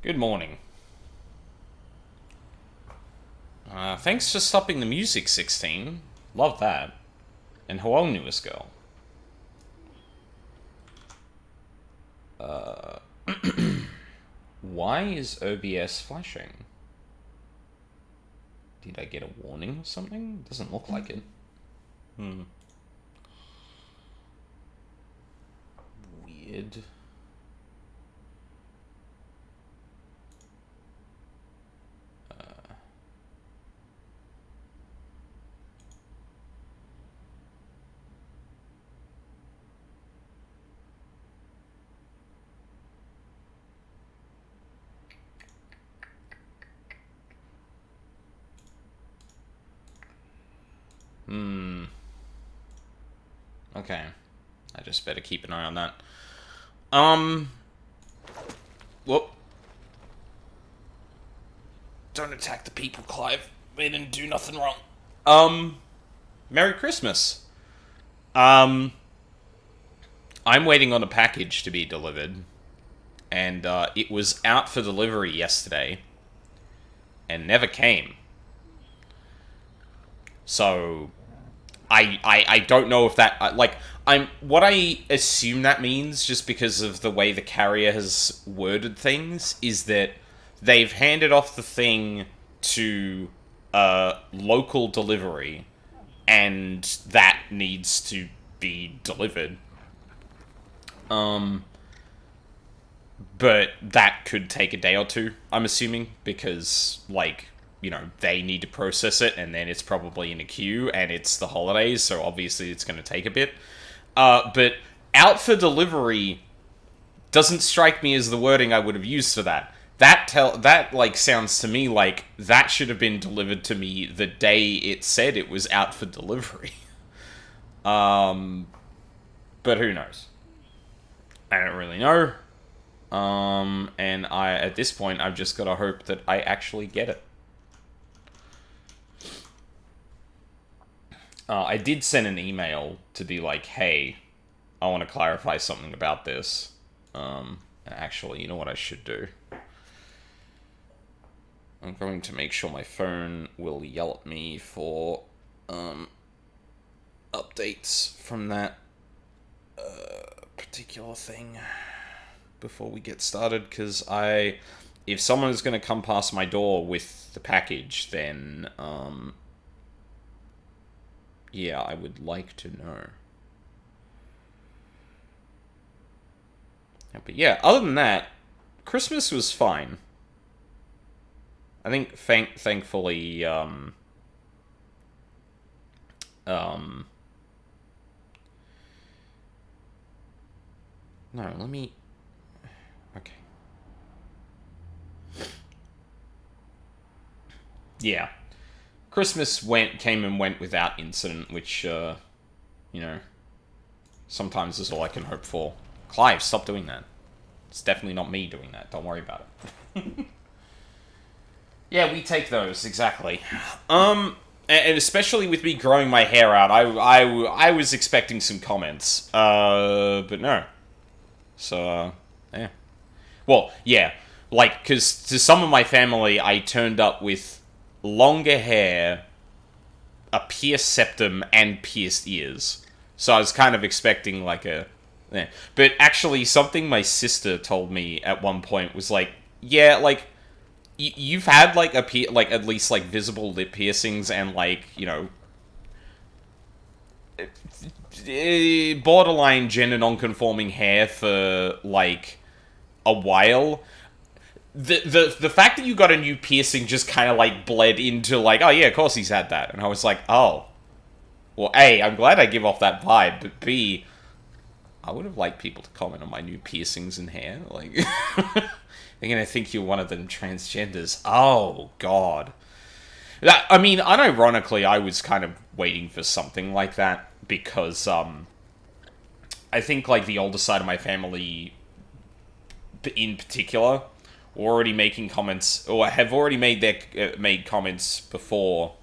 Good morning. Thanks for stopping the music, 16. Love that. And hello, newest girl. Why is OBS flashing? Did I get a warning or something? Doesn't look like it. Weird. Okay. I just better keep an eye on that. Whoop. Don't attack the people, Clive. They didn't do nothing wrong. Merry Christmas. I'm waiting on a package to be delivered. And, it was out for delivery yesterday. And never came. So, I don't know if that, what I assume that means, just because of the way the carrier has worded things, is that they've handed off the thing to local delivery, and that needs to be delivered. But that could take a day or two, I'm assuming, because, they need to process it, and then it's probably in a queue, and it's the holidays, so obviously it's going to take a bit. But out for delivery doesn't strike me as the wording I would have used for that. That sounds to me like that should have been delivered to me the day it said it was out for delivery. But who knows? I don't really know. And at this point, I've just got to hope that I actually get it. I did send an email to be like, hey, I want to clarify something about this. Actually, you know what I should do? I'm going to make sure my phone will yell at me for updates from that particular thing before we get started, because if someone is going to come past my door with the package, then yeah, I would like to know. But yeah, other than that, Christmas was fine. I think, thankfully, no, let me... Okay. Yeah. Christmas came and went without incident, which, sometimes is all I can hope for. Clive, stop doing that. It's definitely not me doing that. Don't worry about it. Yeah, we take those, exactly. And especially with me growing my hair out, I was expecting some comments. But no. So, yeah. Well, yeah. Because to some of my family, I turned up with longer hair, a pierced septum, and pierced ears. So I was kind of expecting, Yeah. But actually, something my sister told me at one point was yeah, you've had, at least, visible lip piercings and, borderline gender non-conforming hair for, a while. The fact that you got a new piercing just kind of, bled into, oh, yeah, of course he's had that. And I was like, oh. Well, A, I'm glad I give off that vibe, but B, I would have liked people to comment on my new piercings and hair. They're gonna think you're one of them transgenders. Oh, God. Unironically, I was kind of waiting for something like that, because, I think, the older side of my family, in particular, were already making comments, or have already made comments before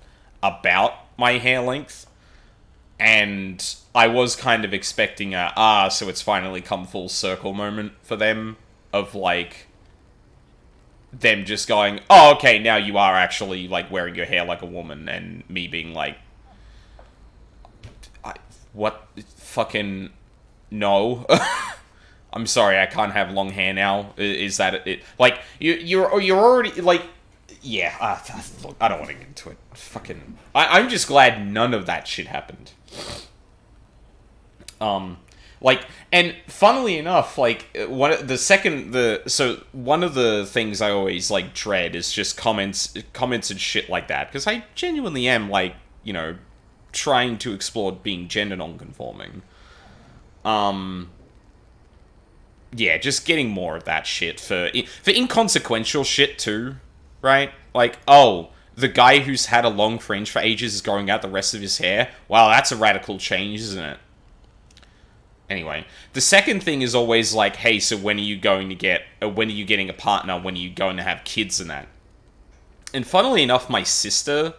about my hair length, and I was kind of expecting so it's finally come full circle moment for them, of, them just going, oh, okay, now you are actually, like, wearing your hair like a woman, and me being like, what? Fucking... No. I'm sorry, I can't have long hair now. Is that it? Like, you're already, like... Yeah, look, I don't want to get into it. Fucking... I'm just glad none of that shit happened. Like, and funnily enough, like, one of the things I always, like, dread is just comments and shit like that, because I genuinely am, like, you know, trying to explore being gender non-conforming. Yeah, just getting more of that shit for inconsequential shit, too, right? Like, oh, the guy who's had a long fringe for ages is growing out the rest of his hair? Wow, that's a radical change, isn't it? Anyway, the second thing is always like, hey, so when are you going to get, when are you getting a partner, when are you going to have kids and that? And funnily enough, my sister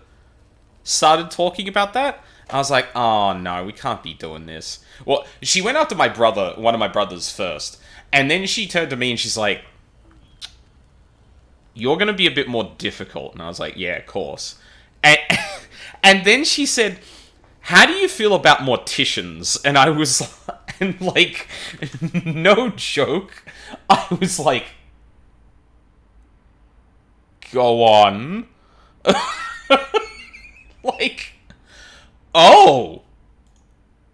started talking about that. I was like, oh no, we can't be doing this. Well, she went after my brother, one of my brothers first, and then she turned to me and she's like, you're going to be a bit more difficult. And I was like, yeah, of course. And, and then she said, how do you feel about morticians? And I was and like, no joke, I was like, go on. Like, oh.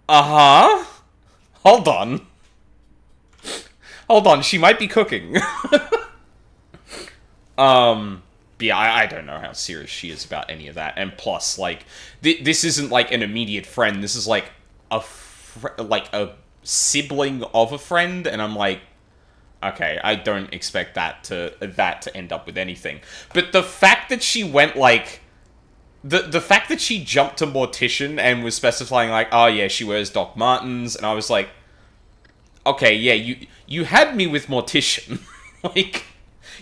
Uh-huh. Hold on. Hold on, she might be cooking. Yeah, I don't know how serious she is about any of that. And plus, like, this isn't, like, an immediate friend. This is, like, a sibling of a friend. And I'm like, okay, I don't expect that to end up with anything. But the fact that she went, like... The fact that she jumped to mortician and was specifying, like, oh, yeah, she wears Doc Martens. And I was like, okay, yeah, you had me with mortician. Like,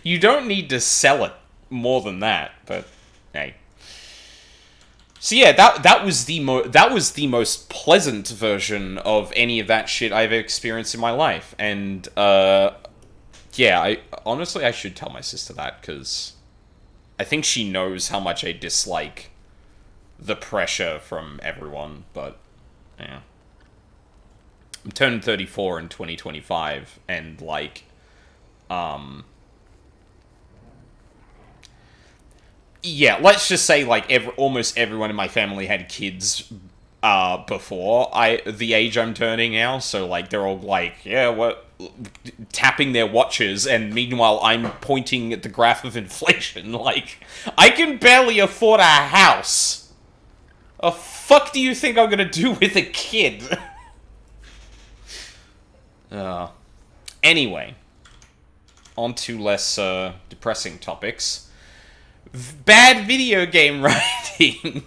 you don't need to sell it more than that, but hey. So yeah, that was the most pleasant version of any of that shit I've experienced in my life, and yeah, I honestly should tell my sister that, because I think she knows how much I dislike the pressure from everyone, but yeah. I'm turning 34 in 2025, and like, yeah, let's just say, like, almost everyone in my family had kids before the age I'm turning now, so, like, they're all like, yeah, what, tapping their watches, and meanwhile I'm pointing at the graph of inflation, like, I can barely afford a house. The fuck do you think I'm gonna do with a kid? Anyway, on to less depressing topics. Bad video game writing.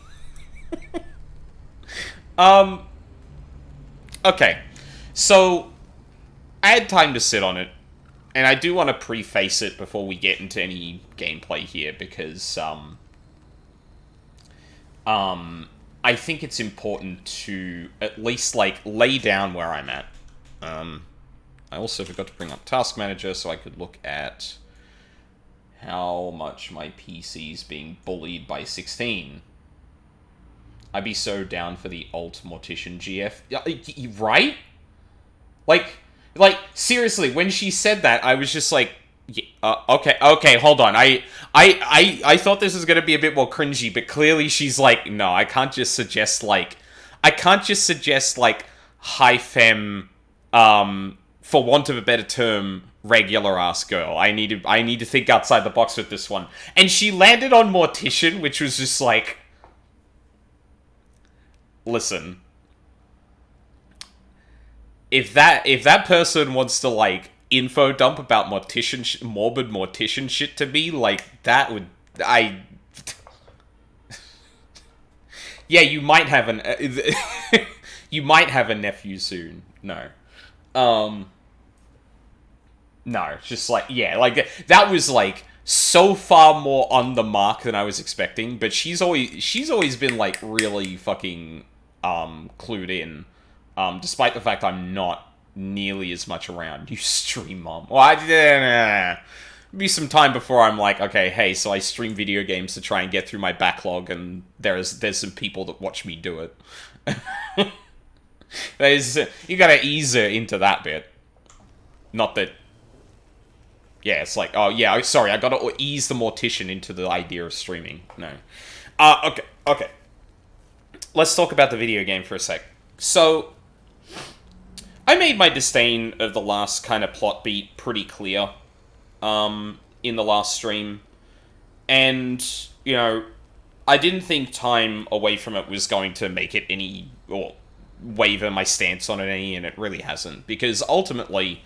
Okay, so I had time to sit on it, and I do want to preface it before we get into any gameplay here, because I think it's important to at least, like, lay down where I'm at. I also forgot to bring up Task Manager so I could look at how much my PC's being bullied by 16. I'd be so down for the alt Mortician GF. Right? Like, seriously, when she said that, I was just like, yeah, okay, hold on. I thought this was gonna be a bit more cringy, but clearly she's like, no, I can't just suggest, like, high femme, for want of a better term, regular ass girl. I need to think outside the box with this one. And she landed on Mortician, which was just like, listen, if that person wants to, like, info dump about morbid Mortician shit to me, like, that would, yeah, you might have you might have a nephew soon. No. No, it's just like, yeah, like, that was, like, so far more on the mark than I was expecting, but she's always been, like, really fucking, clued in, despite the fact I'm not nearly as much around. You stream mom. Well, be some time before I'm like, okay, hey, so I stream video games to try and get through my backlog, and there's some people that watch me do it. You gotta ease it into that bit. Not that... Yeah, it's like, oh, yeah, sorry, I gotta ease the mortician into the idea of streaming. No. Okay. Let's talk about the video game for a sec. So, I made my disdain of the last kind of plot beat pretty clear, in the last stream. And, you know, I didn't think time away from it was going to make it any, or waver my stance on it any, and it really hasn't. Because ultimately,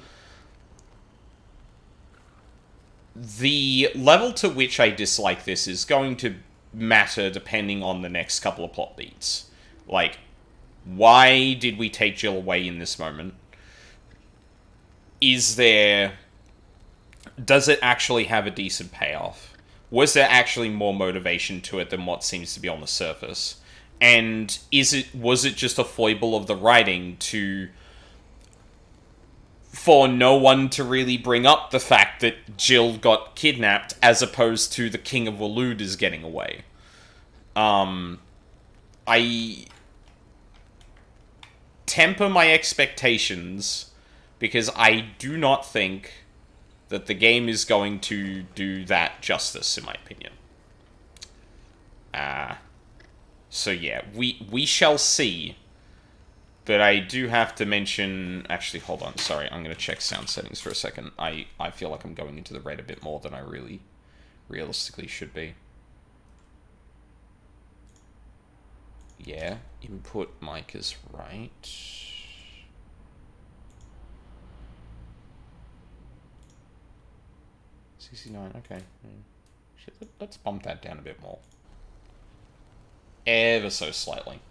the level to which I dislike this is going to matter depending on the next couple of plot beats. Like, why did we take Jill away in this moment? Does it actually have a decent payoff? Was there actually more motivation to it than what seems to be on the surface? And was it just a foible of the writing for no one to really bring up the fact that Jill got kidnapped as opposed to the King of Waloed is getting away? I temper my expectations because I do not think that the game is going to do that justice, in my opinion. So yeah, we shall see. But I do have to mention... Actually, hold on. Sorry, I'm going to check sound settings for a second. I feel like I'm going into the red a bit more than I really realistically should be. Yeah, input mic is right. $69, okay. Let's bump that down a bit more. Ever so slightly.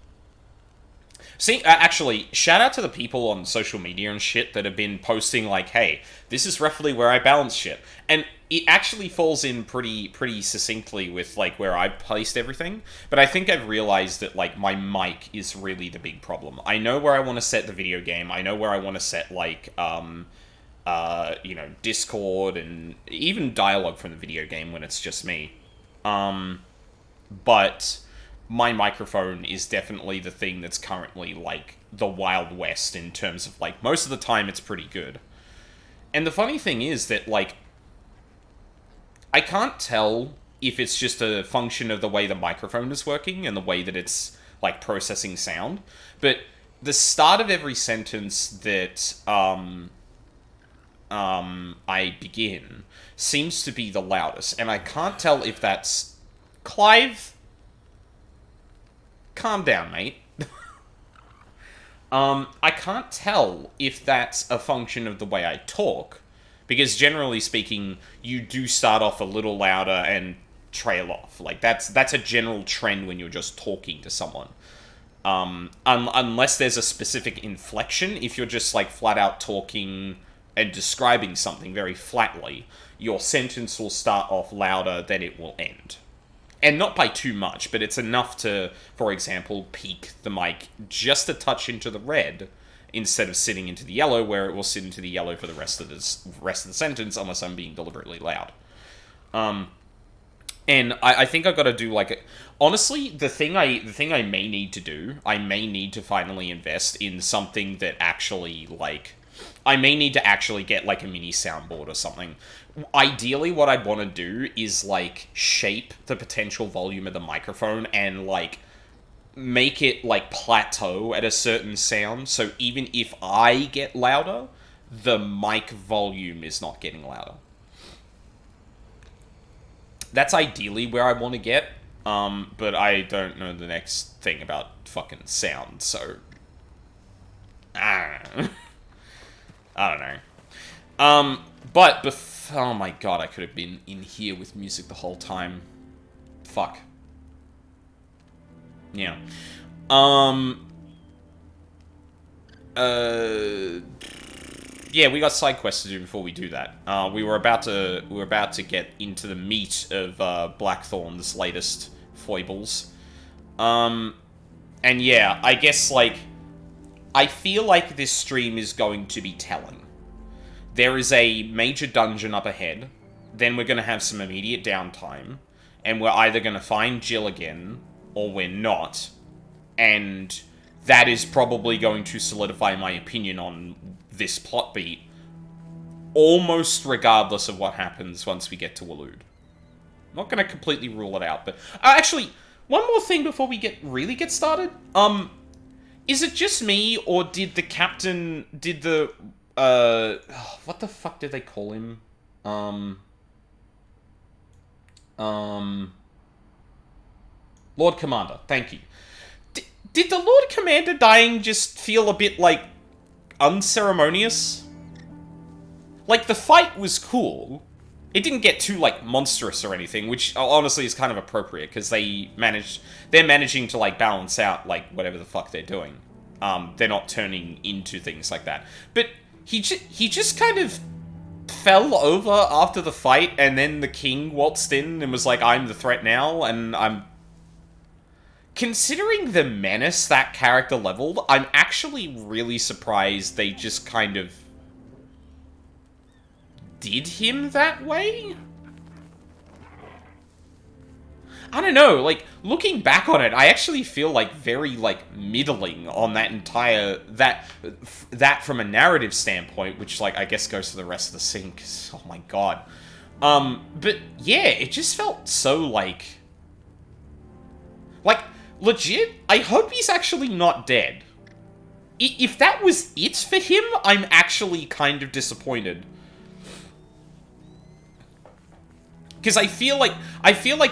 See, actually, shout out to the people on social media and shit that have been posting, like, hey, this is roughly where I balance shit. And it actually falls in pretty succinctly with, like, where I've placed everything. But I think I've realized that, like, my mic is really the big problem. I know where I want to set the video game. I know where I want to set, like, you know, Discord and even dialogue from the video game when it's just me. But my microphone is definitely the thing that's currently, like, the Wild West in terms of, like, most of the time it's pretty good. And the funny thing is that, like, I can't tell if it's just a function of the way the microphone is working and the way that it's, like, processing sound, but the start of every sentence that, I begin seems to be the loudest, and I can't tell if that's... Clive? Calm down, mate. I can't tell if that's a function of the way I talk, because generally speaking, you do start off a little louder and trail off. Like, that's a general trend when you're just talking to someone. Unless there's a specific inflection, if you're just, like, flat out talking and describing something very flatly, your sentence will start off louder than it will end. And not by too much, but it's enough to, for example, peak the mic just a touch into the red instead of sitting into the yellow, where it will sit into the yellow for the rest of the sentence, unless I'm being deliberately loud. And I think I've got to do, like, honestly, the thing I may need to do, I may need to finally invest in something that actually, like, I may need to actually get, like, a mini soundboard or something. Ideally, what I'd want to do is, like, shape the potential volume of the microphone and, like, make it, like, plateau at a certain sound, so even if I get louder, the mic volume is not getting louder. That's ideally where I want to get, but I don't know the next thing about fucking sound, so... I don't know. But oh my god, I could have been in here with music the whole time. Fuck. Yeah. Yeah, we got side quests to do before we do that. We were about to get into the meat of Blackthorn's latest foibles. And yeah, I guess, like, I feel like this stream is going to be telling. There is a major dungeon up ahead then we're going to have some immediate downtime, and we're either going to find Jill again, or we're not, and that is probably going to solidify my opinion on this plot beat, almost regardless of what happens once we get to Waloed. I'm not going to completely rule it out, but... actually, one more thing before we really get started. Is it just me, or did the captain... Did the... what the fuck did they call him? Lord Commander, thank you. Did the Lord Commander dying just feel a bit, like, unceremonious? Like, the fight was cool. It didn't get too, like, monstrous or anything, which honestly is kind of appropriate, because they're managing to, like, balance out, like, whatever the fuck they're doing. They're not turning into things like that. But he just kind of fell over after the fight, and then the king waltzed in and was like, I'm the threat now, and I'm... Considering the menace that character leveled, I'm actually really surprised they just kind of did him that way? I don't know, like, looking back on it, I actually feel, like, very, like, middling on that entire, that from a narrative standpoint, which, like, I guess goes to the rest of the scene, because, oh my god. But, yeah, it just felt so, like, legit, I hope he's actually not dead. If that was it for him, I'm actually kind of disappointed. Because I feel like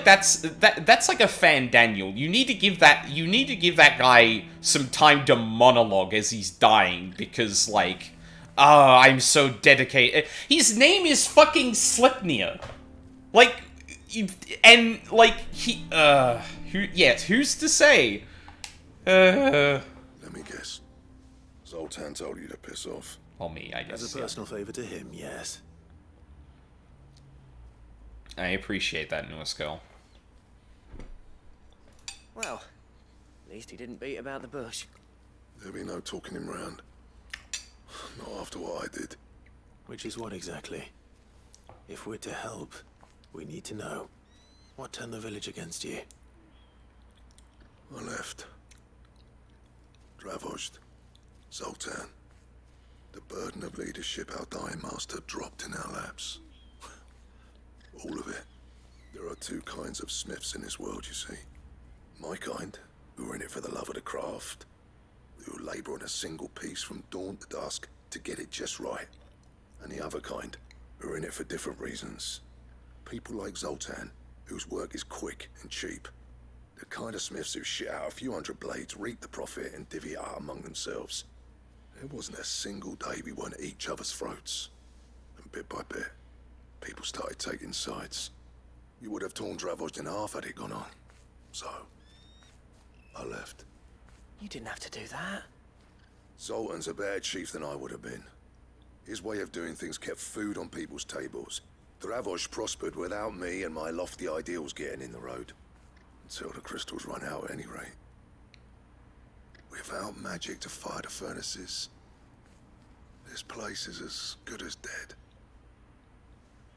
that's like a fan Daniel. You need to give that guy some time to monologue as he's dying, because like, oh, I'm so dedicated. His name is fucking Sleipnir. Like, and like who's to say? Let me guess. Zoltan told you to piss off. Well, me, I guess. As a personal favor to him, yes. I appreciate that, newest girl. Well, at least he didn't beat about the bush. There'll be no talking him round. Not after what I did. Which is what exactly? If we're to help, we need to know. What turned the village against you? I left. Dravost. Zoltan. The burden of leadership our dying master dropped in our laps. All of it. There are two kinds of smiths in this world, you see. My kind, who are in it for the love of the craft, who labour on a single piece from dawn to dusk to get it just right. And the other kind, who are in it for different reasons. People like Zoltan, whose work is quick and cheap. The kind of smiths who shit out a few hundred blades, reap the profit, and divvy it out among themselves. There wasn't a single day we weren't at each other's throats. And bit by bit, people started taking sides. You would have torn Dravost in half had it gone on. So, I left. You didn't have to do that. Zoltan's a better chief than I would have been. His way of doing things kept food on people's tables. Dravost prospered without me and my lofty ideals getting in the road. Until the crystals run out at any rate. Without magic to fire the furnaces, this place is as good as dead.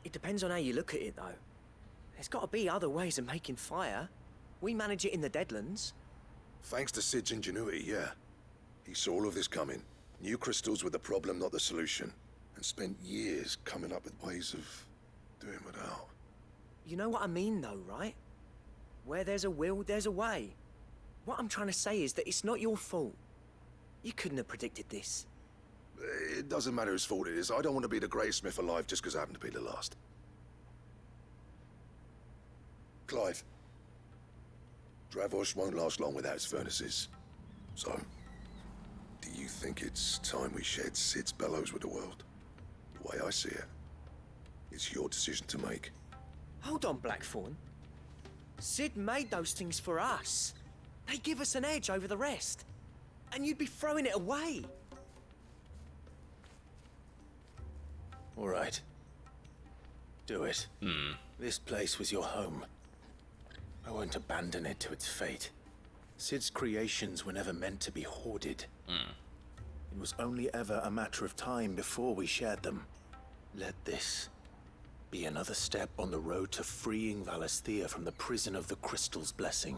It depends on how you look at it, though. There's got to be other ways of making fire. We manage it in the Deadlands. Thanks to Sid's ingenuity, yeah. He saw all of this coming. Knew crystals were the problem, not the solution. And spent years coming up with ways of doing without. You know what I mean, though, right? Where there's a will, there's a way. What I'm trying to say is that it's not your fault. You couldn't have predicted this. It doesn't matter whose fault it is. I don't want to be the greatest smith alive just because I happen to be the last. Clive. Dravost won't last long without its furnaces. So, do you think it's time we shared Sid's bellows with the world? The way I see it, it's your decision to make. Hold on, Blackthorn. Sid made those things for us. They give us an edge over the rest. And you'd be throwing it away. All right. Do it. This place was your home. I won't abandon it to its fate. Sid's creations were never meant to be hoarded. It was only ever a matter of time before we shared them. Let this be another step on the road to freeing Valisthea from the prison of the Crystal's blessing.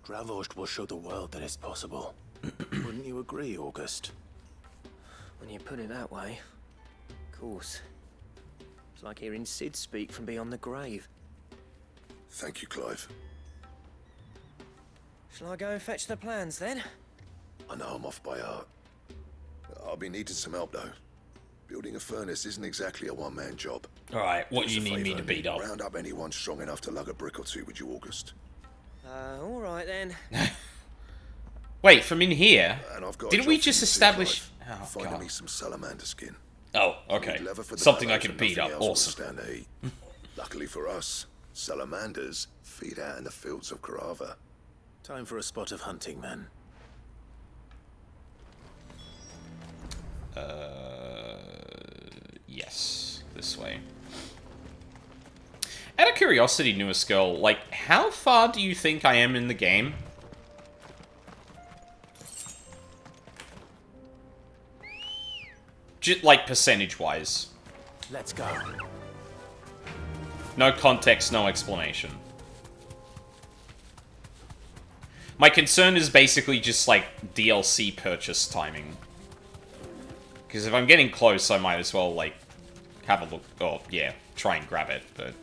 Dravost will show the world that it's possible. Wouldn't you agree, August? When you put it that way, of course. It's like hearing Sid speak from beyond the grave. Thank you, Clive. Shall I go and fetch the plans then? I know I'm off by heart. I'll be needing some help, though. Building a furnace isn't exactly a one-man job. Alright, what do you Do us a need me favour to beat and up? round up anyone strong enough to lug a brick or two with you, August. All right then. Wait, from in here? And I've got a Didn't job we for just you too, establish... Clive. Oh, Finding God. me some salamander skin. Oh, okay. Need leather for the Something I bellows can and beat up. nothing else will Awesome. stand the heat. Luckily for us, salamanders feed out in the fields of Karava. Time for a spot of hunting, then. Yes. This way. Out of curiosity, newest girl, like, how far do you think I am in the game? Just, like, percentage-wise. Let's go. No context, no explanation. My concern is basically just, like, DLC purchase timing. Because if I'm getting close, I might as well, like, have a look. Oh, yeah, try and grab it, but...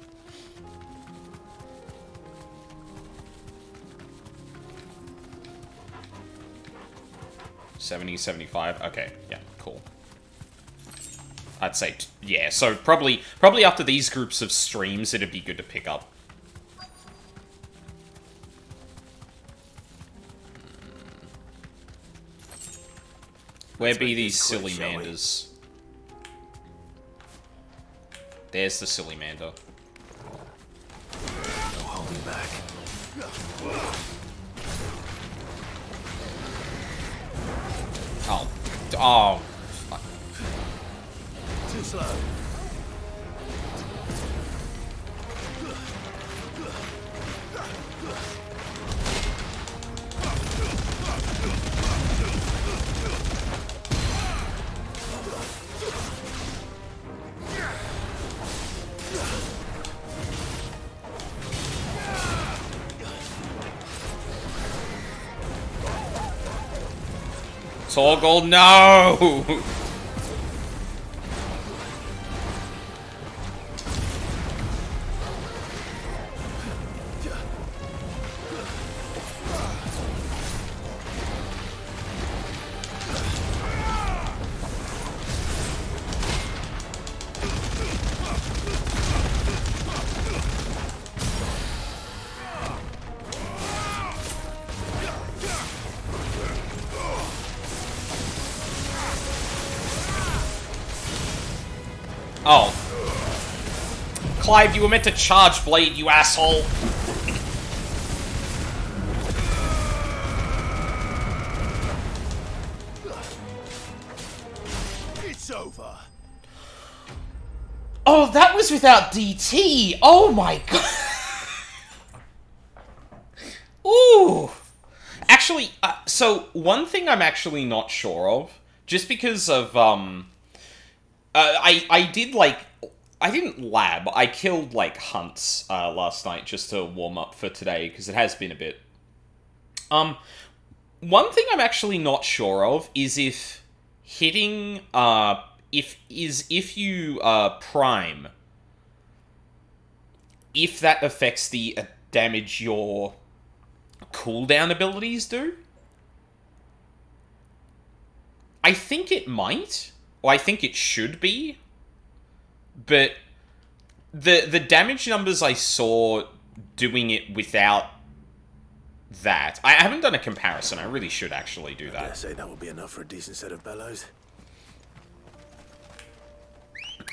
$70, $75. Okay, yeah, cool. I'd say, yeah, so probably after these groups of streams, it'd be good to pick up. Where be make these this quick, silly shall we? manders? There's the silly mander. No holding back. Oh. Oh. Fuck. Too slow. Torgal, no! Oh. Clive, you were meant to charge blade, you asshole! It's over. Oh, that was without DT! Oh my god! Ooh! Actually, so, one thing I'm actually not sure of, just because of, I did, like, I didn't lab, I killed, like, hunts, last night just to warm up for today, because it has been a bit. One thing I'm actually not sure of is if hitting, if you, prime, if that affects the damage your cooldown abilities do. I think it might, or I think it should be, but the damage numbers I saw doing it without that, I haven't done a comparison. I really should actually do I that. say that will be enough for a decent set of bellows.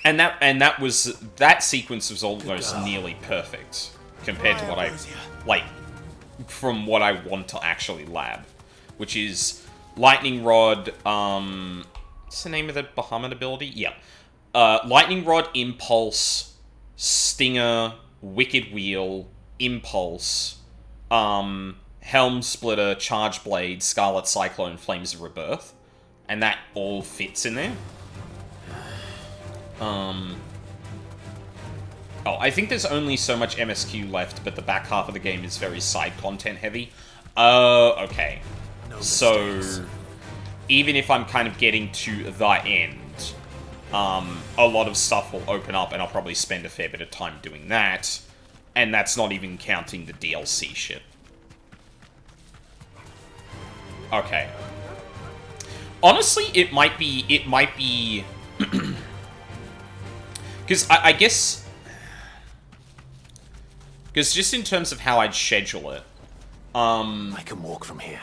And that sequence was almost nearly perfect compared to what I like from what I want to actually lab, which is Lightning Rod. What's the name of the Bahamut ability? Yeah, Lightning Rod, Impulse, Stinger, Wicked Wheel, Impulse, Helm Splitter, Charge Blade, Scarlet Cyclone, Flames of Rebirth, and that all fits in there. Oh, I think there's only so much MSQ left, but the back half of the game is very side content heavy. Oh, okay. No So, mistakes. even if I'm kind of getting to the end, a lot of stuff will open up, and I'll probably spend a fair bit of time doing that. And that's not even counting the DLC shit. Okay. Honestly, it might be... Because I guess... Because just in terms of how I'd schedule it, I can walk from here.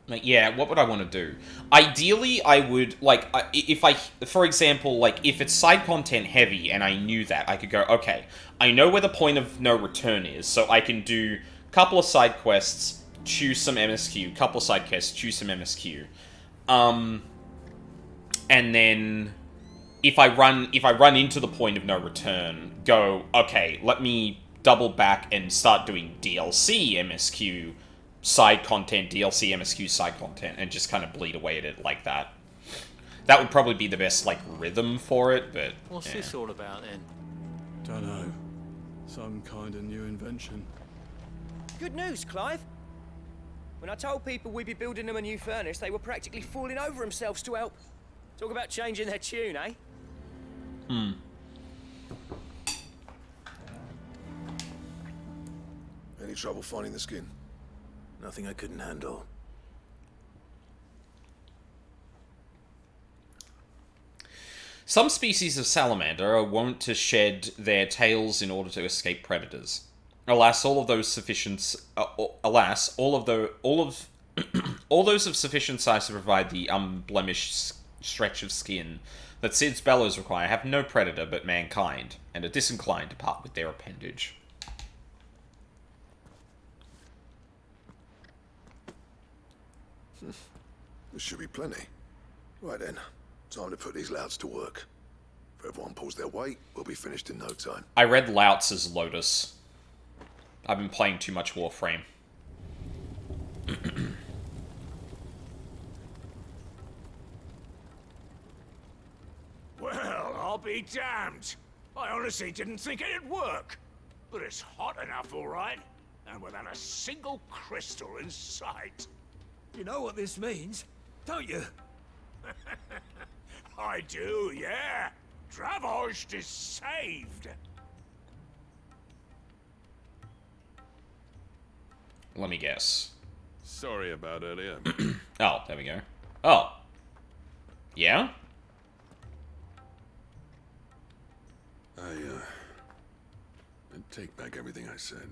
like, yeah, what would I want to do? Ideally, I would, like, if I, for example, like, if it's side content heavy and I knew that, I could go, okay, I know where the point of no return is, so I can do a couple of side quests, choose some MSQ, couple of side quests, choose some MSQ. And then if I run into the point of no return, go, okay, let me double back and start doing DLC MSQ side content, DLC MSQ side content, and just kind of bleed away at it like that. That would probably be the best, like, rhythm for it, but... What's yeah. this all about, then? Dunno. Some kind of new invention. Good news, Clive. When I told people we'd be building them a new furnace, they were practically falling over themselves to help. Talk about changing their tune, eh? Any trouble finding the skin? Nothing I couldn't handle. Some species of salamander are wont to shed their tails in order to escape predators. Alas, all of those sufficient. Alas, all those of sufficient size to provide the unblemished stretch of skin that Sid's bellows require have no predator but mankind, and are disinclined to part with their appendage. There should be plenty. Right then, time to put these louts to work. If everyone pulls their weight, we'll be finished in no time. I read Louts as Lotus. I've been playing too much Warframe. Well, I'll be damned. I honestly didn't think it'd work. But it's hot enough, all right. And without a single crystal in sight. You know what this means, don't you? I do, yeah. Dravost is saved. Let me guess. Sorry about earlier. Oh, there we go. Oh. Yeah? I take back everything I said.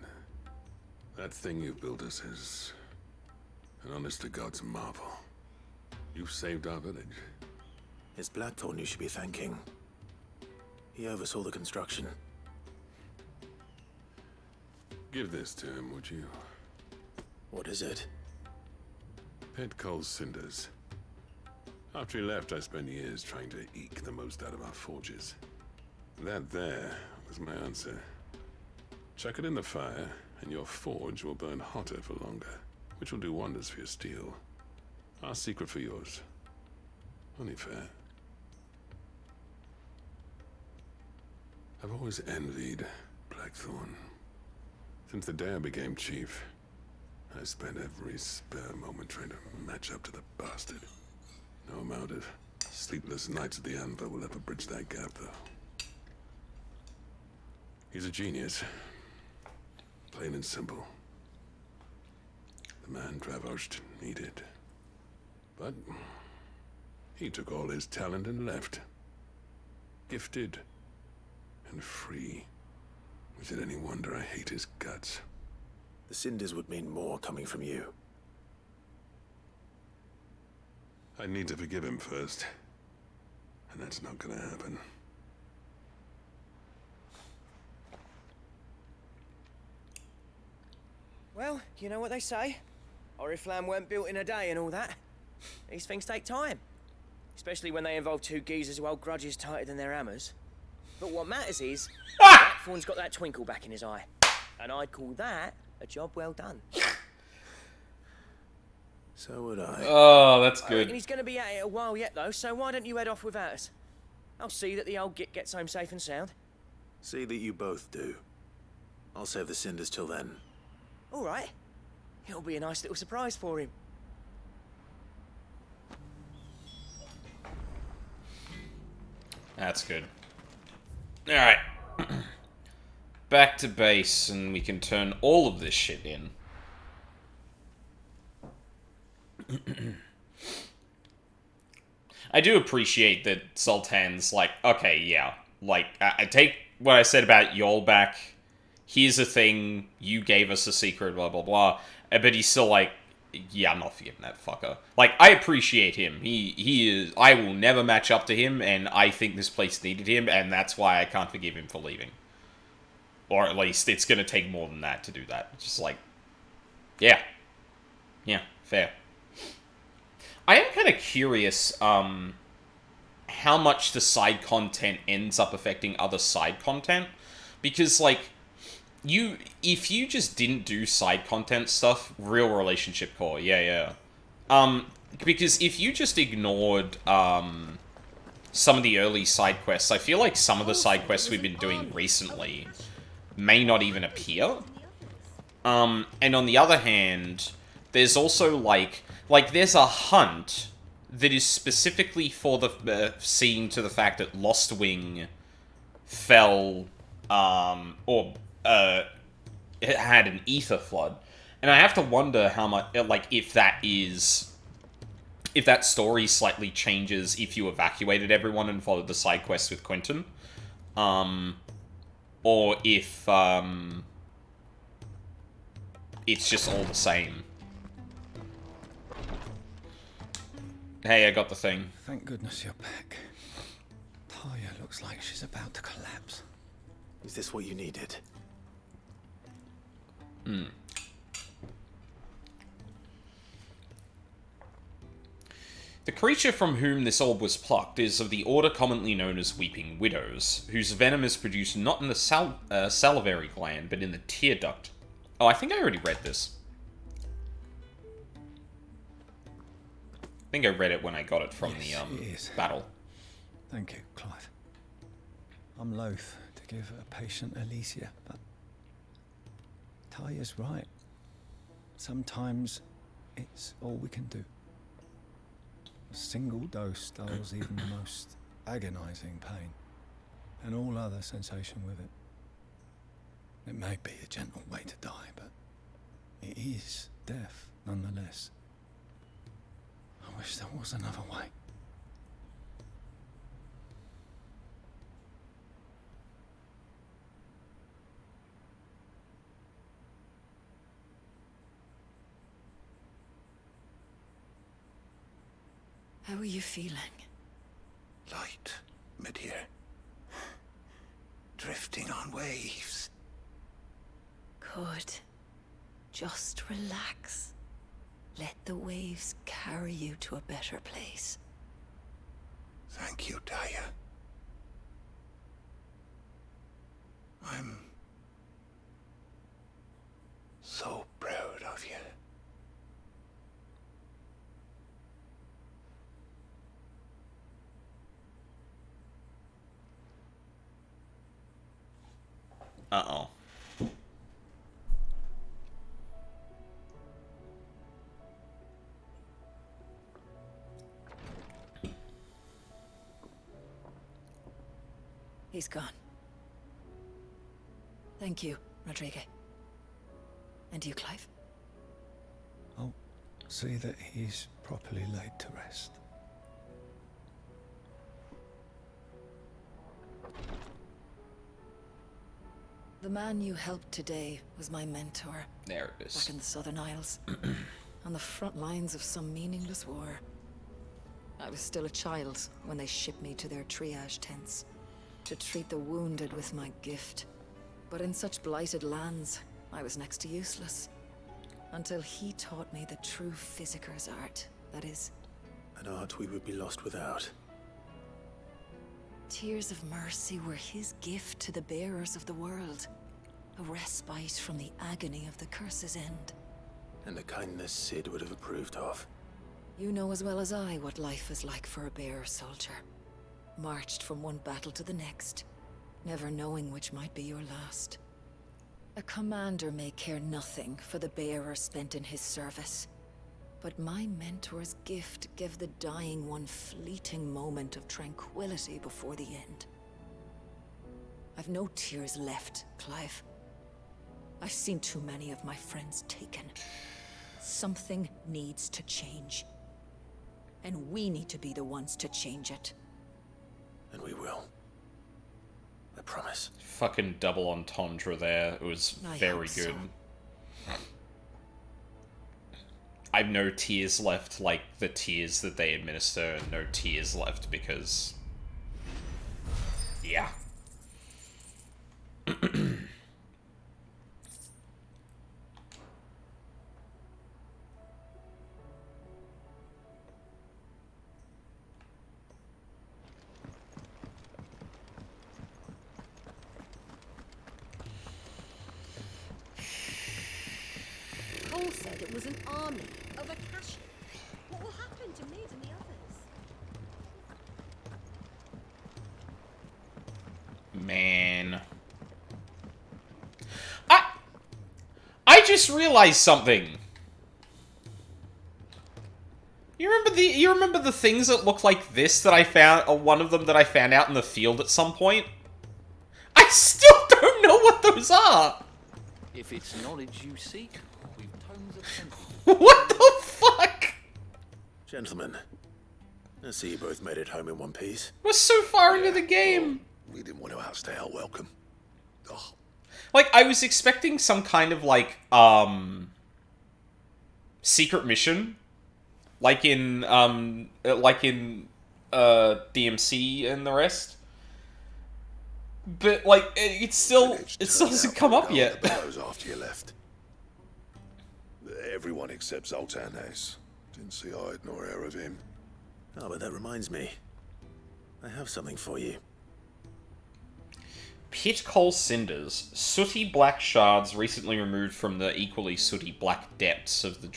That thing you built us is an honest-to-God's marvel. You've saved our village. It's Blackthorn you should be thanking. He oversaw the construction. Give this to him, would you? What is it? Pet Cole's cinders. After he left, I spent years trying to eke the most out of our forges. That there was my answer. Chuck it in the fire, and your forge will burn hotter for longer, which will do wonders for your steel. Our secret for yours. Only fair. I've always envied Blackthorn. Since the day I became chief, I spent every spare moment trying to match up to the bastard. No amount of sleepless nights at the Anvil will ever bridge that gap, though. He's a genius. Plain and simple. The man Dravost needed. But he took all his talent and left. Gifted and free. Is it any wonder I hate his guts? The cinders would mean more coming from you. I need to forgive him first. And that's not gonna happen. Well, you know what they say. Oriflamme weren't built in a day and all that. These things take time. Especially when they involve two geezers who hold grudges tighter than their hammers. But what matters is, Blackthorn's got that twinkle back in his eye. And I'd call that a job well done. So would I. Oh, that's I reckon good. he's going to be at it a while yet, though, so why don't you head off without us? I'll see that the old git gets home safe and sound. See that you both do. I'll save the cinders till then. All right. It'll be a nice little surprise for him. That's good. Alright. Back to base, and we can turn all of this shit in. I do appreciate that Sultan's like, okay, yeah. Like, I take what I said about Yol back. Here's the thing, you gave us a secret, blah, blah, blah. But he's still like, yeah, I'm not forgiving that fucker. Like, I appreciate him. He is, I will never match up to him, and I think this place needed him, and that's why I can't forgive him for leaving. Or at least, it's gonna take more than that to do that. It's just like, yeah. Yeah, fair. I am kind of curious, how much the side content ends up affecting other side content. Because, like, if you just didn't do side content stuff, real relationship core, yeah. Because if you just ignored, some of the early side quests, I feel like some of the side quests we've been doing recently may not even appear. And on the other hand, there's also, like, there's a hunt that is specifically for the, seeing to the fact that Lost Wing fell, it had an ether flood. And I have to wonder how much, like, if that story slightly changes if you evacuated everyone and followed the side quests with Quentin. Or if, it's just all the same. Hey, I got the thing. Thank goodness you're back. Talia looks like she's about to collapse. Is this what you needed? The creature from whom this orb was plucked is of the order commonly known as Weeping Widows, whose venom is produced not in the salivary gland, but in the tear duct. Oh, I think I already read this. I think I read it when I got it from the battle. Thank you, Clive. I'm loath to give a patient Alicia, but Talia's right. Sometimes it's all we can do. A single dose dulls even the most agonizing pain, and all other sensation with it. It may be a gentle way to die, but it is death nonetheless. I wish there was another way. How are you feeling? Light, mid-here. Drifting on waves. Good. Just relax. Let the waves carry you to a better place. Thank you, Talia. I'm so proud of you. Uh-oh. He's gone. Thank you, Rodrigo. And you, Clive? I'll see that he's properly laid to rest. The man you helped today was my mentor. There it is. Back in the Southern Isles. On the front lines of some meaningless war. I was still a child when they shipped me to their triage tents. To treat the wounded with my gift. But in such blighted lands, I was next to useless. Until he taught me the true physicker's art, that is. An art we would be lost without. Tears of mercy were his gift to the bearers of the world. A respite from the agony of the curse's end. And a kindness Sid would have approved of. You know as well as I what life is like for a bearer soldier. Marched from one battle to the next. never knowing which might be your last. A commander may care nothing for the bearer spent in his service, but my mentor's gift gave the dying one fleeting moment of tranquility before the end. I've no tears left, Clive. I've seen too many of my friends taken. Something needs to change. And we need to be the ones to change it. And we will. I promise. Fucking double entendre there. It was very good. I've no tears left like the tears that they administer, and no tears left because... yeah. Cole said it was an army of Akashi. What will happen to me and the others? Man. I just realized something. You remember the things that look like this that I found, or one of them that I found out in the field at some point? I still don't know what those are. If it's knowledge you seek, we've tomes of plenty. What the fuck? Gentlemen, I see you both made it home in one piece. We're so far into the game. We didn't want to outstay our welcome. Oh. Like, I was expecting some kind of, like, secret mission. Like in DMC and the rest. But, like, it still hasn't come up yet. After you left. Everyone except Zoltan has. Didn't see hide nor hair of him. Oh, but that reminds me. I have something for you. Pit coal cinders, sooty black shards recently removed from the equally sooty black depths of the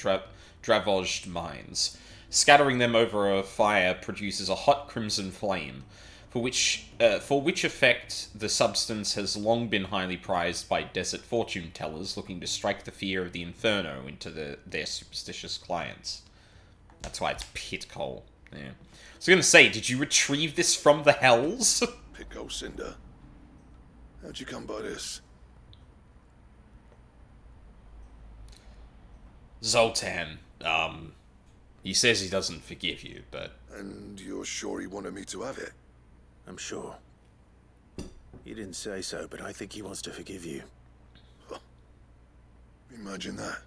Dravozhed mines. Scattering them over a fire produces a hot crimson flame, for which effect the substance has long been highly prized by desert fortune tellers looking to strike the fear of the inferno into their superstitious clients. That's why it's pit coal. Yeah. I was gonna say, did you retrieve this from the hells? Pit coal cinder. How'd you come by this? Zoltan, he says he doesn't forgive you, but... And you're sure he wanted me to have it? I'm sure. He didn't say so, but I think he wants to forgive you. Huh. Imagine that.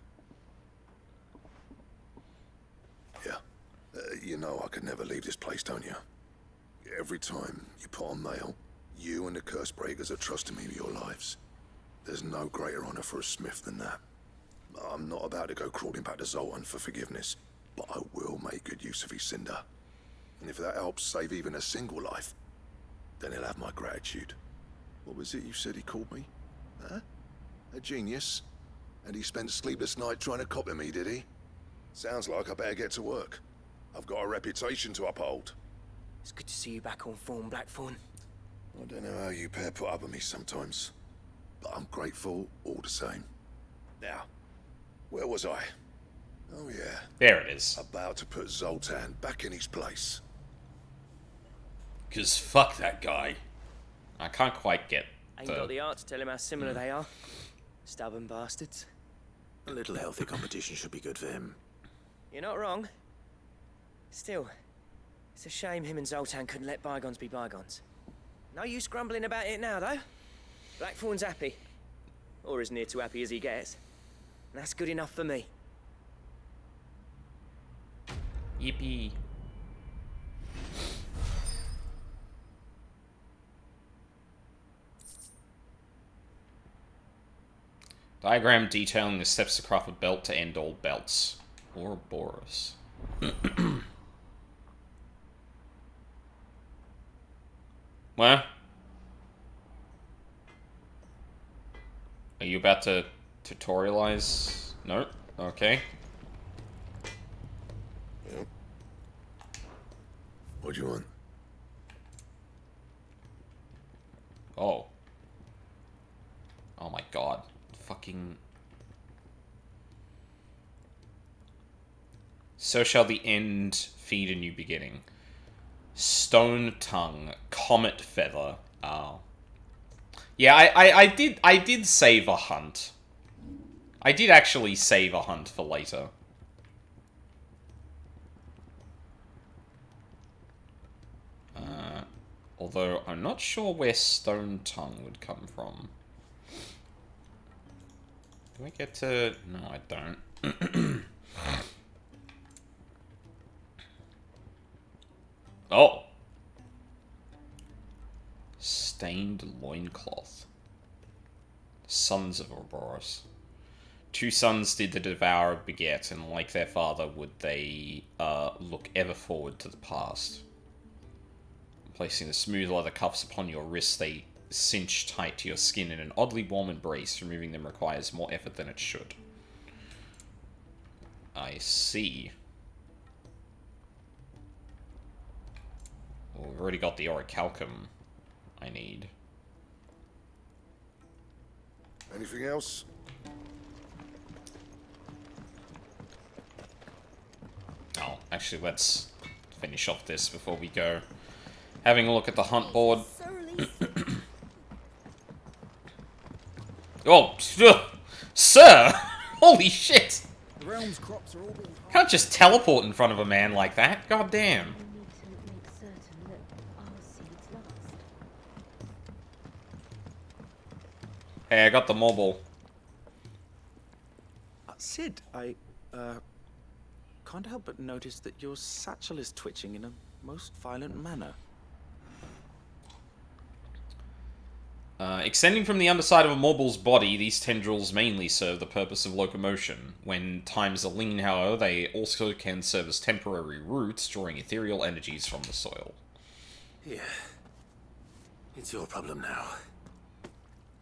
Yeah. You know I could never leave this place, don't you? Every time you put on mail, you and the Cursebreakers are trusting me with your lives. There's no greater honor for a smith than that. I'm not about to go crawling back to Zoltan for forgiveness, but I will make good use of his cinder. And if that helps save even a single life, then he'll have my gratitude. What was it you said he called me? Huh? A genius? And he spent sleepless night trying to copy me, did he? Sounds like I better get to work. I've got a reputation to uphold. It's good to see you back on form, Blackthorn. I don't know how you pair put up with me sometimes, but I'm grateful all the same. Now, where was I? Oh yeah. There it is. About to put Zoltan back in his place. 'Cause fuck that guy. I can't quite get Ain't got the art to tell him how similar they are. Stubborn bastards. A little healthy competition should be good for him. You're not wrong. Still, it's a shame him and Zoltan couldn't let bygones be bygones. No use grumbling about it now, though. Blackthorn's happy. Or as near to happy as he gets. And that's good enough for me. Yippee. Diagram detailing the steps to craft a belt to end all belts. Ouroboros. What? Are you about to tutorialize? No? Okay. Yep. What do you want? Oh, fucking... So shall the end feed a new beginning. Stone tongue, comet feather. Oh. Yeah, I did save a hunt. I did actually save a hunt for later. Although, I'm not sure where Stone Tongue would come from. Do I get to... No, I don't. Oh! Stained loincloth. Sons of Ouroboros. 2 sons did the devourer beget, and like their father would they look ever forward to the past. Placing the smooth leather cuffs upon your wrists, they cinch tight to your skin in an oddly warm embrace. Removing them requires more effort than it should. I see. Well, we've already got the orichalcum I need. Anything else? Oh, actually, let's finish off this before we go. Having a look at the hunt board. Oh, sir! Holy shit! The realm's crops are all being Can't just teleport in front of a man like that. God damn. We need to make certain that our seeds last. Hey, I got the mobile. Sid, I can't help but notice that your satchel is twitching in a most violent manner. Extending from the underside of a morble's body, these tendrils mainly serve the purpose of locomotion. When times are lean, however, they also can serve as temporary roots, drawing ethereal energies from the soil. Yeah. It's your problem now.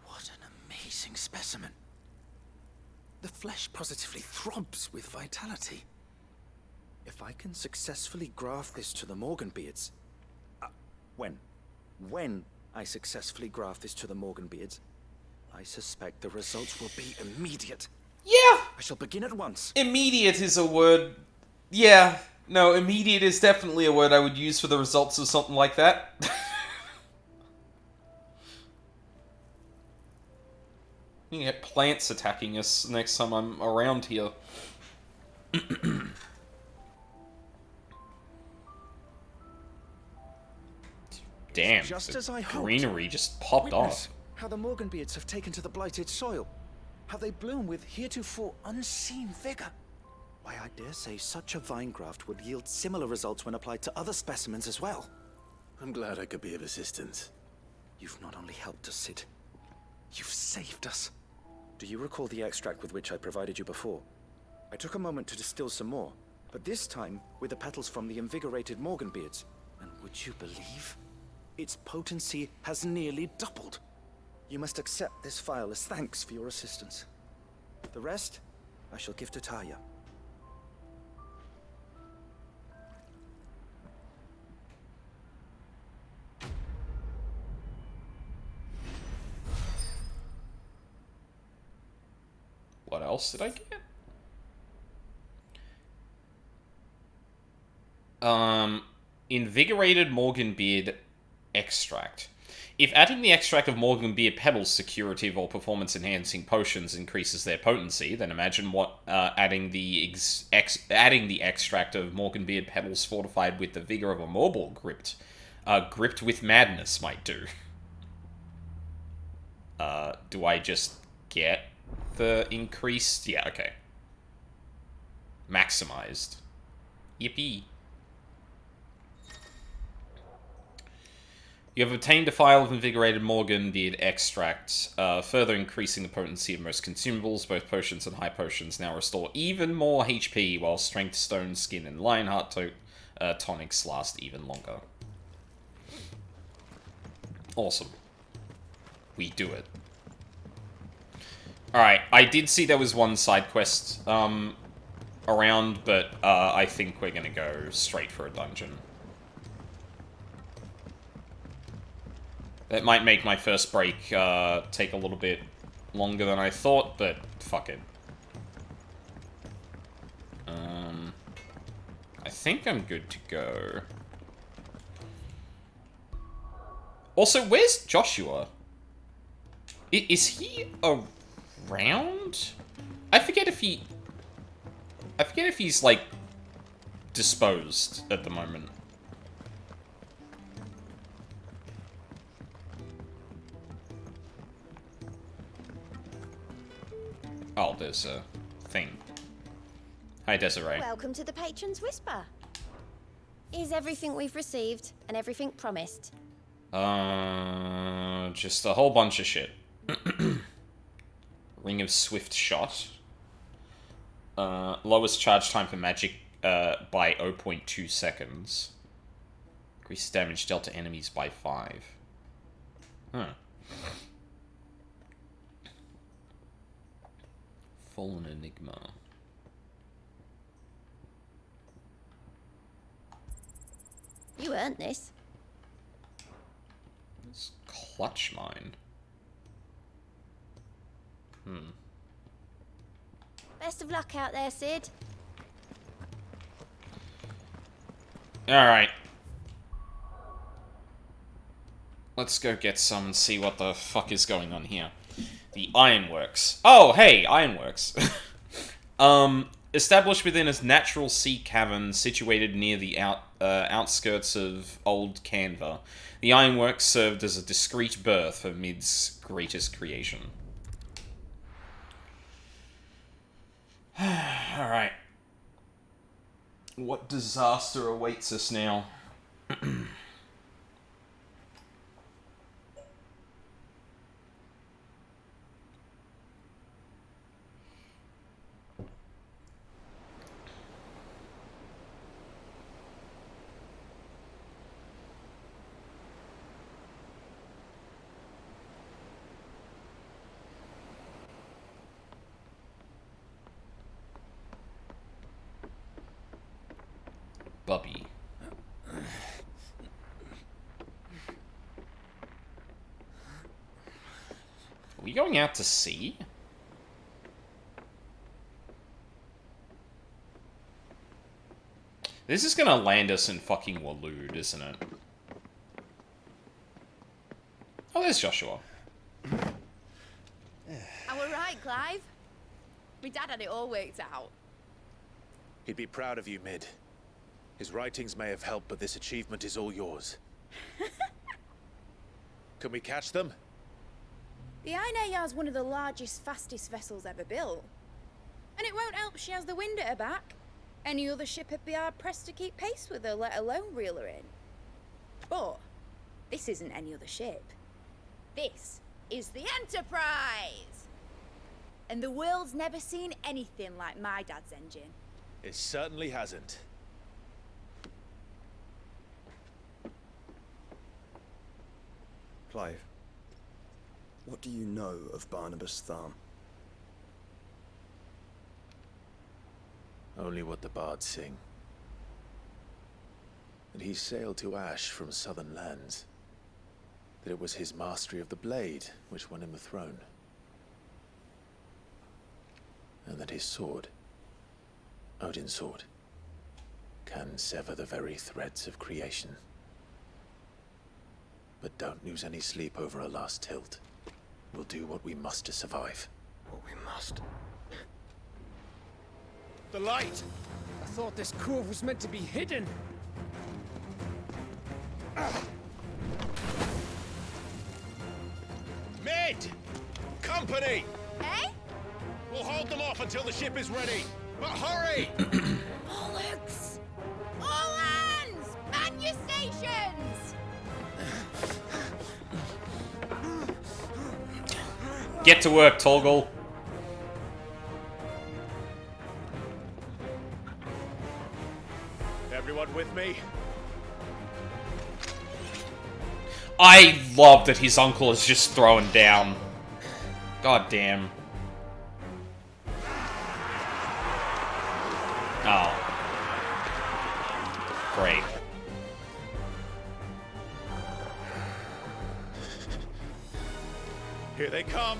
What an amazing specimen. The flesh positively throbs with vitality. If I can successfully graft this to the Morganbeards... When I successfully graft this to the Morganbeards, I suspect the results will be immediate. Yeah! I shall begin at once. Immediate is a word... Yeah. No, immediate is definitely a word I would use for the results of something like that. You can get plants attacking us next time I'm around here. Damn, Just the as I hoped. greenery just popped Witness off. how the Morganbeards have taken to the blighted soil. How they bloom with heretofore unseen vigor. Why, I dare say such a vine graft would yield similar results when applied to other specimens as well. I'm glad I could be of assistance. You've not only helped us, Sid, you've saved us. Do you recall the extract with which I provided you before? I took a moment to distill some more, but this time with the petals from the invigorated Morganbeards. And would you believe? Its potency has nearly doubled. You must accept this file as thanks for your assistance. The rest, I shall give to Taya. What else did I get? Invigorated Morganbeard extract. If adding the extract of Morganbeard petals to curative or performance-enhancing potions increases their potency, then imagine what adding the extract of Morganbeard petals fortified with the vigor of a Morble gripped with madness might do. Do I just get the increased? Yeah, okay. Maximized. Yippee. You have obtained a file of invigorated Morganbeard extract, further increasing the potency of most consumables. Both potions and high potions now restore even more HP, while strength, stone, skin, and lionheart tonics last even longer. Awesome. We do it. Alright, I did see there was one side quest around, but I think we're gonna go straight for a dungeon. That might make my first break take a little bit longer than I thought, but fuck it. I think I'm good to go. Also, where's Joshua? Is he around? I forget if he's, like, disposed at the moment. Oh, there's a thing. Hi, Desiree. Welcome to the Patron's Whisper. Is everything we've received and everything promised? Just a whole bunch of shit. Ring of Swift Shot. Lowest charge time for magic by 0.2 seconds. Increase damage dealt to enemies by 5. Huh. Fallen Enigma. You earned this. It's Clutch Mine. Best of luck out there, Sid. Alright. Let's go get some and see what the fuck is going on here. The Ironworks. Oh, hey, Ironworks. Established within a natural sea cavern situated near the outskirts of Old Canva, the Ironworks served as a discreet birth for Mid's greatest creation. Alright. What disaster awaits us now? Bubby. Are we going out to sea? This is gonna land us in fucking Waloed, isn't it? Oh, there's Joshua. I were right, Clive. My dad had it all worked out. He'd be proud of you, Mid. His writings may have helped, but this achievement is all yours. Can we catch them? The Ainayar's one of the largest, fastest vessels ever built. And it won't help she has the wind at her back. Any other ship would be hard-pressed to keep pace with her, let alone reel her in. But this isn't any other ship. This is the Enterprise! And the world's never seen anything like my dad's engine. It certainly hasn't. Clive, what do you know of Barnabas Tharm? Only what the bards sing. That he sailed to Ash from southern lands. That it was his mastery of the blade which won him the throne. And that his sword, Odin's sword, can sever the very threads of creation. But don't lose any sleep over a last tilt. We'll do what we must to survive. What we must. The light! I thought this cove was meant to be hidden. Mid! Company! Eh? We'll hold them off until the ship is ready. But hurry! Bollocks! All hands! Man your stations! Get to work, Toggle. Everyone with me? I love that his uncle is just throwing down. God damn. Oh. Great. Here they come.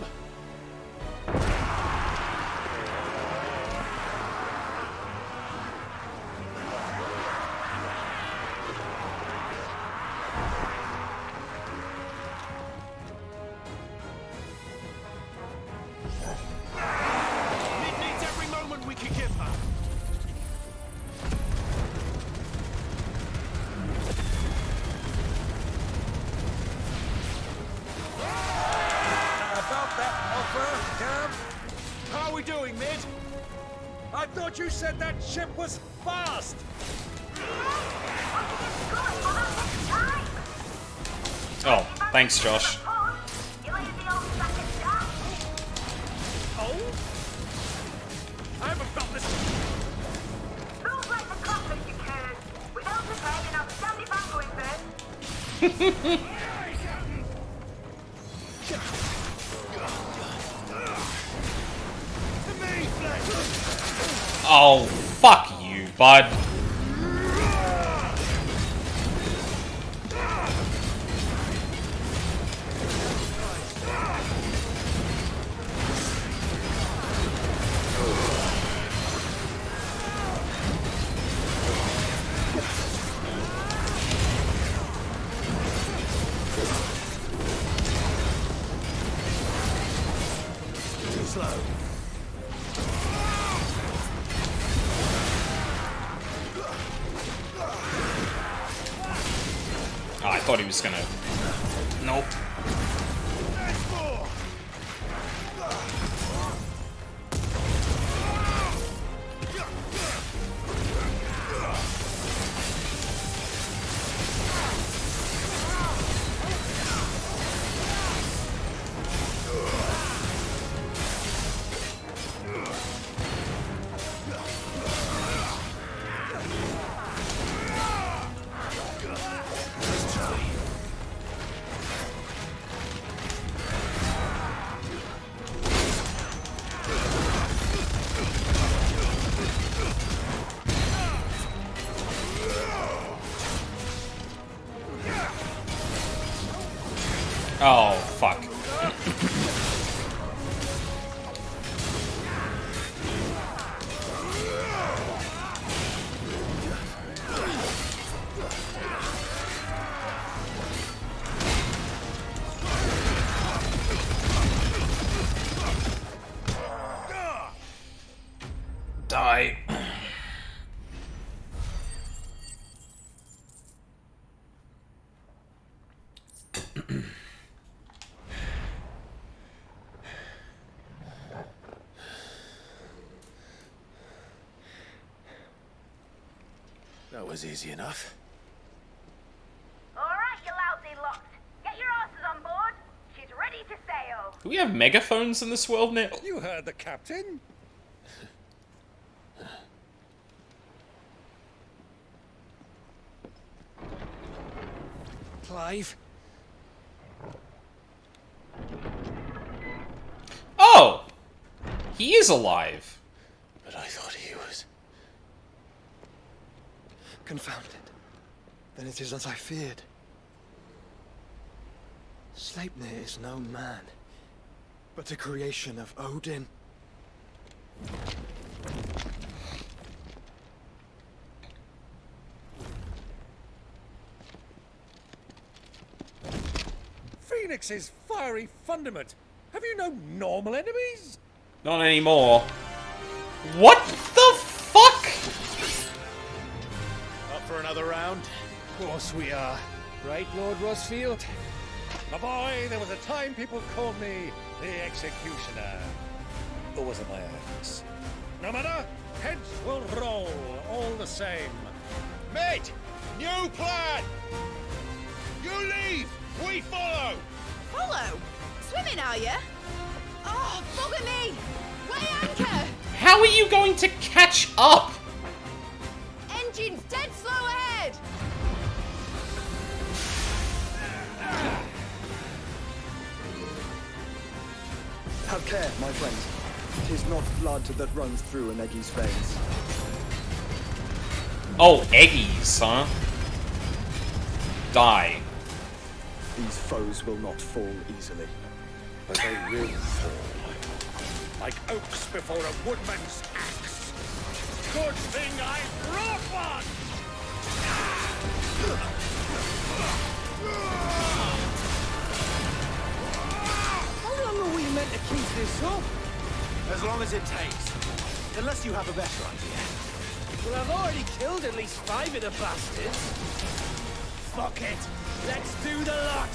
thought you said that ship was fast! Oh, thanks, Josh. Oh? I haven't got this. Feels like the conflict occurred. Without prepared and outstanding banquet first. Oh, fuck you, bud. Too slow. Oh, I thought he was gonna... Nope. Oh, fuck. Die. That was easy enough. Alright, you lousy lot. Get your asses on board. She's ready to sail. Do we have megaphones in this world now? You heard the captain. Clive? Oh! He is alive. But I thought he was. Confound it. Then it is as I feared. Sleipnir is no man, but a creation of Odin. Phoenix's fiery fundament. Have you no normal enemies? Not anymore. What the fuck? Up for another round? Of course we are. Right, Lord Rosfield? My boy, there was a time people called me the Executioner. Or was it my axe? No matter, heads will roll all the same. Mate, new plan! You leave, we follow! Follow? Swimming, are you? Oh, bugger me! Weigh anchor! How are you going to catch up? Engine's dead slow ahead! Have care, my friend. 'Tis not blood that runs through an Eggie's veins. Oh, Eggies, huh? Die. These foes will not fall easily. But they will fall. Like oaks before a woodman's axe. Good thing I brought one! How long are we meant to keep this up? As long as it takes. Unless you have a better idea. Well, I've already killed at least 5 of the bastards. Fuck it. Let's do the lot.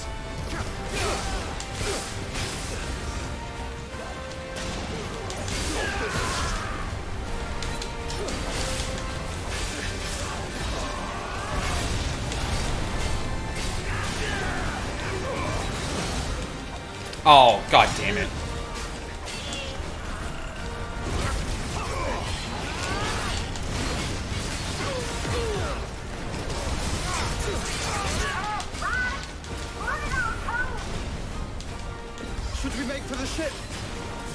Oh, god damn it. Should we make for the ship?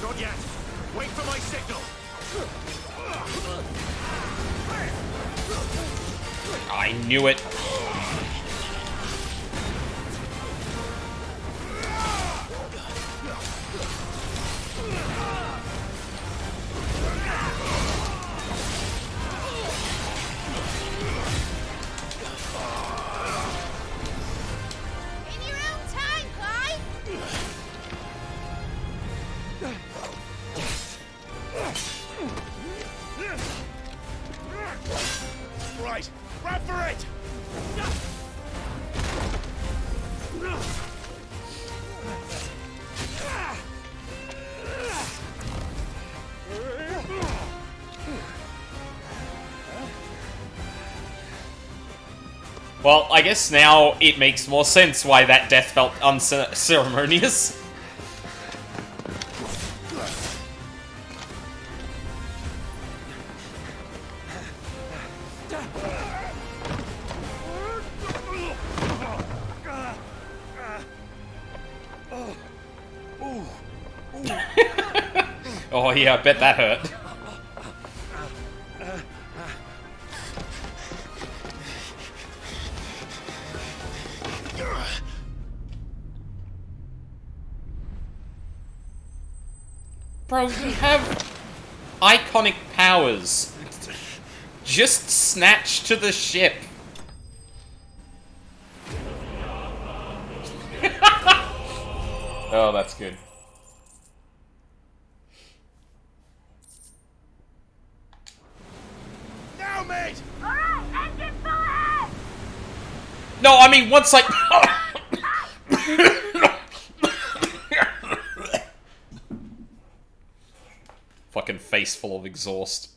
Not yet. Wait for my signal. I knew it. In your own time, Clive! Right, run for it! Well, I guess now it makes more sense why that death felt unceremonious. Oh yeah, I bet that hurt. Bro, you have iconic powers. Just snatch to the ship. Oh, that's good. Now, mate! Alright, engine full ahead! No, I mean, once I... Fucking face full of exhaust.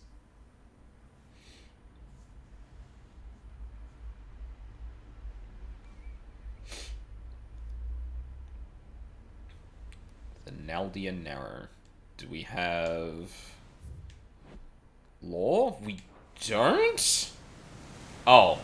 The Naldian Narrow. Do we have... Law? We don't? Oh.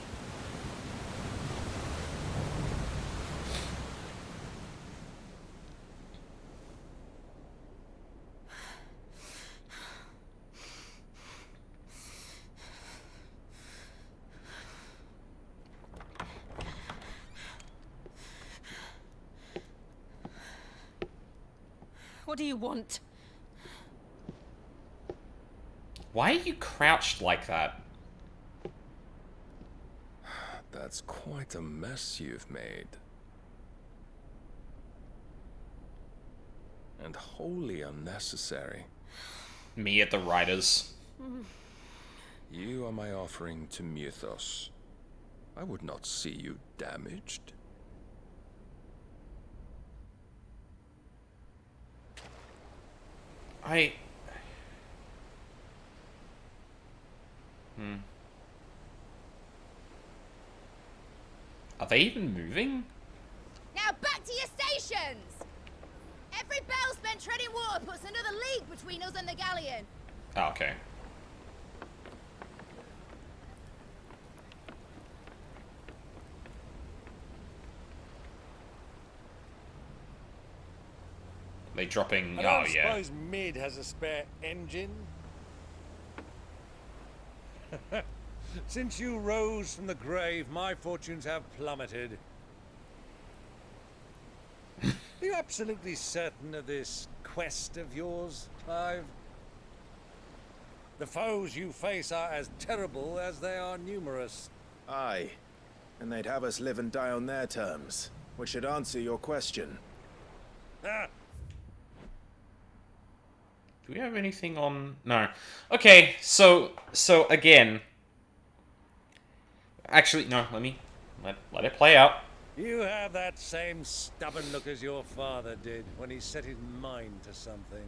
What do you want? Why are you crouched like that? That's quite a mess you've made. And wholly unnecessary. Me at the writers. You are my offering to Mythos. I would not see you damaged. Are they even moving? Now back to your stations! Every bell spent treading water puts another league between us and the galleon. Oh, okay. They dropping... I Oh, don't yeah. suppose Mid has a spare engine? Since you rose from the grave, my fortunes have plummeted. Are you absolutely certain of this quest of yours, Clive? The foes you face are as terrible as they are numerous. Aye. And they'd have us live and die on their terms, which should answer your question. Ah, Do we have anything on... No. Okay, so again... Actually, no, let it play out. you have that same stubborn look as your father did when he set his mind to something.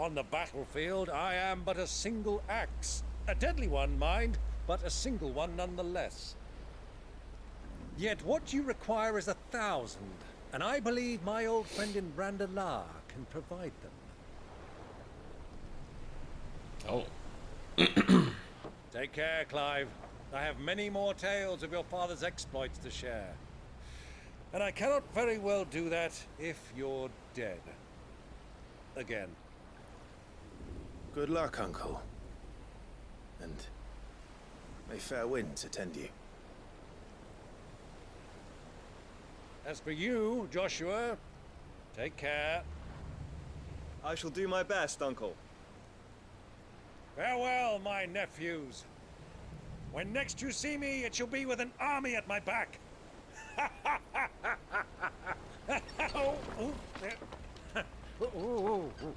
On the battlefield, I am but a single axe. A deadly one, mind, but a single one nonetheless. Yet what you require is 1,000, and I believe my old friend in Brandalar can provide them. Oh. Take care, Clive. I have many more tales of your father's exploits to share. And I cannot very well do that if you're dead. Again. Good luck, Uncle. And may fair winds attend you. As for you, Joshua, take care. I shall do my best, Uncle. Farewell, my nephews. When next you see me, it shall be with an army at my back. Oh, oh, there. Oh, oh, oh.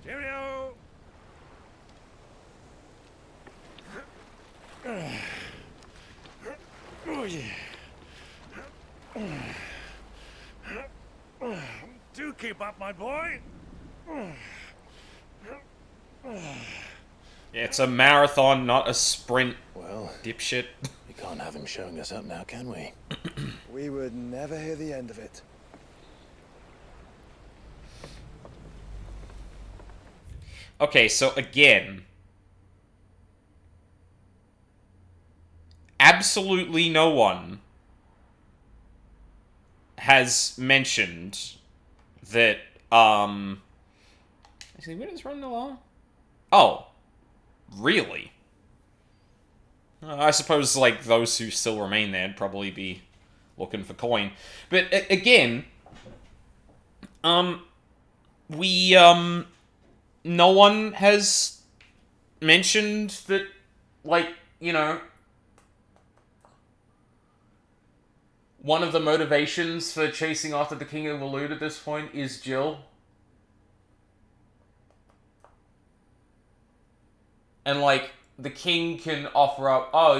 Cheerio! Oh, yeah. Do keep up, my boy. Yeah, it's a marathon, not a sprint. Well, dipshit. We can't have him showing us up now, can we? We would never hear the end of it. Okay, so again, absolutely no one has mentioned that, actually, where does Randall? Oh, really? I suppose, like, those who still remain there would probably be looking for coin. But, again, no one has mentioned that, like, you know, one of the motivations for chasing after the King of Elude at this point is Jill. And, like, the king can offer up, oh,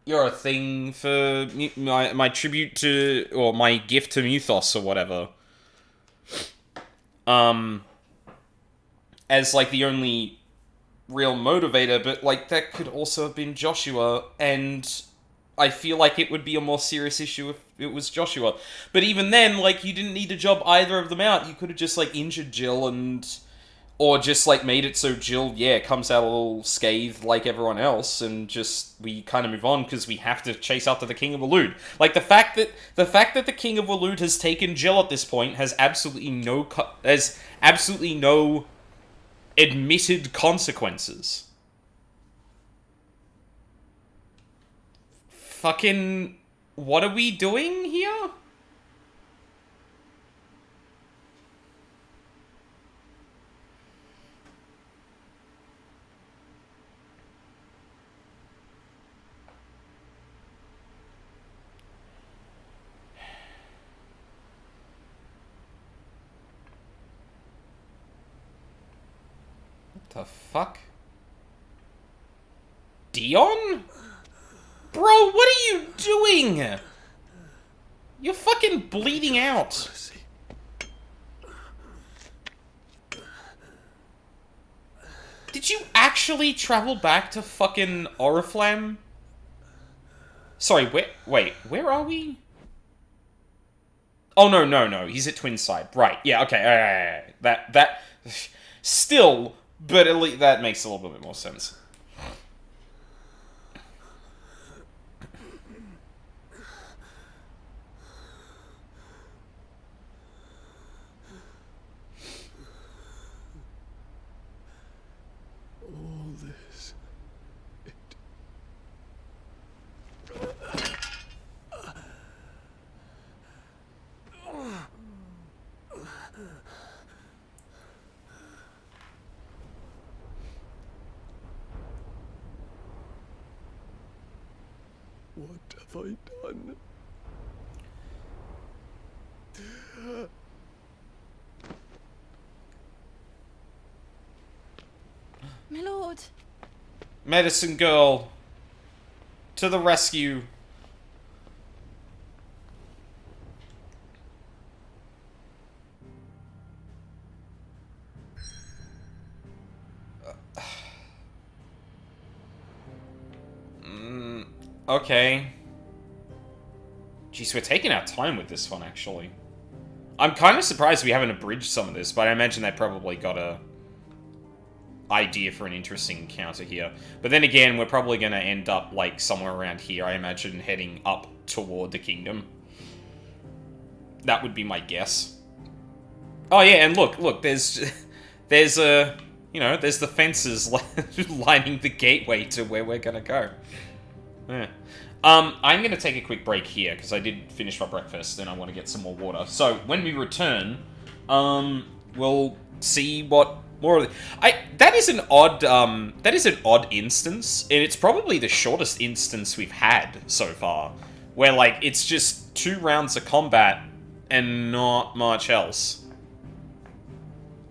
you're a thing for my tribute to, or my gift to Muthos or whatever. As, like, the only real motivator, but, like, that could also have been Joshua, and I feel like it would be a more serious issue if it was Joshua. But even then, like, you didn't need to job either of them out. You could have just, like, injured Jill or just, like, made it so Jill, yeah, comes out a little scathed like everyone else, and just, we kind of move on because we have to chase after the King of Elude. Like, the fact that the King of Elude has taken Jill at this point has absolutely no admitted consequences. Fucking, what are we doing here? What the fuck? Dion? Bro, what are you doing? You're fucking bleeding out. Did you actually travel back to fucking Oriflamme? Sorry, where are we? Oh, no, he's at Twinside. Right, yeah, okay, that, still, but at least that makes a little bit more sense. All this. What have I done? My lord. Medicine girl. To the rescue. Okay. Jeez, we're taking our time with this one, actually. I'm kind of surprised we haven't abridged some of this, but I imagine they probably got a idea for an interesting encounter here. But then again, we're probably going to end up, like, somewhere around here, I imagine, heading up toward the kingdom. That would be my guess. Oh, yeah, and look, there's a, you know, there's the fences lining the gateway to where we're going to go. Yeah. I'm going to take a quick break here, because I did finish my breakfast, and I want to get some more water. So, when we return, we'll see what more of the... That is an odd instance, and it's probably the shortest instance we've had so far, where, like, it's just 2 rounds of combat, and not much else.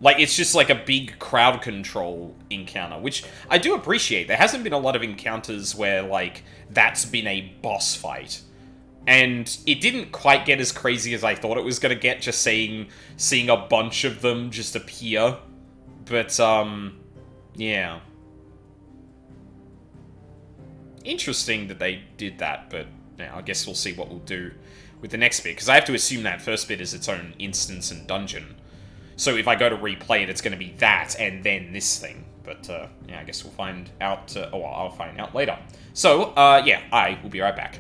Like, it's just like a big crowd control encounter, which I do appreciate. There hasn't been a lot of encounters where, like, that's been a boss fight. And it didn't quite get as crazy as I thought it was going to get, just seeing a bunch of them just appear. But, yeah. Interesting that they did that, but yeah, I guess we'll see what we'll do with the next bit. Because I have to assume that first bit is its own instance and dungeon. So if I go to replay it, it's going to be that and then this thing. But, yeah, I guess we'll find out... I'll find out later. So, yeah, I will be right back.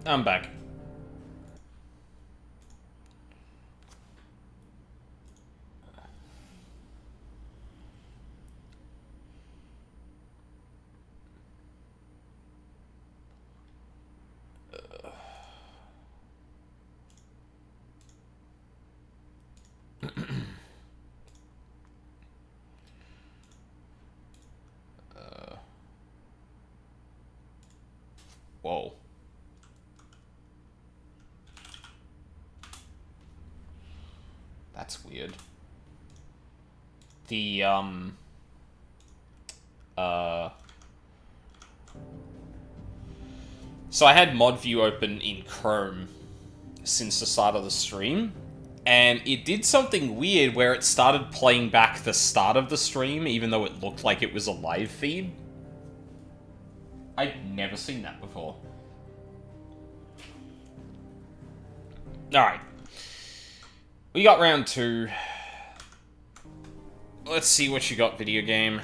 I'm back. Whoa. That's weird. The, So I had mod view open in Chrome since the start of the stream, and it did something weird where it started playing back the start of the stream, even though it looked like it was a live feed. I'd never seen that before. Alright. We got round 2. Let's see what you got, video game.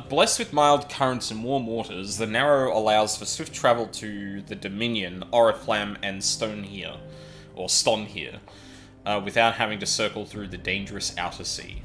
Blessed with mild currents and warm waters, the Narrow allows for swift travel to the Dominion, Oriflamme, and Stonehere, without having to circle through the dangerous Outer Sea.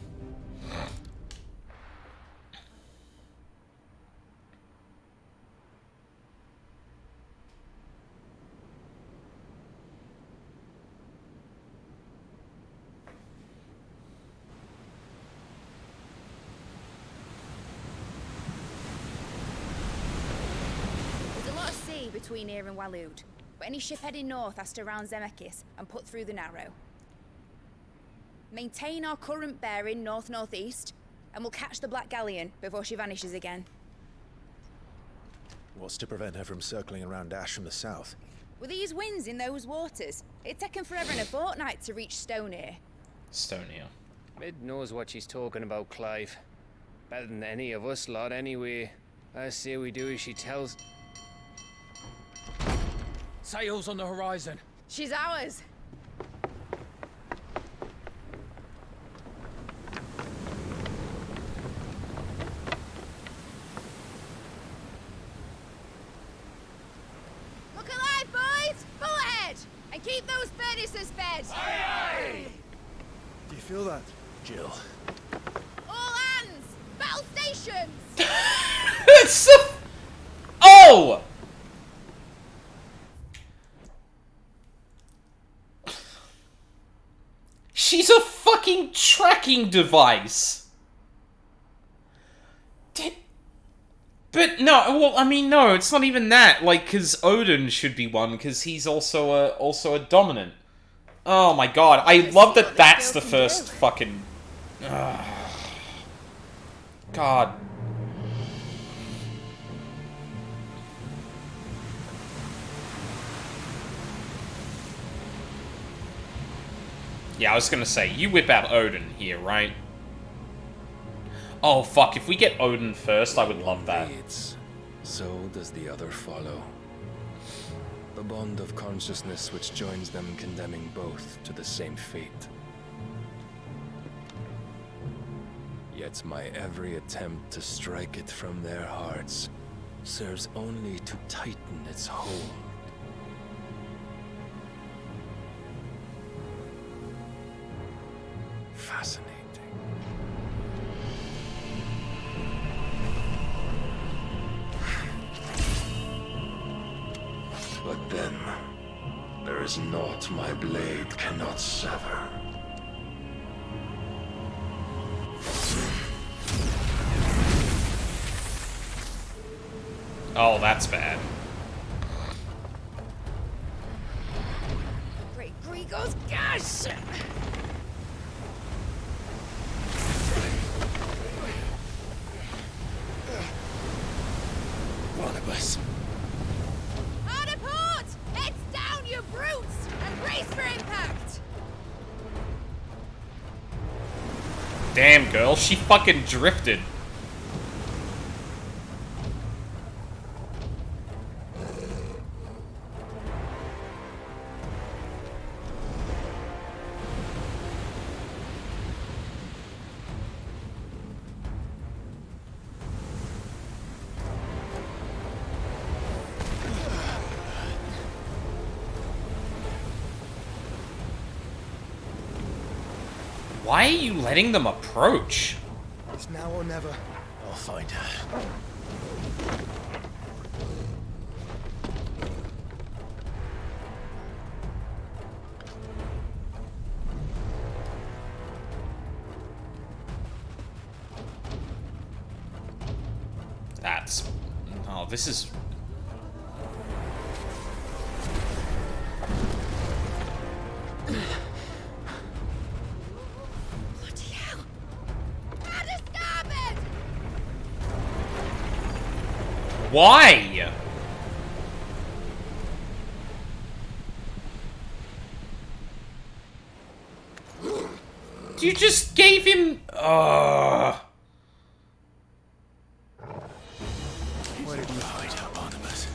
Between here and Waloed, but any ship heading north has to round Zemeckis and put through the Narrow. Maintain our current bearing north-northeast, and we'll catch the Black Galleon before she vanishes again. What's to prevent her from circling around Ash from the south? With these winds in those waters, it'd take him forever and a fortnight to reach Stonehere. Stonehere. Mid knows what she's talking about, Clive. Better than any of us lot, anyway. I say we do as she tells. Sails on the horizon. She's ours. Look alive, boys! Pull ahead! And keep those furnaces fed! Aye, aye. Do you feel that, Jill? All hands! Battle stations! It's so... Oh! She's a fucking tracking device! But no, well, I mean, no, it's not even that. Like, because Odin should be one, because he's also a dominant. Oh my god, I love that that's the first fucking... God. Yeah, I was gonna say, you whip out Odin here, right? Oh, fuck, if we get Odin first, I would love that. So does the other follow. The bond of consciousness which joins them condemning both to the same fate. Yet my every attempt to strike it from their hearts serves only to tighten its hold. Fascinating. But then, there is naught my blade cannot sever. Oh, that's bad. Great Grigos, gosh! Barnabas. Hard a port! Heads down, you brutes! And brace for impact! Damn, girl, she fucking drifted. Why are you letting them approach? It's now or never. I'll find her. That's... Oh, this is... Bloody hell! How to stop it! Why? You just gave him... Where did you hide her, Barnabas?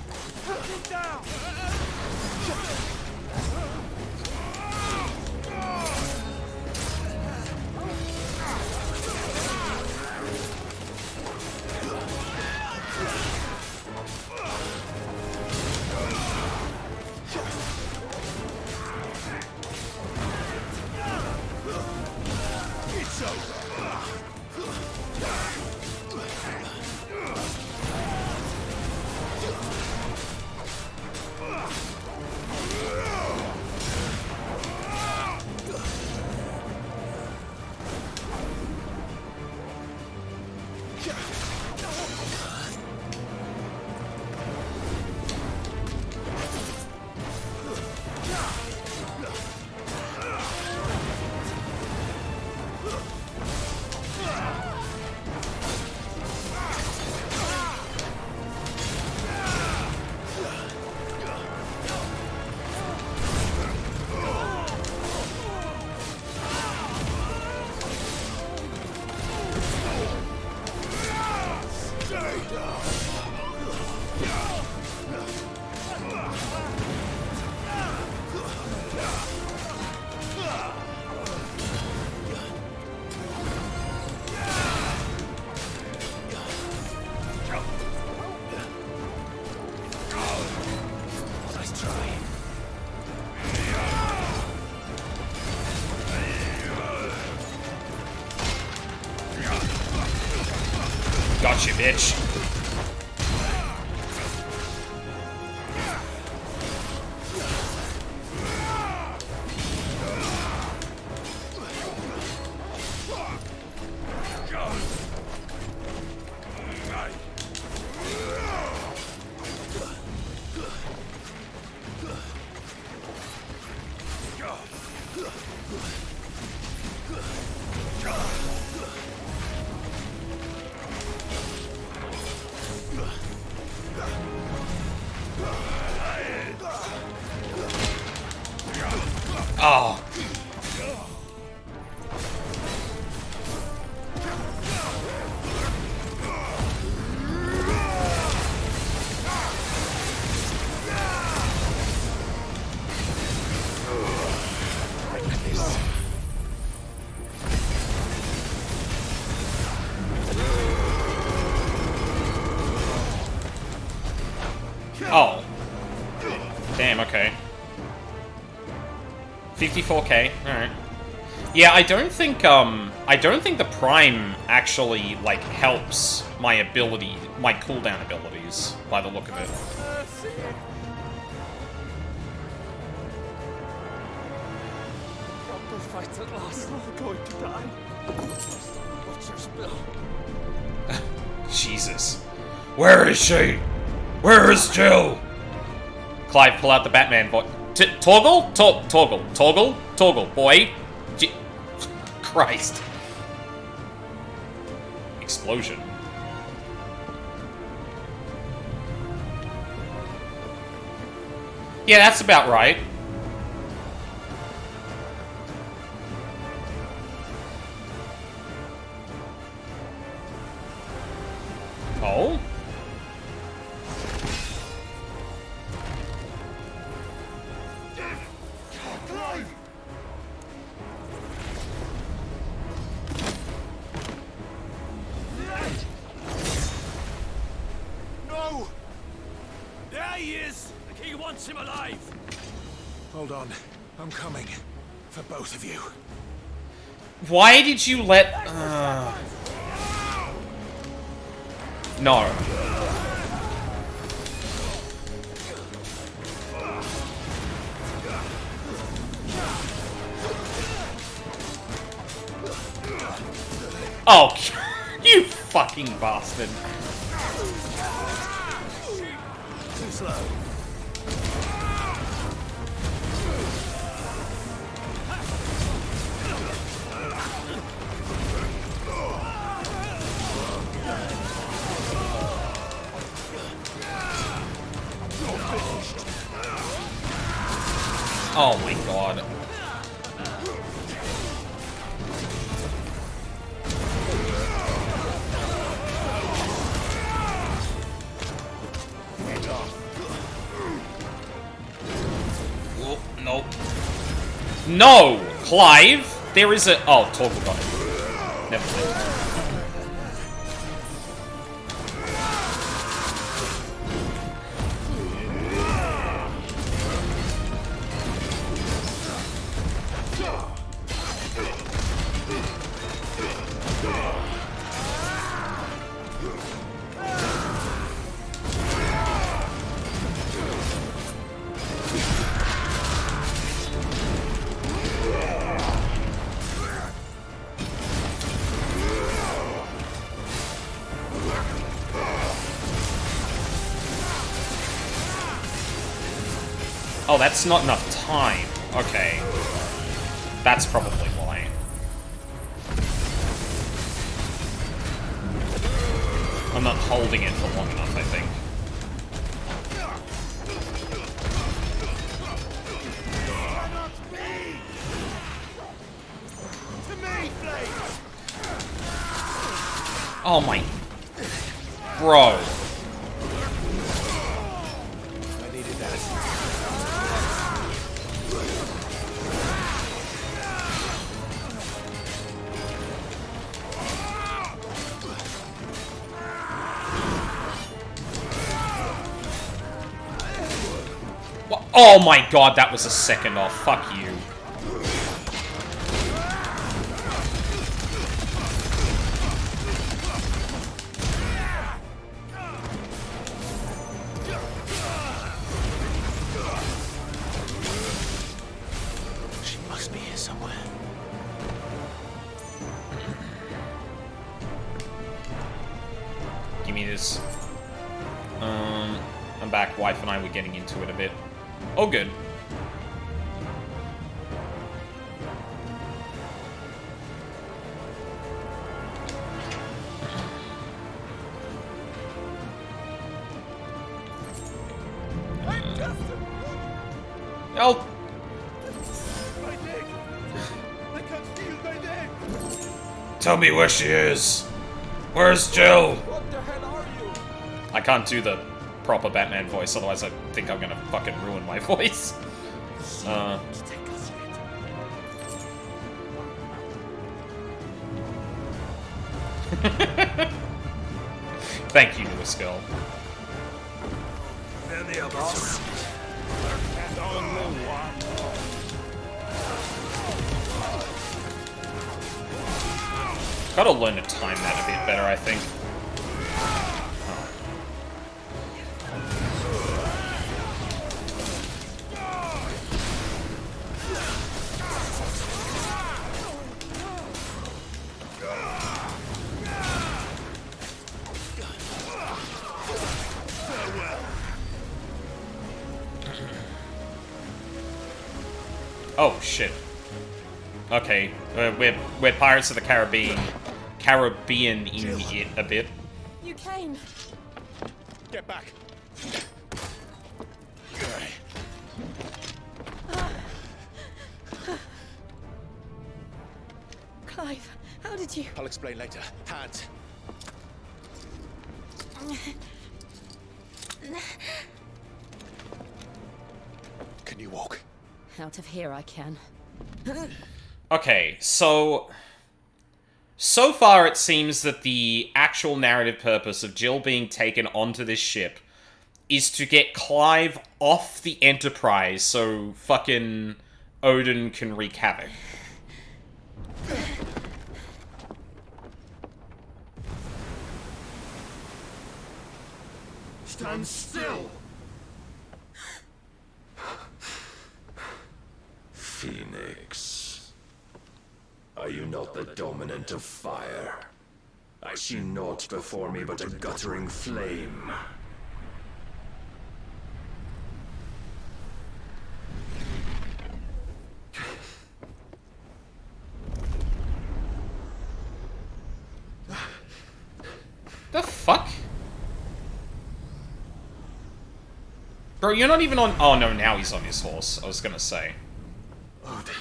It's over. Gotcha, bitch. Oh. Oh. Damn, okay. 54k, alright. Yeah, I don't think the Prime actually, like, helps my ability, my cooldown abilities, by the look of it. Proper fight at last. We're going to die. Butcher's bill. Jesus. Where is she? Where is Jill? Clive, pull out the Batman voice. Toggle? Toggle. Toggle? Toggle, boy. Christ. Explosion. Yeah, that's about right. Oh? No! There he is! The king wants him alive! Hold on. I'm coming. For both of you. Why did you let... No. Oh, you fucking bastard. Too slow. Oh my god. Oh, nope. No! Clive! There is a... Oh, Torgal got it. Never mind. Oh, that's not enough time. Okay. That's probably why. I'm not holding it for long enough, I think. Oh my... Bro. I needed that. Oh my god, that was a second off. Fuck you. She must be here somewhere. Give me this. I'm back. Wife and I were getting into it a bit. Oh, good. Oh. Tell me where she is. Where's Jill? What the hell are you? I can't do the proper Batman voice, otherwise I think I'm gonna fucking ruin my voice. Thank you, newest girl. And the others. And only one. Gotta learn to time that a bit better, I think. Oh shit. Okay, we're Pirates of the Caribbean in it a bit. You came. Get back. Clive, how did you... I'll explain later. Hands. Can you walk? Out of here I can. Okay, so far it seems that the actual narrative purpose of Jill being taken onto this ship is to get Clive off the Enterprise so fucking Odin can wreak havoc. Stand still! Phoenix. Are you not the dominant of fire? I see naught before me but a guttering flame. The fuck? Bro, you're not even on... Oh, no, now he's on his horse. I was gonna say. Odin.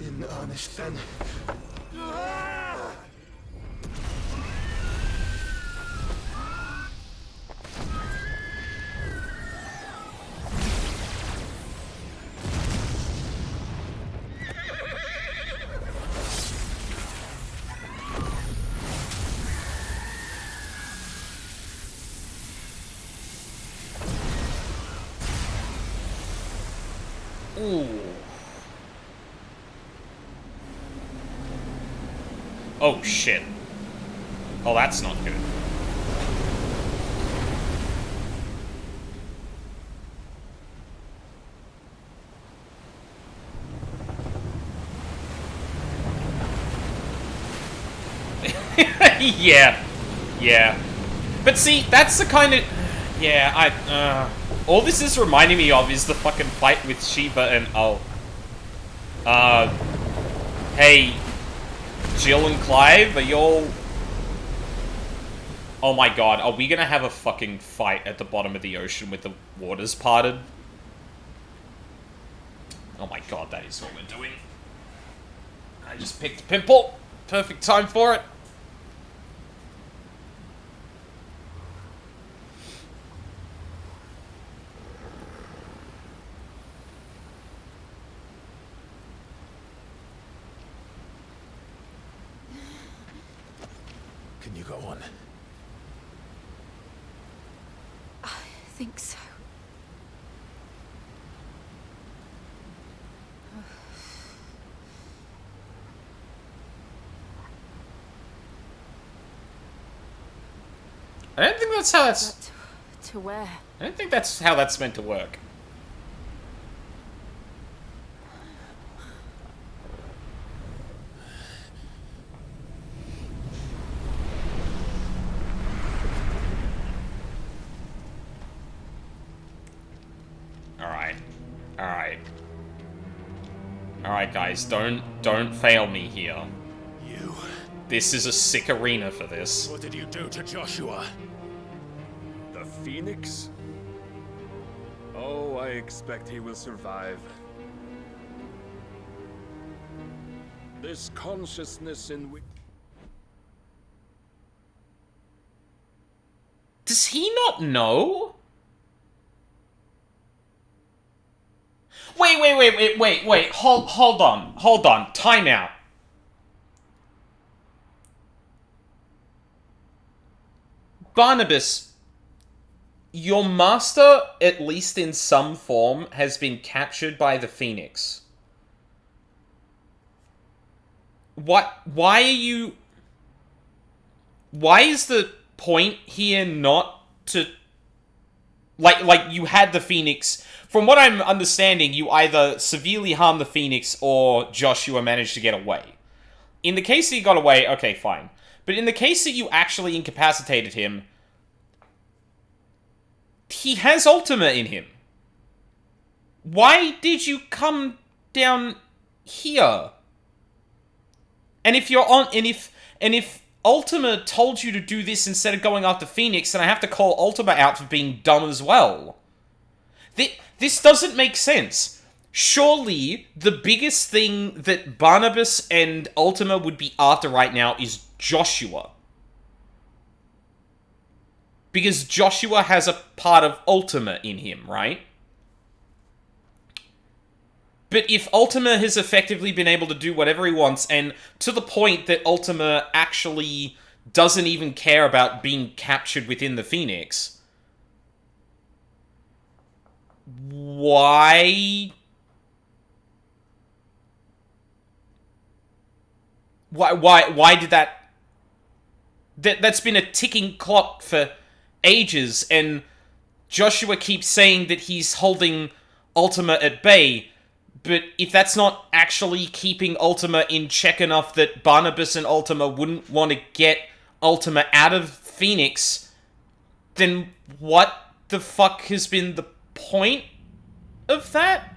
In earnest, then. Ooh. Oh, shit. Oh, that's not good. Yeah. Yeah. But see, that's the kind of... Yeah, all this is reminding me of is the fucking fight with Shiva and... Oh. Hey... Jill and Clive, are y'all... Oh my god, are we gonna have a fucking fight at the bottom of the ocean with the waters parted? Oh my god, that is what we're doing. I just picked a pimple. Perfect time for it. Can you go on? I think so. I don't think that's how that's... But to where? I don't think that's how that's meant to work. Alright. Alright. Alright, guys, don't fail me here. You. This is a sick arena for this. What did you do to Joshua? The Phoenix? Oh, I expect he will survive. This consciousness in which... Does he not know? Wait. Hold on. Time out. Barnabas, your master, at least in some form, has been captured by the Phoenix. Why are you... Why is the point here not to... Like, you had the Phoenix... From what I'm understanding, you either severely harmed the Phoenix or Joshua managed to get away. In the case that he got away, okay, fine. But in the case that you actually incapacitated him, he has Ultima in him. Why did you come down here? And if you're on, and if Ultima told you to do this instead of going after Phoenix, then I have to call Ultima out for being dumb as well. This doesn't make sense. Surely, the biggest thing that Barnabas and Ultima would be after right now is Joshua. Because Joshua has a part of Ultima in him, right? But if Ultima has effectively been able to do whatever he wants, and to the point that Ultima actually doesn't even care about being captured within the Phoenix... Why Why did that... That's been a ticking clock for ages, and Joshua keeps saying that he's holding Ultima at bay, but if that's not actually keeping Ultima in check enough that Barnabas and Ultima wouldn't want to get Ultima out of Phoenix, then what the fuck has been the point of that?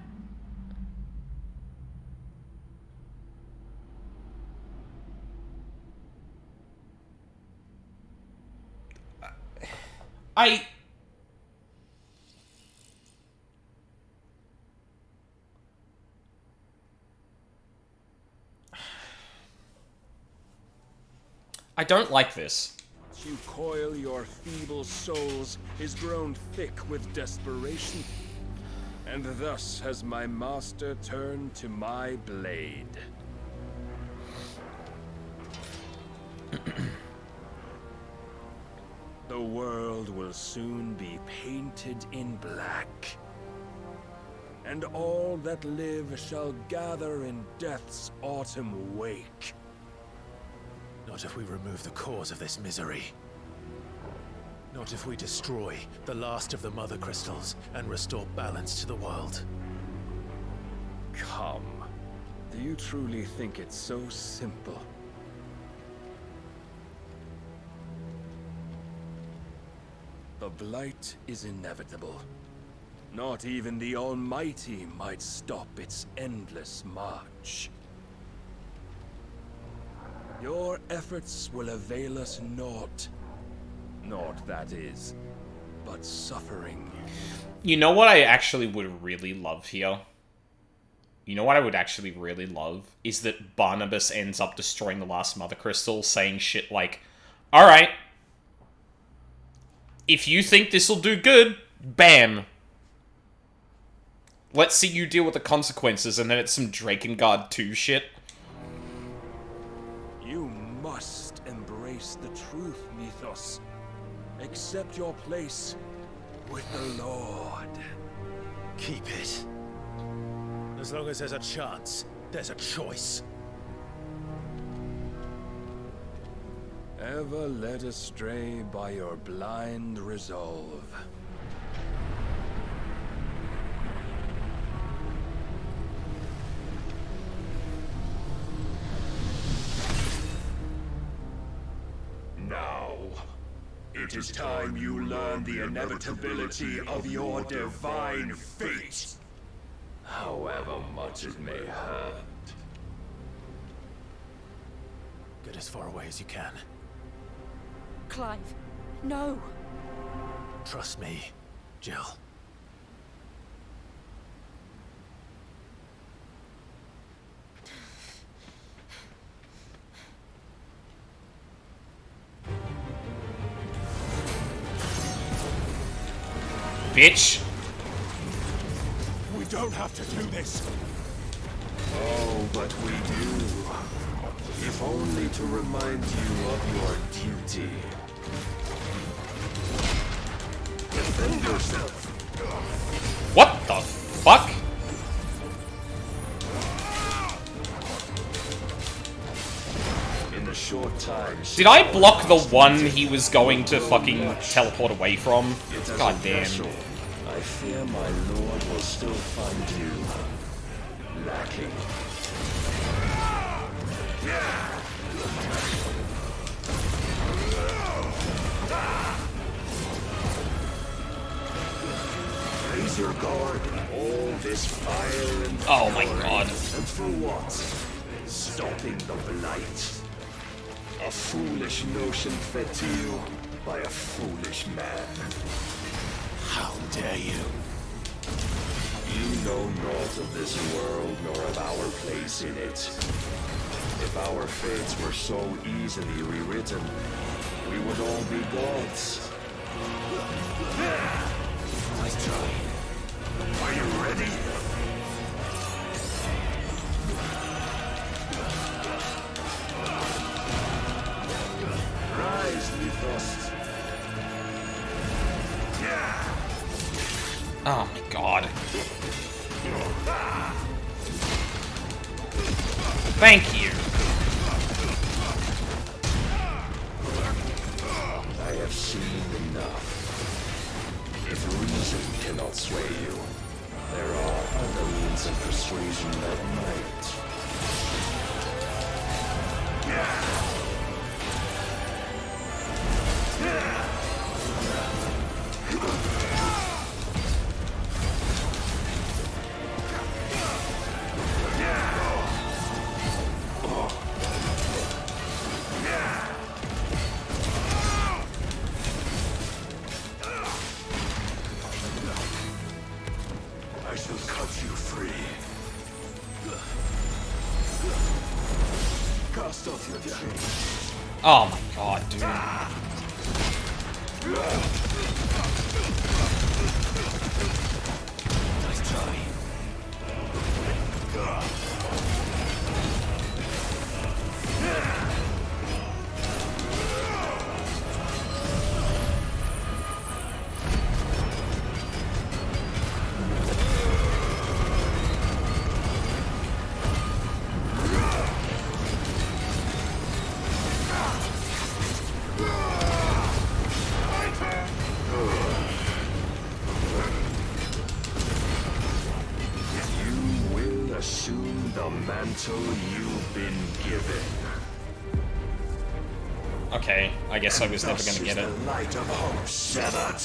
I don't like this. You coil your feeble souls is grown thick with desperation, and thus has my master turned to my blade. The world will soon be painted in black, and all that live shall gather in death's autumn wake. Not if we remove the cause of this misery. Not if we destroy the last of the Mother Crystals and restore balance to the world. Come. Do you truly think it's so simple? The Blight is inevitable. Not even the Almighty might stop its endless march. Your efforts will avail us naught. Naught, that is, but suffering. You know what I actually would really love here? You know what I would actually really love? Is that Barnabas ends up destroying the last Mother Crystal, saying shit like, alright, if you think this'll do good, bam. Let's see you deal with the consequences, and then it's some Drakengard 2 shit. You must embrace the truth, Mythos. Accept your place with the Lord. Keep it. As long as there's a chance, there's a choice. Ever led astray by your blind resolve. Now, it is time you learn the inevitability of your divine fate, however much it may hurt. Get as far away as you can. Clive, no. Trust me, Jill. Bitch. We don't have to do this. Oh, but we do. If only to remind you of your duty. Defend yourself. What the fuck? In the short time. Did I block the one he was going to fucking teleport away from? God damn. I fear my lord will still find you lacking. Raise your guard. All this fire and oh my god. And for what? Stopping the Blight. A foolish notion fed to you by a foolish man. How dare you? You know naught of this world nor of our place in it. If our fates were so easily rewritten, we would all be gods. Nice try. Are you ready? Rise, Mythos. Oh my god. Thank you. seen enough. If reason cannot sway you, there are other means of persuasion that might. I shall cut you free. Cast off your chains. Oh my god, dude. Nice try. You will assume the mantle you've been given. Okay, I guess I was never gonna get it. The light of hope severed.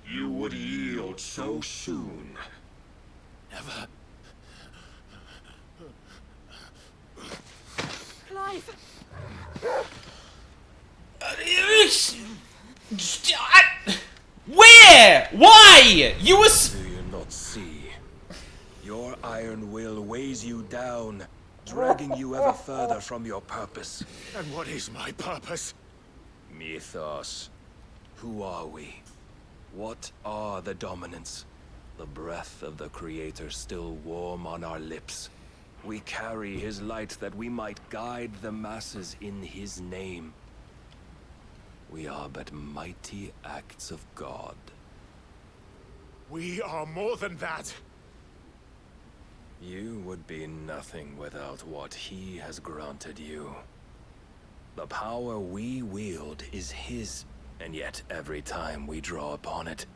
You would yield so soon. Never. Clive! Where? Why? You was. Do you not see? Your iron will weighs you down, dragging you ever further from your purpose. And what is my purpose? Mythos. Who are we? What are the dominants? The breath of the Creator still warm on our lips. We carry his light that we might guide the masses in his name. We are but mighty acts of God. We are more than that. You would be nothing without what he has granted you. The power we wield is his, and yet every time we draw upon it,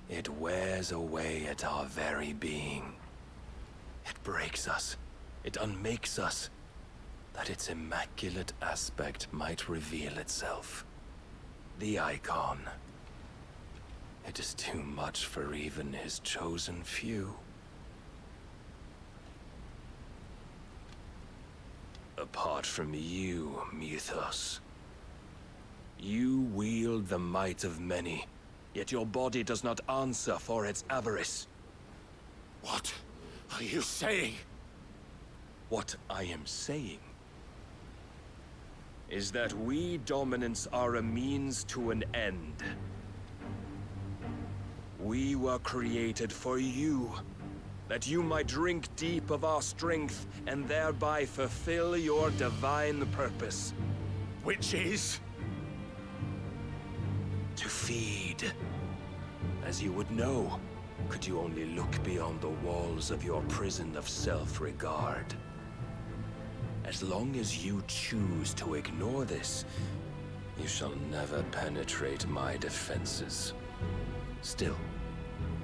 it wears away at our very being. It breaks us, it unmakes us, that its immaculate aspect might reveal itself. The icon. It is too much for even his chosen few. Apart from you, Mythos. You wield the might of many, yet your body does not answer for its avarice. What are you saying? What I am saying is that we dominants are a means to an end. We were created for you, that you might drink deep of our strength and thereby fulfill your divine purpose. Which is? To feed. As you would know, could you only look beyond the walls of your prison of self-regard. As long as you choose to ignore this, you shall never penetrate my defenses. Still,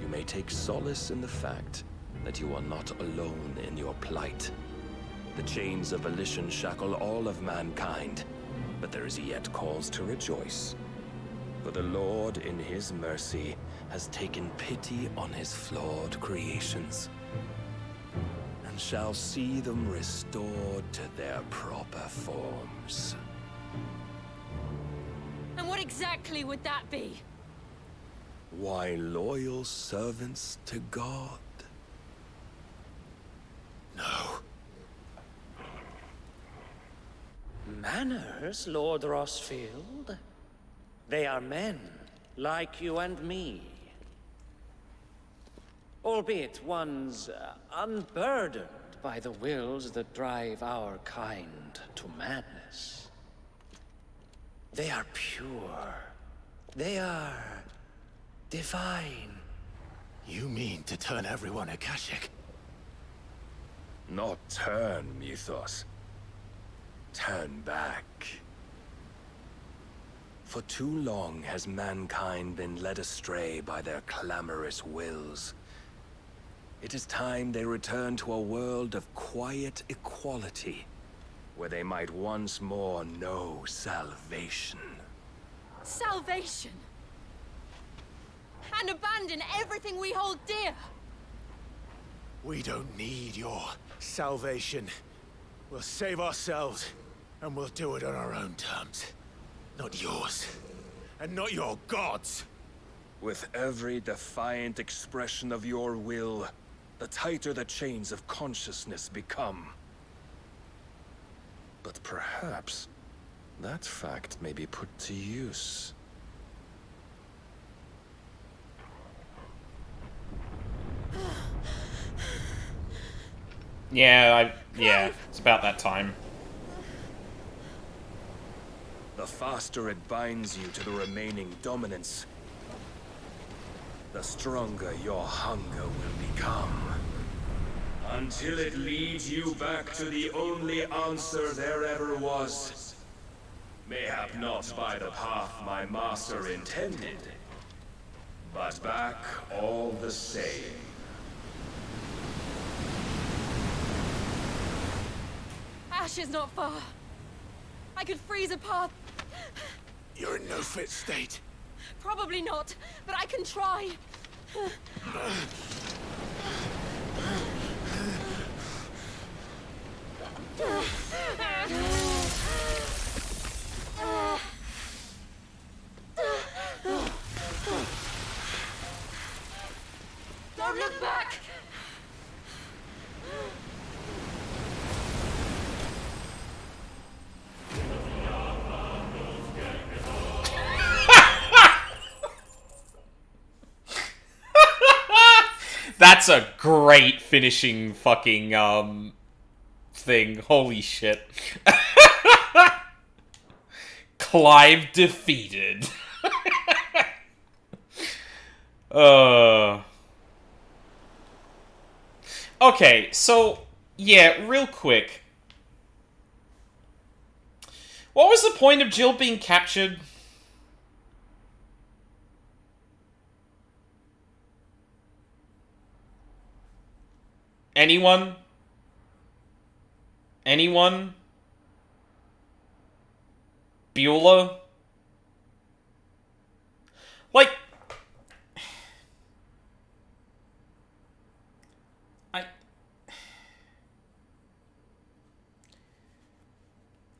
you may take solace in the fact that you are not alone in your plight. The chains of volition shackle all of mankind, but there is yet cause to rejoice. For the Lord, in his mercy, has taken pity on his flawed creations, and shall see them restored to their proper forms. And what exactly would that be? Why, loyal servants to God. No. Manners, Lord Rossfield? They are men, like you and me. Albeit ones unburdened by the wills that drive our kind to madness. They are pure. They are divine. You mean to turn everyone Akashic? Not turn, Mythos. Turn back. For too long has mankind been led astray by their clamorous wills. It is time they return to a world of quiet equality, where they might once more know salvation. Salvation? And abandon everything we hold dear? We don't need your salvation. We'll save ourselves, and we'll do it on our own terms. Not yours. And not your gods. With every defiant expression of your will, the tighter the chains of consciousness become. But perhaps that fact may be put to use. Yeah, it's about that time. The faster it binds you to the remaining dominance, the stronger your hunger will become. Until it leads you back to the only answer there ever was. Mayhap not by the path my master intended, but back all the same. Ash is not far. I could freeze a path. You're in no fit state. Probably not, but I can try. Don't look back! That's a great finishing fucking, thing. Holy shit. Clive defeated. Okay, so, yeah, real quick. What was the point of Jill being captured? Anyone? Anyone? Beulah? Like...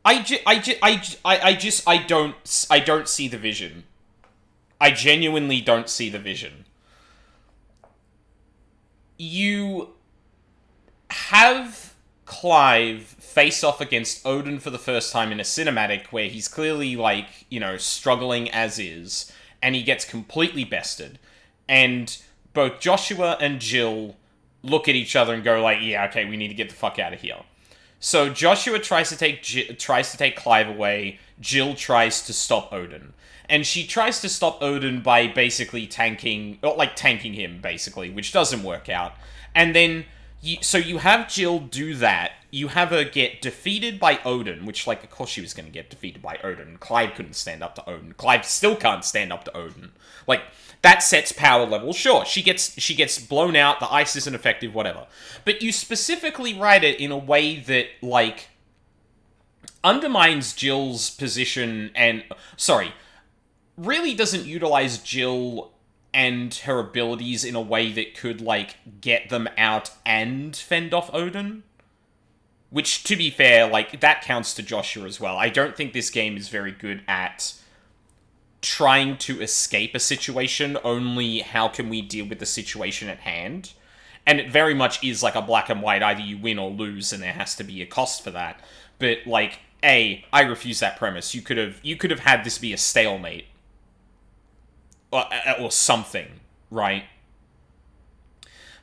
I don't see the vision. I genuinely don't see the vision. You have Clive face off against Odin for the first time in a cinematic where he's clearly, like, you know, struggling as is, and he gets completely bested. And both Joshua and Jill look at each other and go like, yeah, okay, we need to get the fuck out of here. So Joshua tries to take Clive away. Jill tries to stop Odin. And she tries to stop Odin by basically tanking him, basically, which doesn't work out. And then, so you have Jill do that. You have her get defeated by Odin, which, like, of course she was going to get defeated by Odin. Clive couldn't stand up to Odin. Clive still can't stand up to Odin. Like, that sets power level. Sure, she gets blown out, the ice isn't effective, whatever. But you specifically write it in a way that, like, undermines Jill's position and... Sorry, really doesn't utilize Jill and her abilities in a way that could, like, get them out and fend off Odin. Which, to be fair, like, that counts to Joshua as well. I don't think this game is very good at trying to escape a situation, only how can we deal with the situation at hand. And it very much is like a black and white, either you win or lose, and there has to be a cost for that. But, like, I refuse that premise. You could have had this be a stalemate. Or something, right?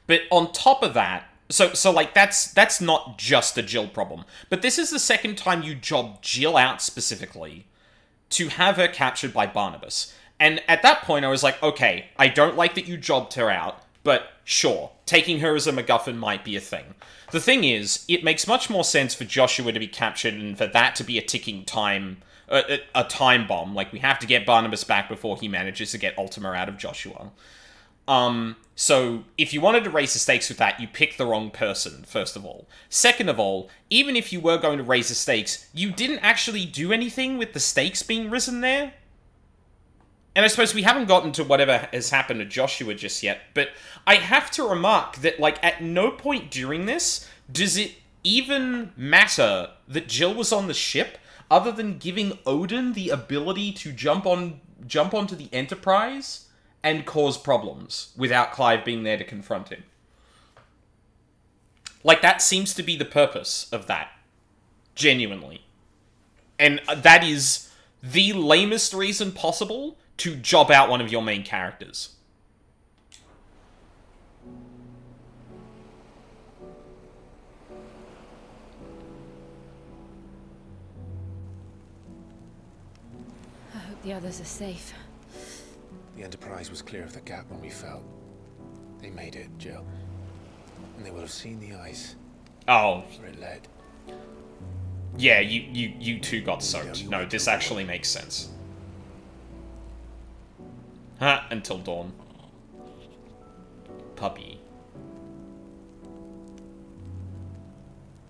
But on top of that, so like, that's not just a Jill problem. But this is the second time you job Jill out specifically to have her captured by Barnabas. And at that point, I was like, okay, I don't like that you jobbed her out, But sure, taking her as a MacGuffin might be a thing. The thing is, it makes much more sense for Joshua to be captured and for that to be a ticking time, a time bomb. Like, we have to get Barnabas back before he manages to get Ultima out of Joshua. So, if you wanted to raise the stakes with that, you picked the wrong person, first of all. Second of all, even if you were going to raise the stakes, you didn't actually do anything with the stakes being risen there. And I suppose we haven't gotten to whatever has happened to Joshua just yet, but I have to remark that, like, at no point during this does it even matter that Jill was on the ship, other than giving Odin the ability to jump onto the Enterprise and cause problems without Clive being there to confront him. Like, that seems to be the purpose of that. Genuinely. And that is the lamest reason possible to job out one of your main characters. I hope the others are safe. The Enterprise was clear of the gap when we fell. They made it, Jill. And they will have seen the ice. Oh. Where it led. Yeah, you two got soaked. No, this actually makes sense. Until dawn. Puppy.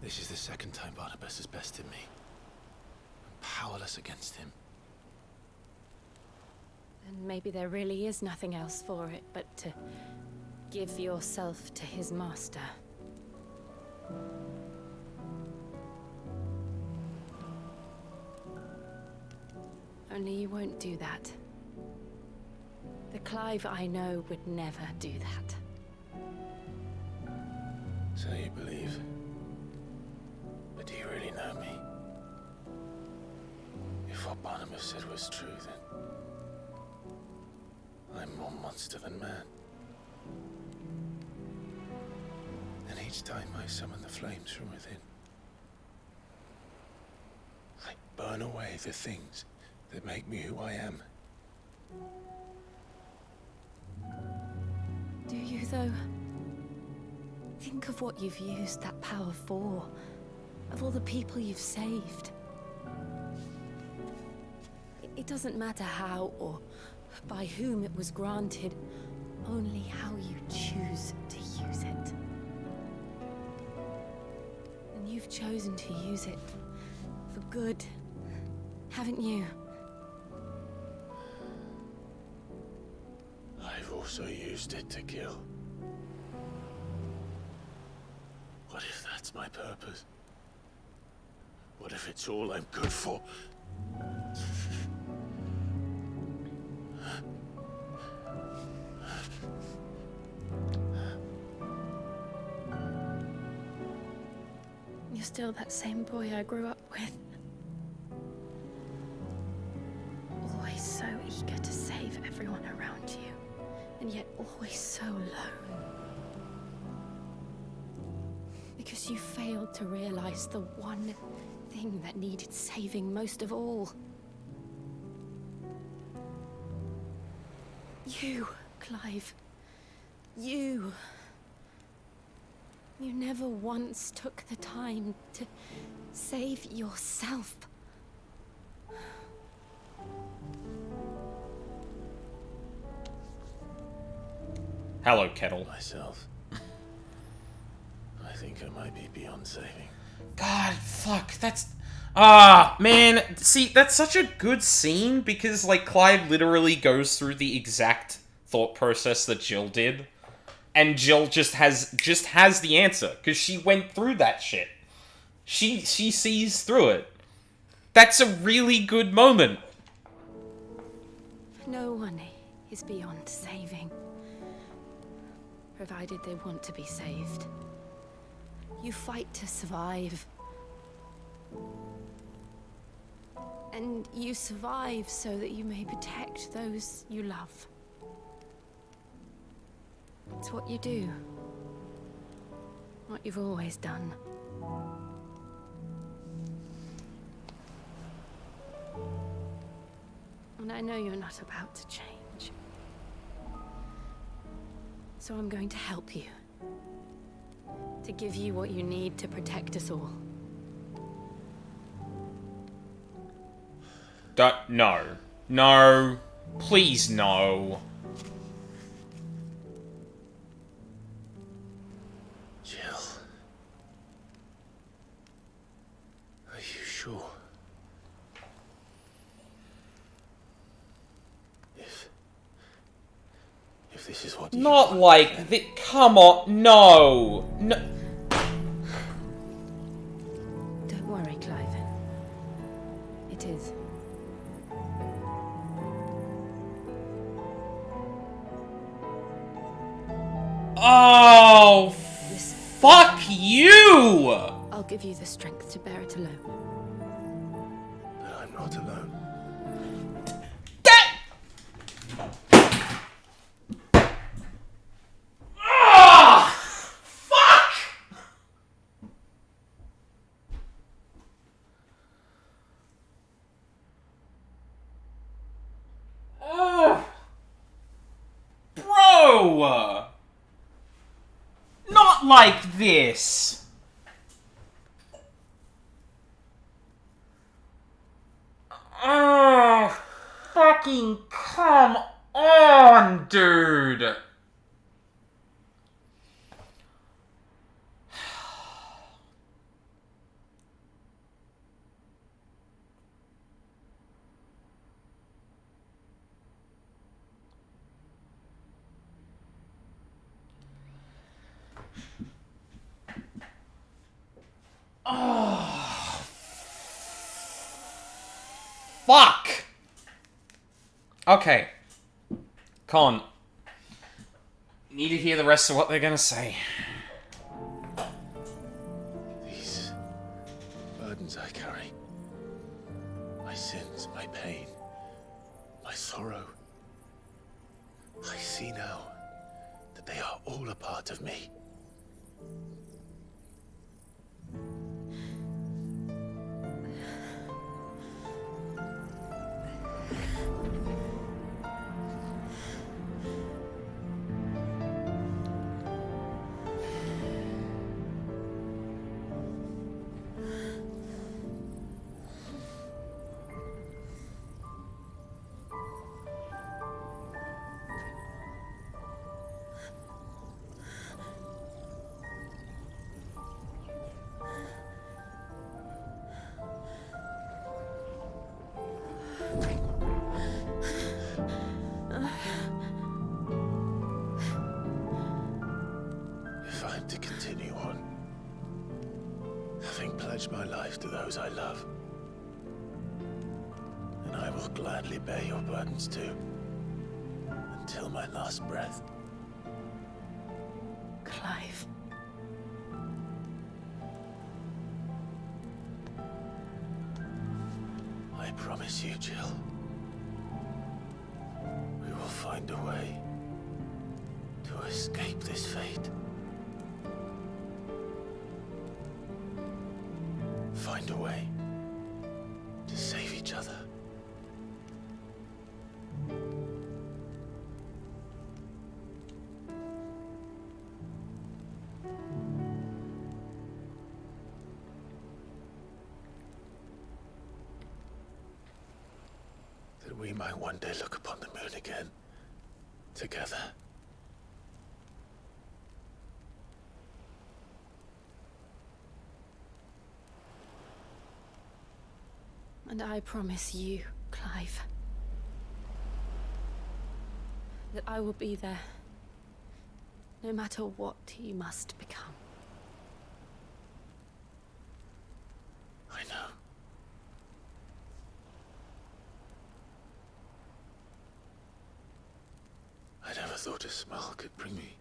This is the second time Barnabas has bested me. I'm powerless against him. And maybe there really is nothing else for it but to give yourself to his master. Only you won't do that. The Clive I know would never do that. So you believe? But do you really know me? If what Barnabas said was true, then I'm more monster than man. And each time I summon the flames from within, I burn away the things that make me who I am. Do you, though? Think of what you've used that power for. Of all the people you've saved. It doesn't matter how or by whom it was granted, only how you choose to use it. And you've chosen to use it for good, haven't you? I've also used it to kill. What if that's my purpose? What if it's all I'm good for? You're still that same boy I grew up with. Always so eager to save everyone around you, and yet always so alone. Because you failed to realize the one thing that needed saving most of all. You, Clive. You. You never once took the time to save yourself. Hello, Kettle. Myself. I think I might be beyond saving. God, fuck, that's... Ah, man, see, that's such a good scene, because, like, Clive literally goes through the exact thought process that Jill did. And Jill just has the answer, because she went through that shit. She sees through it. That's a really good moment. No one is beyond saving. Provided they want to be saved. You fight to survive. And you survive so that you may protect those you love. It's what you do. What you've always done. And I know you're not about to change. So I'm going to help you. To give you what you need to protect us all. No. No. Please, no. Jill. Are you sure? If this is what you Not want, like the. Come on. No. No. Don't worry, Clive. It is. Oh, fuck you! I'll give you the strength to bear it alone. But I'm not alone. Bro! Not like this! Oh, fucking come on, dude! Oh, fuck! Okay. Con. Need to hear the rest of what they're gonna say. These burdens I carry, my sins, my pain, my sorrow, I see now that they are all a part of me. If I'm to continue on, having pledged my life to those I love, then I will gladly bear your burdens too, until my last breath. Clive. I promise you, Jill, we will find a way to escape this fate. Find a way to save each other. That we might one day look upon the moon again, together. And I promise you, Clive, that I will be there, no matter what you must become. I know. I never thought a smile could bring me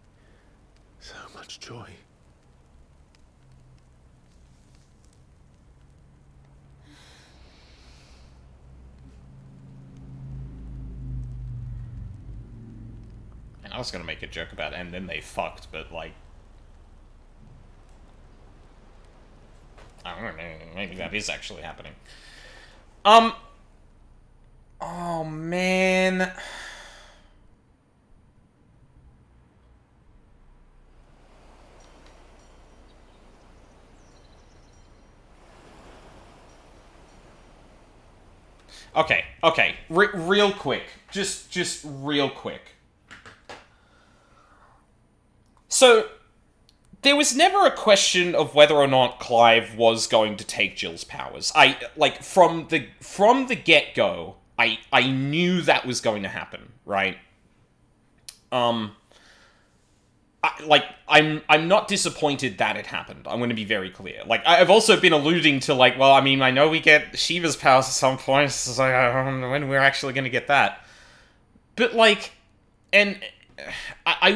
so much joy. And I was gonna make a joke about it, and then they fucked, but like, I don't know, maybe that is actually happening. Oh man. Okay. Real quick. Just real quick. So, there was never a question of whether or not Clive was going to take Jill's powers. From the get-go, I knew that was going to happen, right? I'm not disappointed that it happened. I'm going to be very clear. Like, I've also been alluding to, like, well, I mean, I know we get Shiva's powers at some point, so I don't know when we're actually going to get that. But, like, and I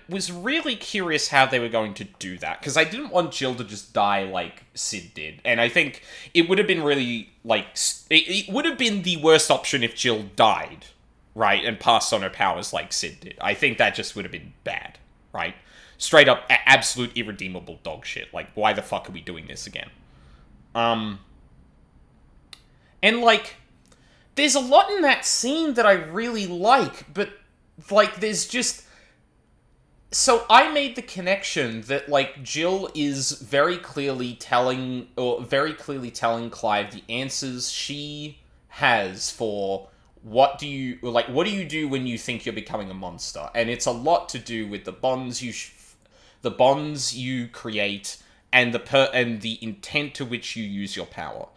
was really curious how they were going to do that, because I didn't want Jill to just die like Sid did. And I think it would have been really, like, it would have been the worst option if Jill died, right, and passed on her powers like Sid did. I think that just would have been bad, right? Straight up, absolute irredeemable dog shit. Like, why the fuck are we doing this again? And, like, there's a lot in that scene that I really like, but, like, there's just... So I made the connection that, like, Jill is very clearly telling Clive the answers she has for what do you do when you think you're becoming a monster, and it's a lot to do with the bonds you create and the intent to which you use your power.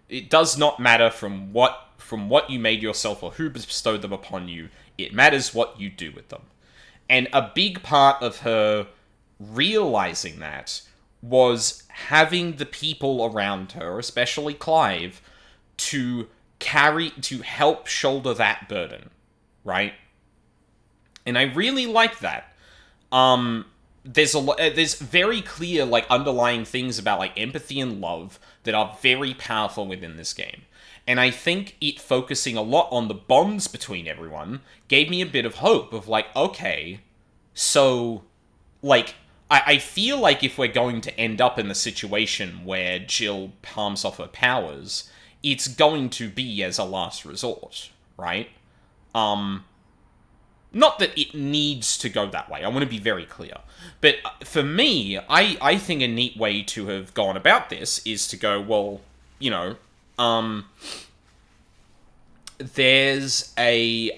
It does not matter from what you made yourself or who bestowed them upon you. It matters what you do with them. And a big part of her realizing that was having the people around her, especially Clive, to help shoulder that burden, right? And I really like that. There's very clear, like, underlying things about, like, empathy and love that are very powerful within this game. And I think it focusing a lot on the bonds between everyone gave me a bit of hope of, like, okay, so, like, I feel like if we're going to end up in the situation where Jill palms off her powers, it's going to be as a last resort, right? Not that it needs to go that way, I want to be very clear. But for me, I think a neat way to have gone about this is to go, well, you know, there's a,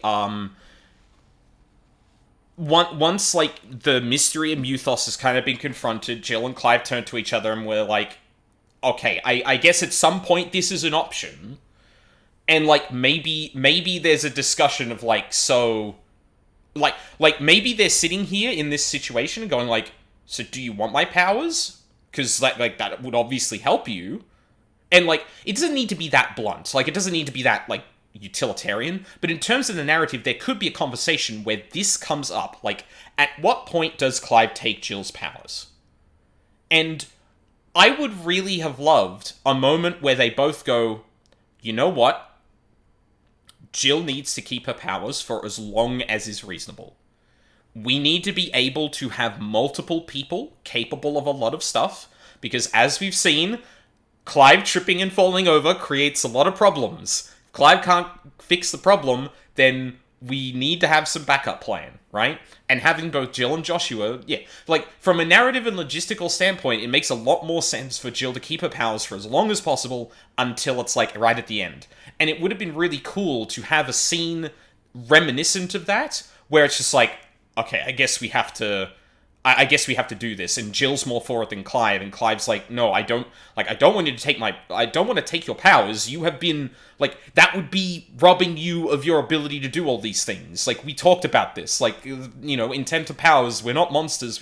once, like, the mystery of Muthos has kind of been confronted, Jill and Clive turn to each other and we're like, okay, I guess at some point this is an option. And, like, maybe there's a discussion of, like, so... Like, maybe they're sitting here in this situation going, like, so do you want my powers? Because, like, that would obviously help you. And, like, it doesn't need to be that blunt. Like, it doesn't need to be that, like, utilitarian. But in terms of the narrative, there could be a conversation where this comes up. Like, at what point does Clive take Jill's powers? And I would really have loved a moment where they both go, you know what? Jill needs to keep her powers for as long as is reasonable. We need to be able to have multiple people capable of a lot of stuff, because as we've seen, Clive tripping and falling over creates a lot of problems. If Clive can't fix the problem, then we need to have some backup plan, right? And having both Jill and Joshua, yeah, like, from a narrative and logistical standpoint, it makes a lot more sense for Jill to keep her powers for as long as possible until it's, like, right at the end. And it would have been really cool to have a scene reminiscent of that, where it's just like, okay, I guess we have to do this, and Jill's more for it than Clive, and Clive's like, no, I don't want you to take I don't want to take your powers, you have been, like, that would be robbing you of your ability to do all these things, like, we talked about this, like, you know, intent of powers, we're not monsters,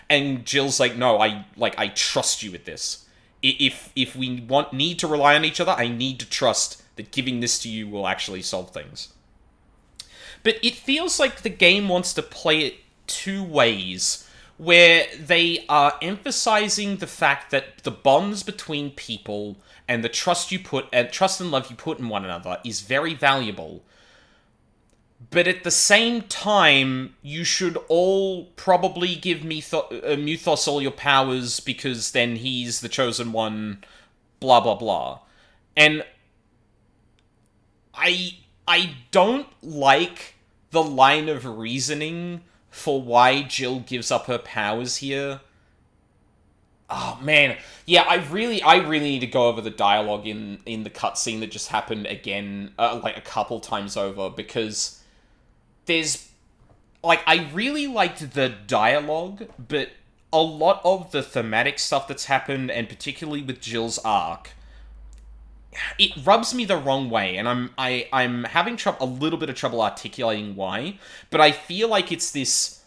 and Jill's like, no, I trust you with this. If we need to rely on each other, I need to trust that giving this to you will actually solve things. But it feels like the game wants to play it two ways, where they are emphasizing the fact that the bonds between people and the trust and love you put in one another is very valuable. But at the same time, you should all probably give Muthos all your powers, because then he's the chosen one, blah blah blah. And I don't like the line of reasoning for why Jill gives up her powers here. Oh man, yeah, I really need to go over the dialogue in the cutscene that just happened again, like a couple times over, because there's, like, I really liked the dialogue, but a lot of the thematic stuff that's happened, and particularly with Jill's arc, it rubs me the wrong way, and I'm having a little bit of trouble articulating why, but I feel like it's this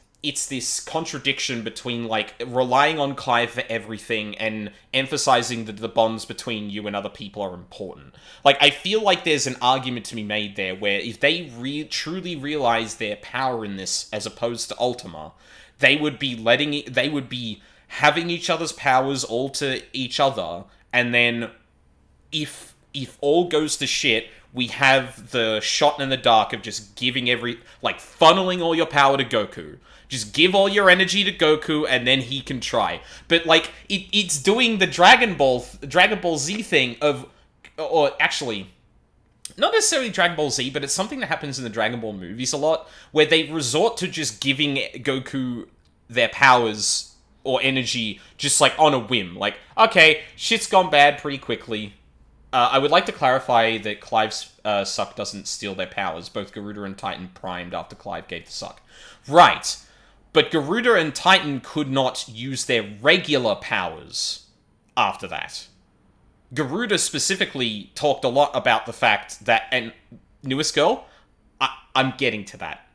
contradiction between, like, relying on Clive for everything and emphasizing that the bonds between you and other people are important. Like, I feel like there's an argument to be made there where if they truly realize their power in this as opposed to Ultima, they would be having each other's powers all to each other, and then if all goes to shit, we have the shot in the dark of just giving funneling all your power to Goku. Just give all your energy to Goku, and then he can try. But, like, it's doing the Dragon Ball Z thing of, or actually, not necessarily Dragon Ball Z, but it's something that happens in the Dragon Ball movies a lot, where they resort to just giving Goku their powers or energy just, like, on a whim. Like, okay, shit's gone bad pretty quickly. I would like to clarify that Clive's suck doesn't steal their powers. Both Garuda and Titan primed after Clive gave the suck. Right. But Garuda and Titan could not use their regular powers after that. Garuda specifically talked a lot about the fact that, and newest girl, I'm getting to that.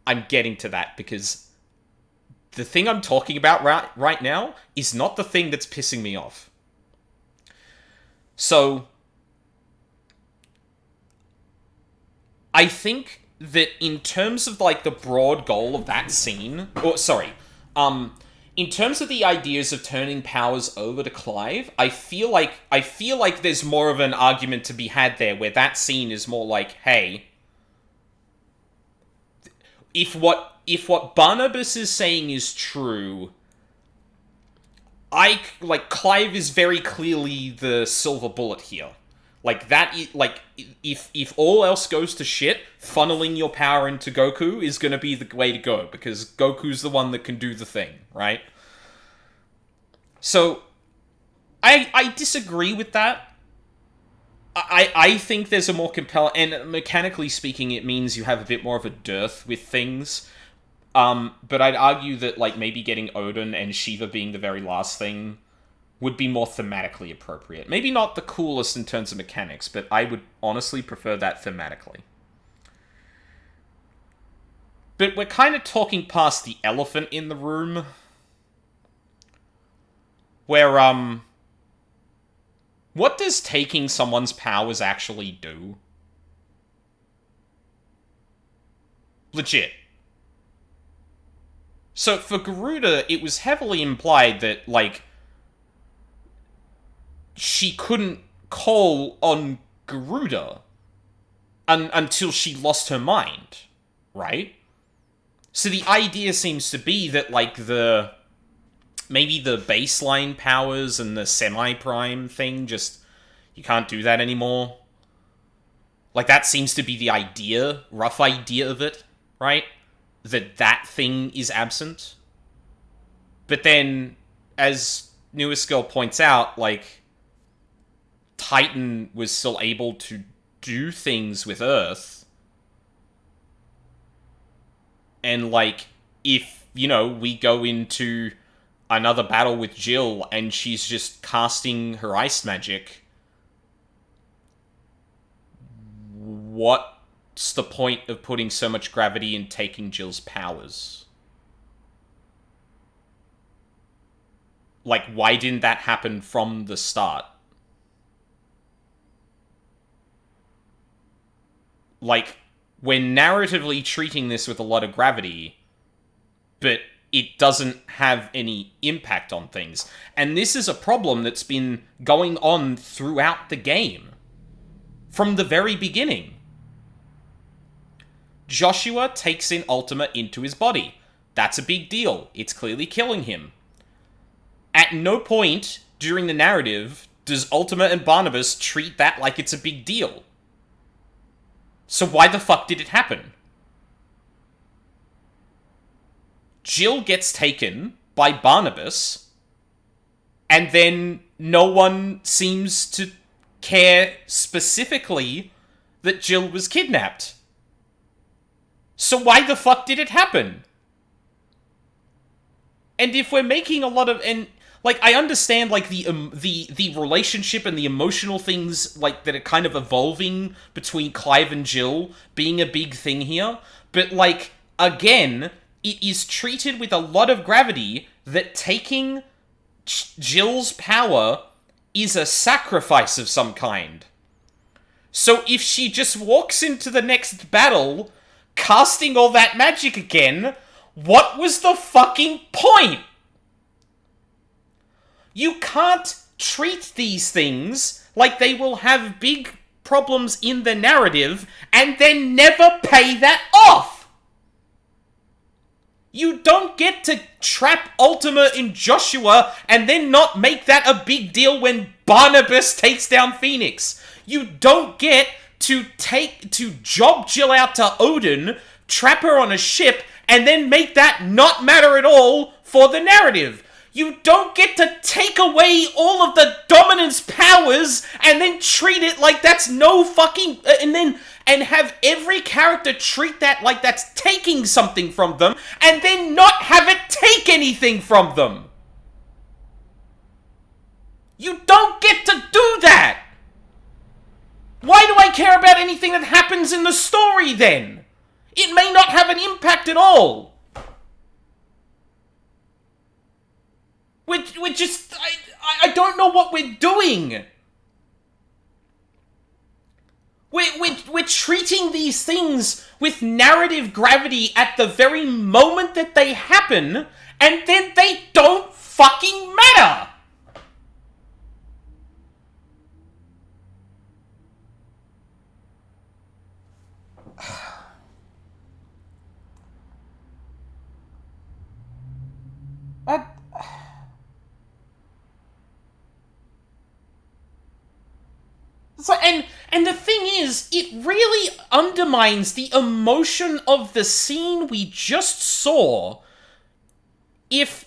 I'm getting to that because the thing I'm talking about right now is not the thing that's pissing me off. So, I think that in terms of, like, the broad goal of that scene, in terms of the ideas of turning powers over to Clive, I feel like there's more of an argument to be had there, where that scene is more like, hey, if what Barnabas is saying is true, Clive is very clearly the silver bullet here. Like, if all else goes to shit, funneling your power into Goku is gonna be the way to go, because Goku's the one that can do the thing, right? So, I disagree with that. I think there's a more compelling, and mechanically speaking, it means you have a bit more of a dearth with things. But I'd argue that, like, maybe getting Odin and Shiva being the very last thing would be more thematically appropriate. Maybe not the coolest in terms of mechanics, but I would honestly prefer that thematically. But we're kind of talking past the elephant in the room, where, what does taking someone's powers actually do? Legit. So, for Garuda, it was heavily implied that, like, she couldn't call on Garuda until she lost her mind, right? So the idea seems to be that, like, maybe the baseline powers and the semi-prime thing, just, you can't do that anymore. Like, that seems to be the rough idea of it, right? That thing is absent. But then, as Newest Girl points out, like, Titan was still able to do things with Earth. And, like, if, we go into another battle with Jill and she's just casting her ice magic, what's the point of putting so much gravity in taking Jill's powers? Like, why didn't that happen from the start? Like, we're narratively treating this with a lot of gravity, but it doesn't have any impact on things. And this is a problem that's been going on throughout the game. From the very beginning. Joshua takes in Ultima into his body. That's a big deal. It's clearly killing him. At no point during the narrative does Ultima and Barnabas treat that like it's a big deal. So why the fuck did it happen? Jill gets taken by Barnabas, and then no one seems to care specifically that Jill was kidnapped. So why the fuck did it happen? And if we're making a lot of... and like, I understand, like, the relationship and the emotional things, like, that are kind of evolving between Clive and Jill being a big thing here. But, like, again, it is treated with a lot of gravity that taking Jill's power is a sacrifice of some kind. So if she just walks into the next battle, casting all that magic again, what was the fucking point? You can't treat these things like they will have big problems in the narrative and then never pay that off. You don't get to trap Ultima in Joshua and then not make that a big deal when Barnabas takes down Phoenix. You don't get to job Jill out to Odin, trap her on a ship, and then make that not matter at all for the narrative. You don't get to take away all of the dominance powers and then treat it like that's no fucking... and have every character treat that like that's taking something from them, and then not have it take anything from them. You don't get to do that! Why do I care about anything that happens in the story, then? It may not have an impact at all. We're just... I don't know what we're doing. We're treating these things with narrative gravity at the very moment that they happen, and then they don't fucking matter. So, and the thing is, it really undermines the emotion of the scene we just saw. If...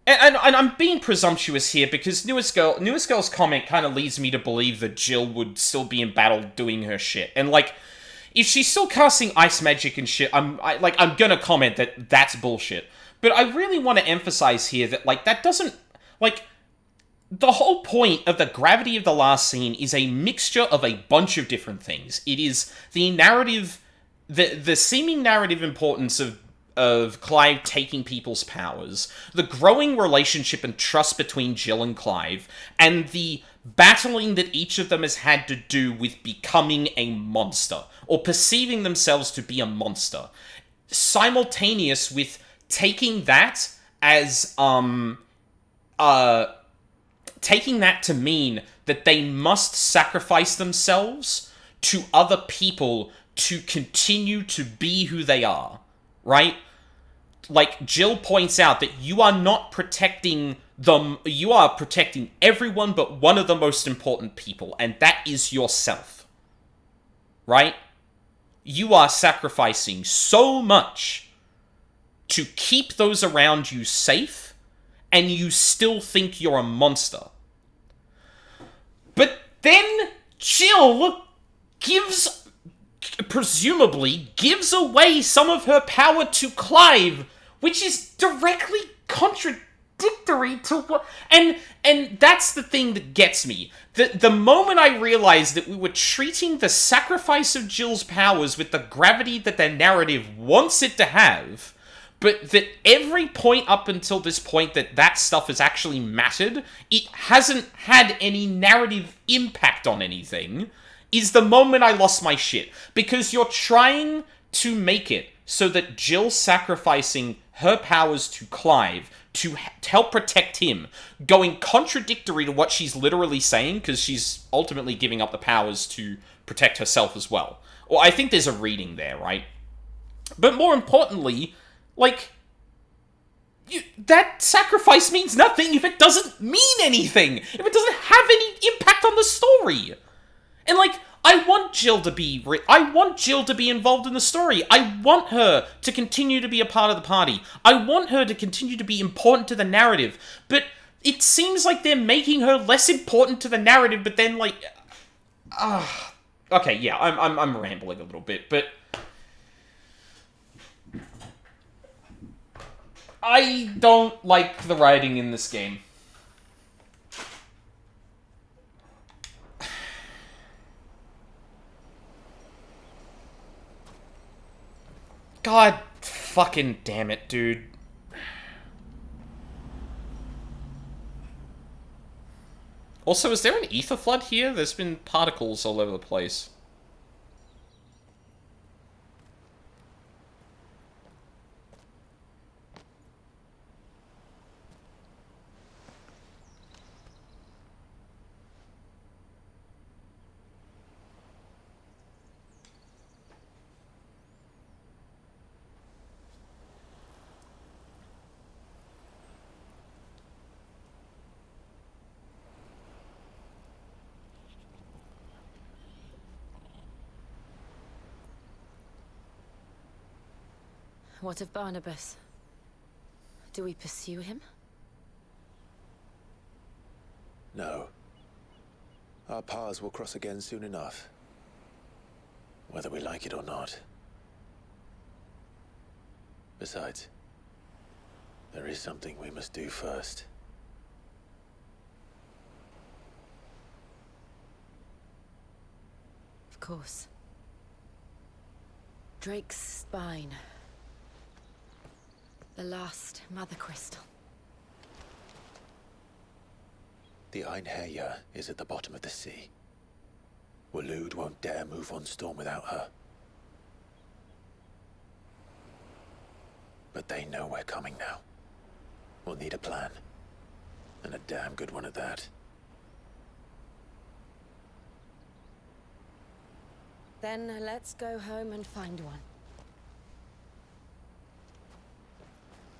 And I'm being presumptuous here, because Newest Girl's comment kind of leads me to believe that Jill would still be in battle doing her shit. And, like, if she's still casting ice magic and shit, I'm gonna comment that that's bullshit. But I really want to emphasize here that, like, that doesn't... Like... The whole point of the gravity of the last scene is a mixture of a bunch of different things. It is the narrative, the seeming narrative importance of Clive taking people's powers, the growing relationship and trust between Jill and Clive, and the battling that each of them has had to do with becoming a monster, or perceiving themselves to be a monster, simultaneous with taking that as, taking that to mean that they must sacrifice themselves to other people to continue to be who they are, right? Like, Jill points out that you are not protecting them, you are protecting everyone but one of the most important people, and that is yourself, right? You are sacrificing so much to keep those around you safe, and you still think you're a monster. But then Jill presumably gives away some of her power to Clive, which is directly contradictory to what... And that's the thing that gets me. The moment I realized that we were treating the sacrifice of Jill's powers with the gravity that their narrative wants it to have, but that every point up until this point that stuff has actually mattered, it hasn't had any narrative impact on anything, is the moment I lost my shit. Because you're trying to make it so that Jill sacrificing her powers to Clive to help protect him, going contradictory to what she's literally saying, because she's ultimately giving up the powers to protect herself as well. Or I think there's a reading there, right? But more importantly... Like, that sacrifice means nothing if it doesn't mean anything. If it doesn't have any impact on the story. And, like, I want Jill to be involved in the story. I want her to continue to be a part of the party. I want her to continue to be important to the narrative. But it seems like they're making her less important to the narrative, but then, like... okay, yeah, I'm rambling a little bit, but... I don't like the writing in this game. God fucking damn it, dude. Also, is there an ether flood here? There's been particles all over the place. What of Barnabas? Do we pursue him? No. Our paths will cross again soon enough. Whether we like it or not. Besides, there is something we must do first. Of course. Drake's spine. The last Mother Crystal. The Einherja is at the bottom of the sea. Waloed won't dare move on Storm without her. But they know we're coming now. We'll need a plan. And a damn good one at that. Then let's go home and find one.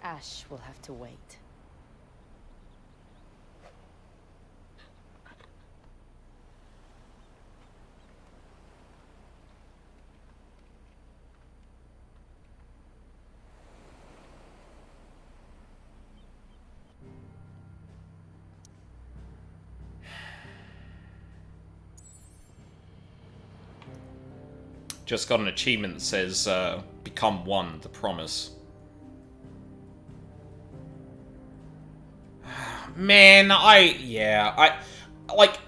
Ash will have to wait. Just got an achievement that says, become one, the promise. Man, like,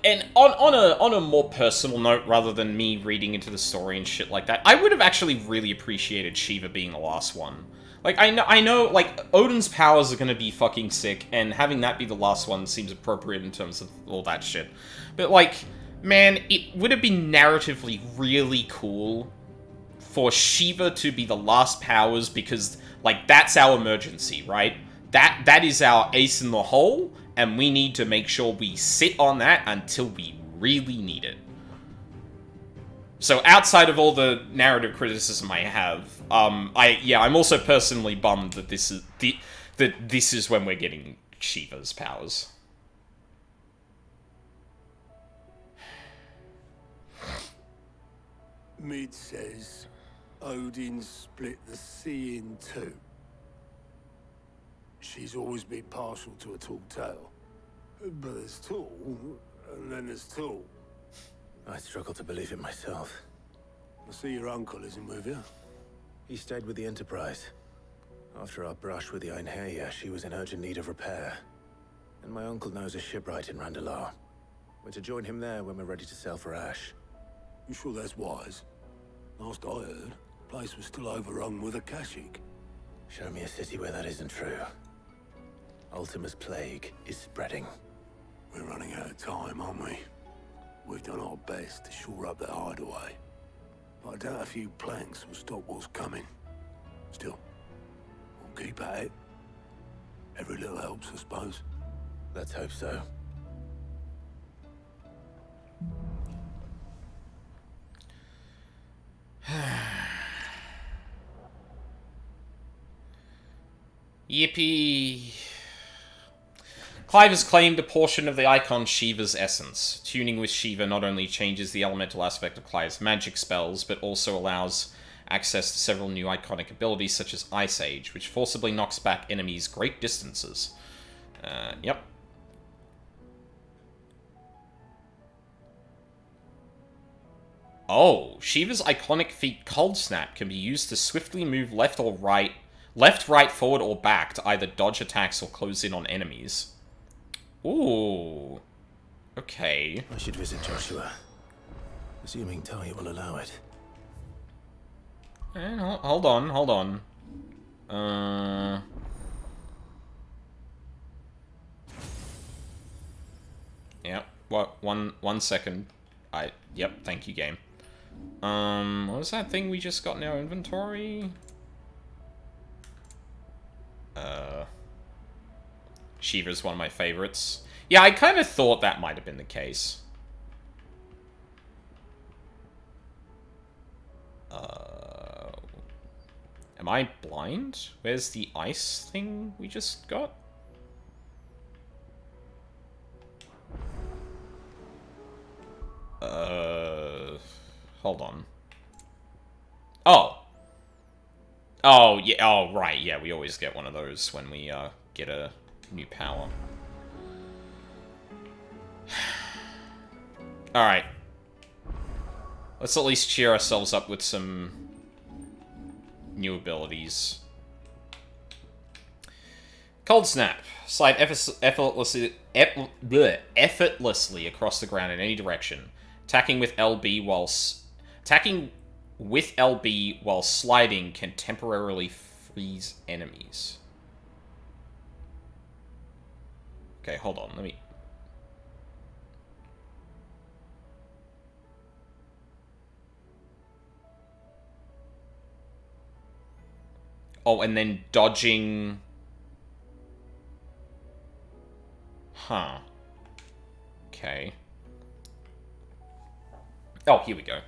and on a more personal note, rather than me reading into the story and shit like that, I would have actually really appreciated Shiva being the last one. Like, I know, like, Odin's powers are gonna be fucking sick, and having that be the last one seems appropriate in terms of all that shit. But, like, man, it would have been narratively really cool for Shiva to be the last powers, because, like, that's our emergency, right? That is our ace in the hole, and we need to make sure we sit on that until we really need it. So outside of all the narrative criticism I have, I'm also personally bummed that this is when we're getting Shiva's powers. Mid says Odin split the sea in two. She's always been partial to a tall tale. But there's tall, and then there's tall. I struggle to believe it myself. I see your uncle isn't with you. He stayed with the Enterprise. After our brush with the Einherja, she was in urgent need of repair. And my uncle knows a shipwright in Randalar. We're to join him there when we're ready to sail for Ash. You sure that's wise? Last I heard, the place was still overrun with Akashic. Show me a city where that isn't true. Ultima's plague is spreading. We're running out of time, aren't we? We've done our best to shore up that hideaway. But I doubt a few planks will stop what's coming. Still, we'll keep at it. Every little helps, I suppose. Let's hope so. Yippee. Clive has claimed a portion of the icon Shiva's essence. Tuning with Shiva not only changes the elemental aspect of Clive's magic spells, but also allows access to several new iconic abilities such as Ice Age, which forcibly knocks back enemies great distances. Yep. Oh, Shiva's iconic feat Cold Snap can be used to swiftly move left or right, left, right, forward, or back to either dodge attacks or close in on enemies. Ooh. Okay. I should visit Joshua. Assuming Talia will allow it. Hold on. Yep. What? One second. Yep. Thank you, game. What was that thing we just got in our inventory? Shiva's one of my favorites. Yeah, I kind of thought that might have been the case. Am I blind? Where's the ice thing we just got? Hold on. Oh. Oh, yeah, oh, right, yeah, we always get one of those when we, get a new power. Alright. Let's at least cheer ourselves up with some new abilities. Cold Snap. Slide effortlessly across the ground in any direction. Attacking with LB while sliding can temporarily freeze enemies. Okay, hold on. Let me... Oh, and then dodging... Huh. Okay. Oh, here we go.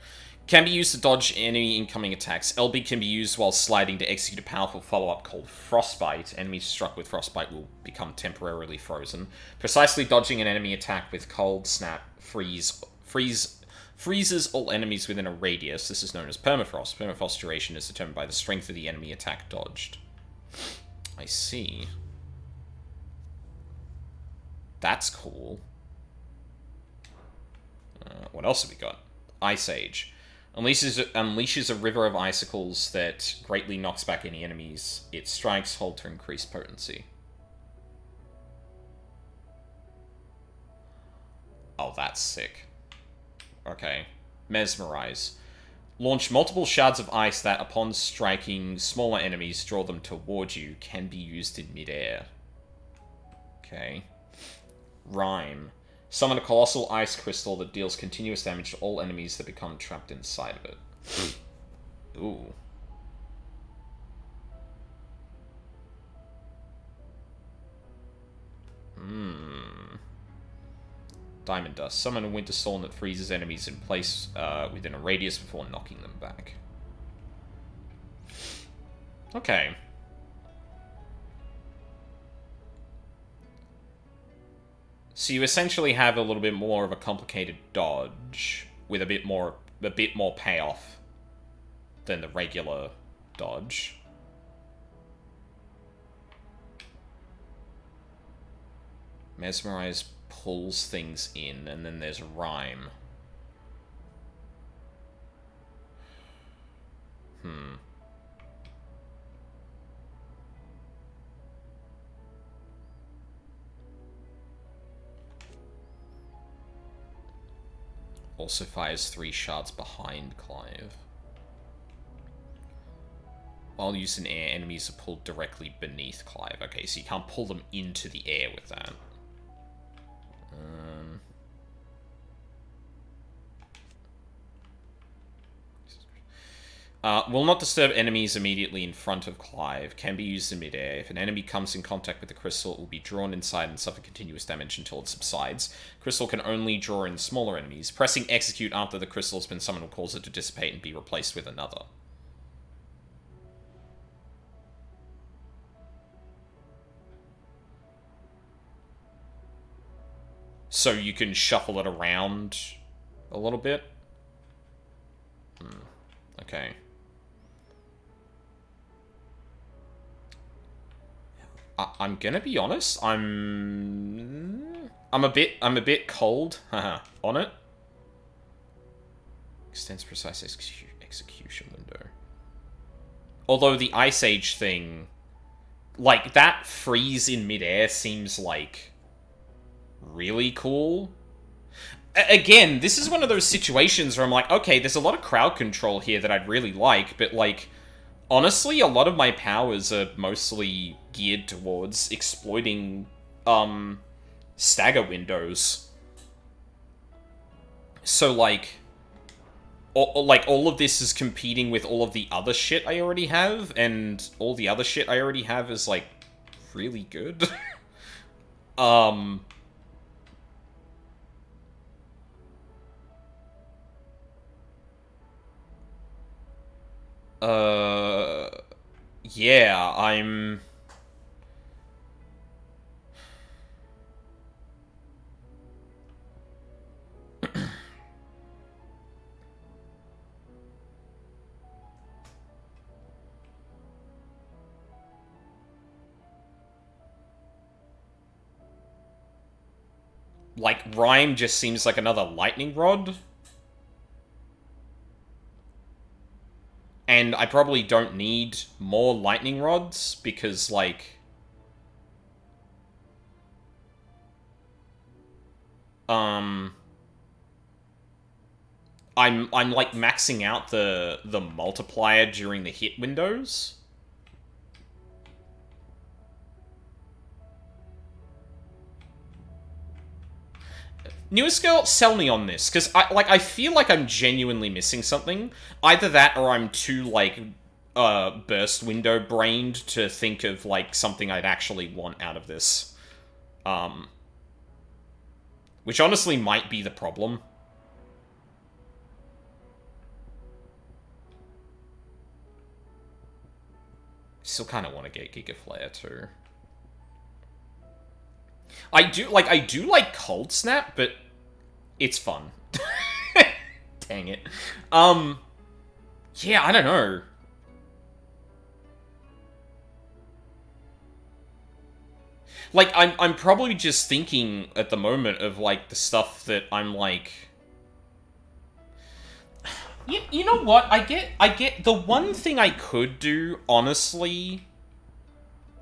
Can be used to dodge enemy incoming attacks. LB can be used while sliding to execute a powerful follow-up called Frostbite. Enemies struck with Frostbite will become temporarily frozen. Precisely dodging an enemy attack with Cold Snap freezes all enemies within a radius. This is known as permafrost. Permafrost duration is determined by the strength of the enemy attack dodged. I see. That's cool. What else have we got? Ice Age. Unleashes a river of icicles that greatly knocks back any enemies. It strikes hold to increase potency. Oh, that's sick. Okay. Mesmerize. Launch multiple shards of ice that, upon striking smaller enemies, draw them toward you. Can be used in midair. Okay. Rhyme. Summon a colossal ice crystal that deals continuous damage to all enemies that become trapped inside of it. Ooh. Diamond Dust. Summon a winter storm that freezes enemies in place within a radius before knocking them back. Okay. So you essentially have a little bit more of a complicated dodge with a bit more payoff than the regular dodge. Mesmerize pulls things in, and then there's Rhyme. Also fires 3 shards behind Clive. While used in air, enemies are pulled directly beneath Clive. Okay, so you can't pull them into the air with that. Will not disturb enemies immediately in front of Clive. Can be used in midair. If an enemy comes in contact with the crystal, it will be drawn inside and suffer continuous damage until it subsides. Crystal can only draw in smaller enemies. Pressing execute after the crystal has been summoned will cause it to dissipate and be replaced with another. So you can shuffle it around a little bit? Okay. I'm gonna be honest. I'm a bit cold on it. Extends precise execution window. Although the Ice Age thing, like, that freeze in midair seems, like, really cool. Again, this is one of those situations where I'm like, okay, there's a lot of crowd control here that I'd really like, but, like, honestly, a lot of my powers are mostly geared towards exploiting, stagger windows. So, like, all of this is competing with all of the other shit I already have, and all the other shit I already have is, like, really good. Yeah, I'm... Like, Rhyme just seems like another lightning rod. And I probably don't need more lightning rods, because, like... I'm like maxing out the multiplier during the hit windows. Newest girl, sell me on this, because I feel like I'm genuinely missing something. Either that, or I'm too, like, burst window brained to think of, like, something I'd actually want out of this. Which honestly might be the problem. Still kind of want to get Giga Flare too. I do like Cold Snap, but it's fun. Dang it. Yeah, I don't know. Like, I'm probably just thinking at the moment of, like, the stuff that I'm, like... You know what? I get... The one thing I could do, honestly,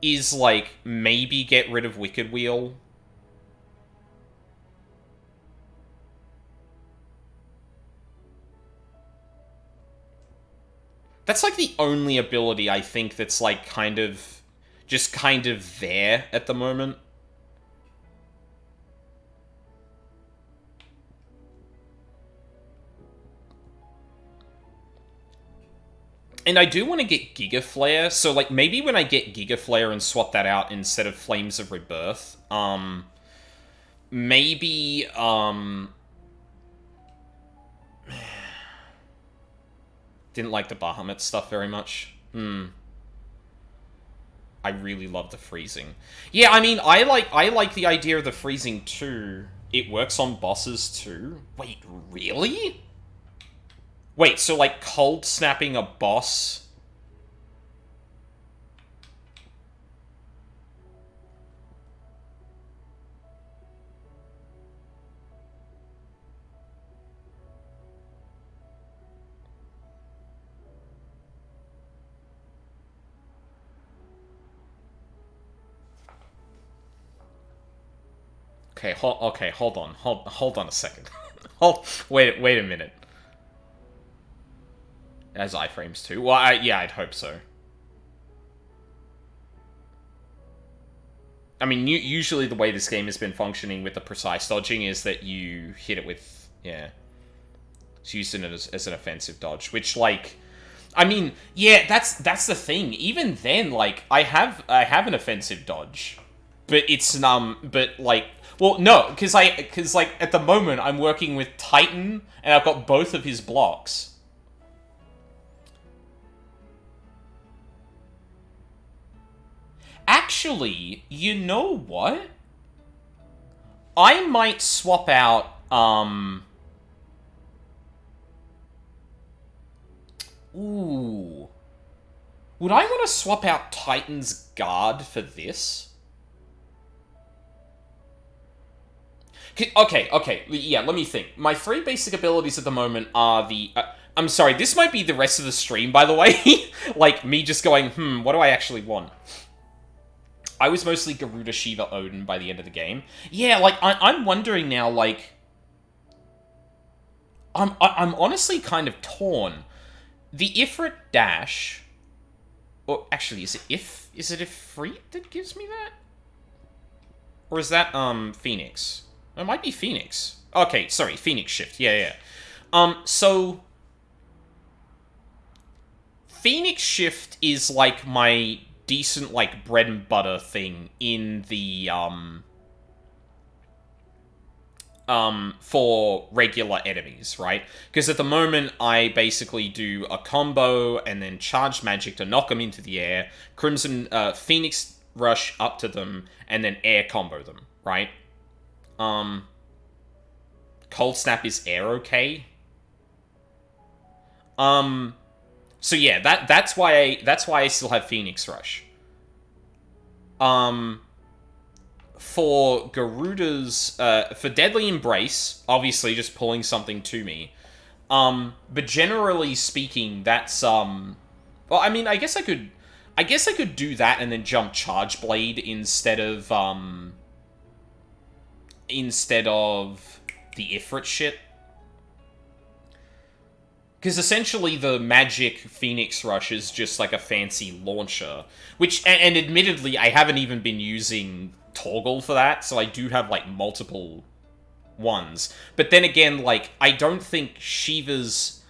is, like, maybe get rid of Wicked Wheel. That's, like, the only ability I think that's, like, kind of... just kind of there at the moment. And I do want to get Giga Flare, so, like, maybe when I get Giga Flare and swap that out instead of Flames of Rebirth, maybe, didn't like the Bahamut stuff very much. I really love the freezing. Yeah, I mean, I like the idea of the freezing too. It works on bosses too. Wait, really? Wait, so, like, cold snapping a boss... Okay, hold on a second. Wait a minute. As iframes too. Well, yeah, I'd hope so. I mean, usually the way this game has been functioning with the precise dodging is that you hit it with, yeah. It's used as an offensive dodge, which, like, I mean, yeah, that's the thing. Even then, like, I have an offensive dodge, but it's but like, well, no, because like at the moment I'm working with Titan and I've got both of his blocks. Actually, you know what? I might swap out, ooh. Would I want to swap out Titan's Guard for this? Okay, yeah, let me think. My 3 basic abilities at the moment are the... I'm sorry, this might be the rest of the stream, by the way. Like, me just going, what do I actually want? I was mostly Garuda, Shiva, Odin by the end of the game. Yeah, like, I'm wondering now, like... I'm honestly kind of torn. The Ifrit dash... Or, actually, is it Ifrit that gives me that? Or is that, Phoenix? It might be Phoenix. Okay, sorry, Phoenix Shift. Yeah. So... Phoenix Shift is, like, my decent, like, bread and butter thing in the, for regular enemies, right? Because at the moment, I basically do a combo and then charge magic to knock them into the air, Crimson, Phoenix Rush up to them, and then air combo them, right? Cold Snap is air okay? So yeah, that's why I still have Phoenix Rush. For Garuda's, for Deadly Embrace, obviously just pulling something to me. But generally speaking, that's, well, I mean, I guess I could do that and then jump Charge Blade instead of the Ifrit shit. Because essentially the magic Phoenix Rush is just like a fancy launcher. Which, and admittedly, I haven't even been using Torgal for that, so I do have, like, multiple ones. But then again, like, I don't think Shiva's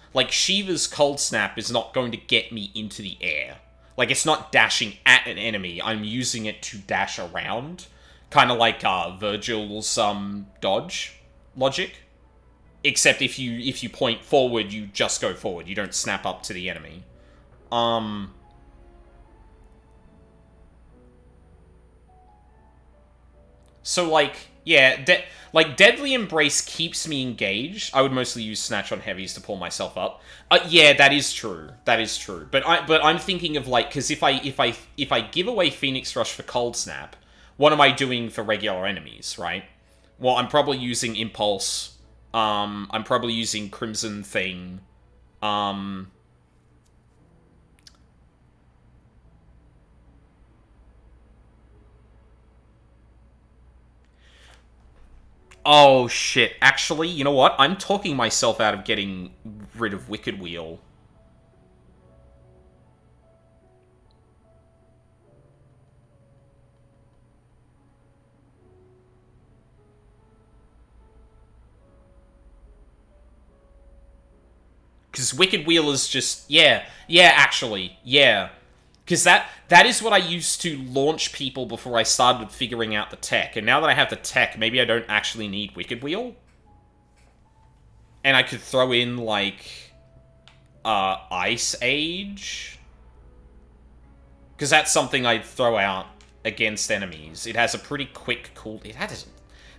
Cold Snap is not going to get me into the air. Like, it's not dashing at an enemy, I'm using it to dash around. Kind of like, Virgil's, dodge logic. Except if you point forward, you just go forward. You don't snap up to the enemy. So, like, yeah, Deadly Embrace keeps me engaged. I would mostly use Snatch on heavies to pull myself up. Yeah, that is true. That is true. But I'm thinking of, like, because if I give away Phoenix Rush for Cold Snap, what am I doing for regular enemies, right? Well, I'm probably using Impulse. I'm probably using Crimson Thing. Oh, shit. Actually, you know what? I'm talking myself out of getting rid of Wicked Wheel. Because Wicked Wheel is just... Yeah, actually. Yeah. Because that is what I used to launch people before I started figuring out the tech. And now that I have the tech, maybe I don't actually need Wicked Wheel. And I could throw in, like... Ice Age. Because that's something I'd throw out against enemies. It has a pretty quick cool...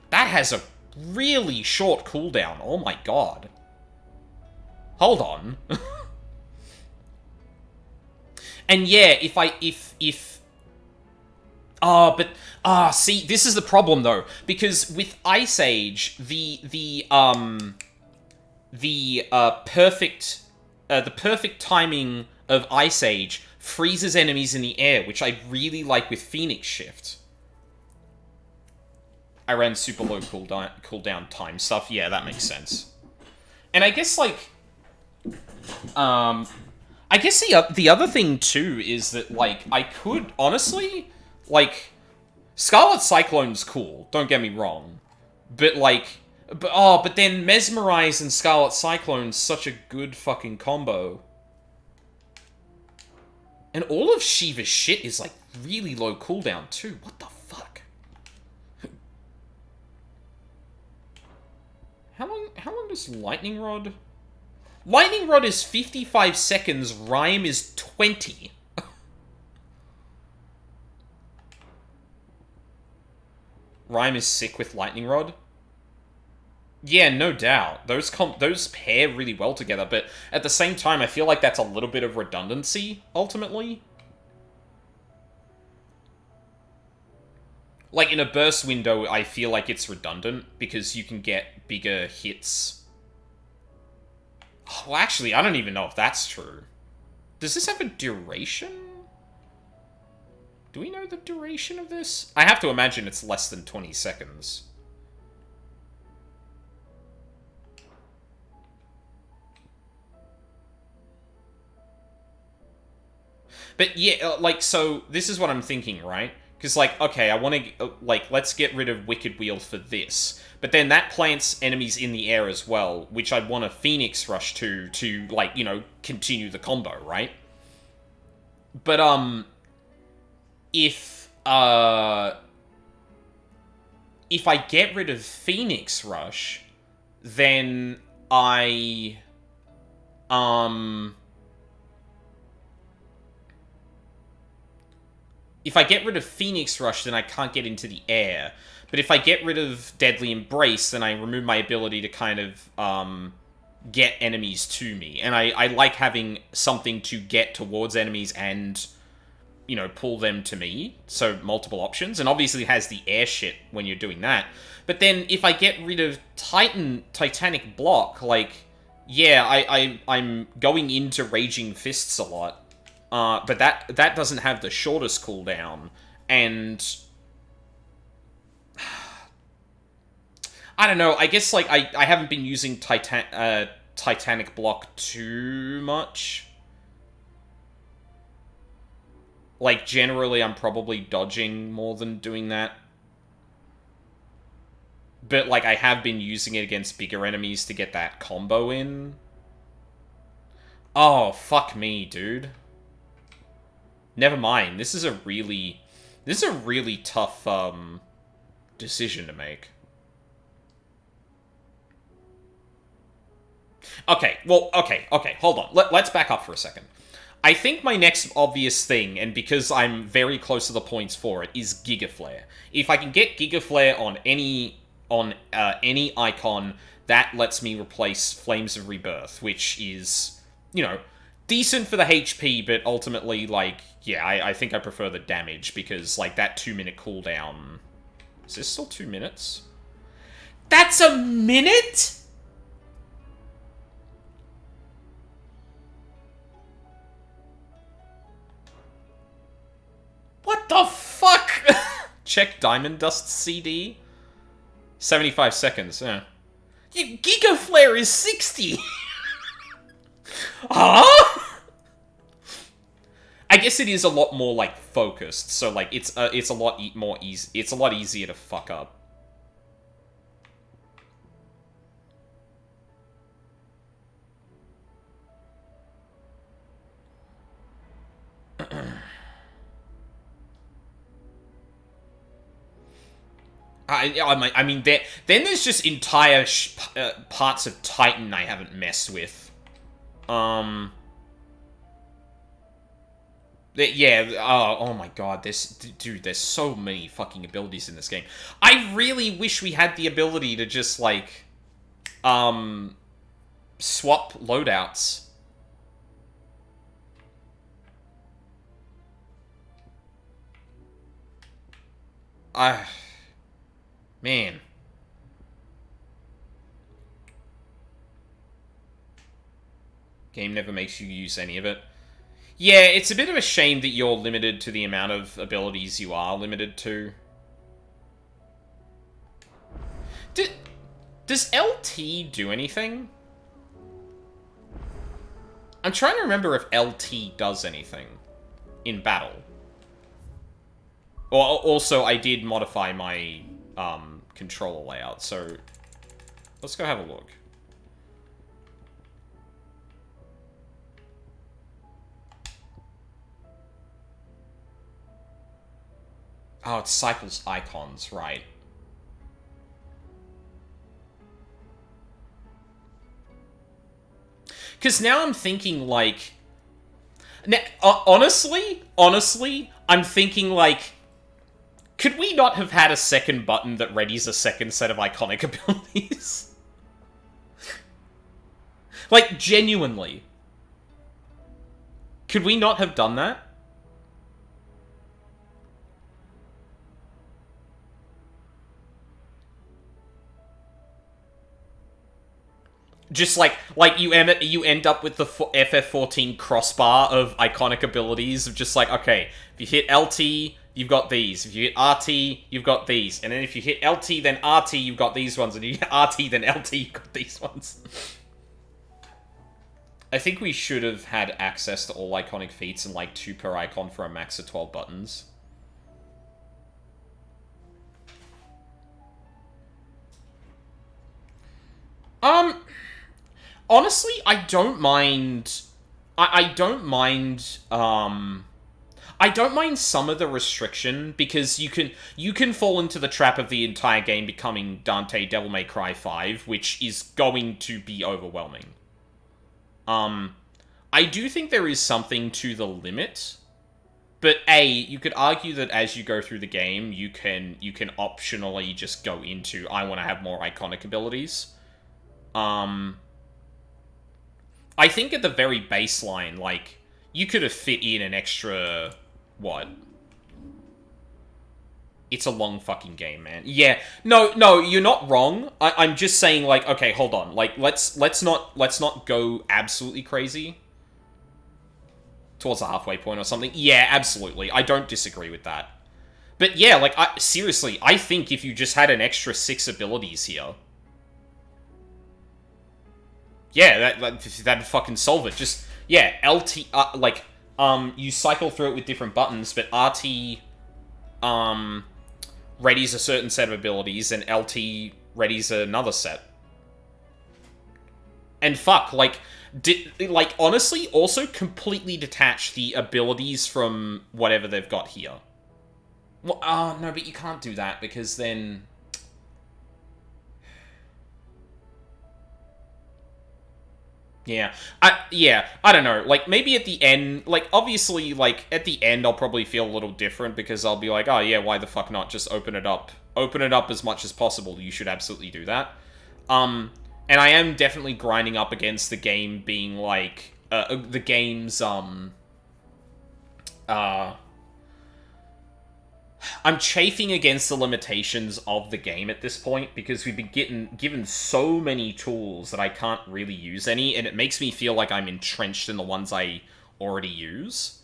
That has a really short cooldown. Oh my god. Hold on. And yeah, see, this is the problem though, because with Ice Age, the perfect timing of Ice Age freezes enemies in the air, which I really like with Phoenix Shift. I ran super low cooldown time stuff. Yeah, that makes sense. And I guess, like, I guess the other thing, too, is that, like, I could, honestly, like, Scarlet Cyclone's cool, don't get me wrong, but, like, but then Mesmerize and Scarlet Cyclone's such a good fucking combo. And all of Shiva's shit is, like, really low cooldown, too. What the fuck? How long does Lightning Rod... Lightning Rod is 55 seconds, Rhyme is 20. Rhyme is sick with Lightning Rod. Yeah, no doubt. Those pair really well together, but at the same time, I feel like that's a little bit of redundancy, ultimately. Like, in a burst window, I feel like it's redundant, because you can get bigger hits. Well, actually, I don't even know if that's true. Does this have a duration? Do we know the duration of this? I have to imagine it's less than 20 seconds. But yeah, like, so, this is what I'm thinking, right? Because, like, okay, I want to, like, let's get rid of Wicked Wheel for this. But then that plants enemies in the air as well, which I'd want a Phoenix Rush to, like, you know, continue the combo, right? But, if I get rid of Phoenix Rush, then if I get rid of Phoenix Rush, then I can't get into the air. But if I get rid of Deadly Embrace, then I remove my ability to kind of, get enemies to me. And I like having something to get towards enemies and, you know, pull them to me. So, multiple options. And obviously it has the air shit when you're doing that. But then, if I get rid of Titanic Block, like, yeah, I'm going into Raging Fists a lot. But that doesn't have the shortest cooldown, and I don't know. I guess like I haven't been using Titanic Block too much. Like generally, I'm probably dodging more than doing that. But like I have been using it against bigger enemies to get that combo in. Oh fuck me, dude. Never mind. This is a really tough decision to make. Okay, well, okay, hold on. Let's back up for a second. I think my next obvious thing, and because I'm very close to the points for it, is Giga Flare. If I can get Giga Flare on any icon, that lets me replace Flames of Rebirth, which is, you know, decent for the HP, but ultimately, like, yeah, I think I prefer the damage, because, like, that 2-minute cooldown... Is this still 2 minutes? That's a minute?! What the fuck?! Check Diamond Dust CD. 75 seconds, yeah. Giga Flare is 60! Huh?! I guess it is a lot more, like, focused, so, like, it's a lot more easy. It's a lot easier to fuck up. I mean, then there's just entire parts of Titan I haven't messed with. Yeah, oh my god, dude, there's so many fucking abilities in this game. I really wish we had the ability to just, like, swap loadouts. Man. Game never makes you use any of it. Yeah, it's a bit of a shame that you're limited to the amount of abilities you are limited to. Does LT do anything? I'm trying to remember if LT does anything in battle. Or also, I did modify my controller layout, so let's go have a look. Oh, it cycles icons, right. Because now I'm thinking, like... honestly, I'm thinking, like... Could we not have had a second button that readies a second set of iconic abilities? Like, genuinely. Could we not have done that? Just like you end up with the FF14 crossbar of iconic abilities of just like, okay, if you hit LT, you've got these. If you hit RT, you've got these. And then if you hit LT, then RT, you've got these ones. And you hit RT, then LT, you've got these ones. I think we should have had access to all iconic feats and like 2 per icon for a max of 12 buttons. Honestly, I don't mind... I don't mind some of the restriction, because you can fall into the trap of the entire game becoming Dante Devil May Cry 5, which is going to be overwhelming. I do think there is something to the limit, but you could argue that as you go through the game, you can optionally just go into, I want to have more iconic abilities. I think at the very baseline, like, you could have fit in an extra, what? It's a long fucking game, man. Yeah, no, you're not wrong. I'm just saying, like, okay, hold on. Like, let's not go absolutely crazy towards the halfway point or something. Yeah, absolutely. I don't disagree with that. But yeah, like, seriously, I think if you just had an extra 6 abilities here, yeah, that'd fucking solve it. Just, yeah, LT, you cycle through it with different buttons, but RT, readies a certain set of abilities, and LT readies another set. And fuck, honestly, also completely detach the abilities from whatever they've got here. Well, no, but you can't do that, because then... Yeah, I don't know, like, maybe at the end, like, obviously, like, at the end I'll probably feel a little different, because I'll be like, oh yeah, why the fuck not just open it up as much as possible. You should absolutely do that. And I am definitely grinding up against the game being, like, the game's, I'm chafing against the limitations of the game at this point, because we've been given so many tools that I can't really use any, and it makes me feel like I'm entrenched in the ones I already use.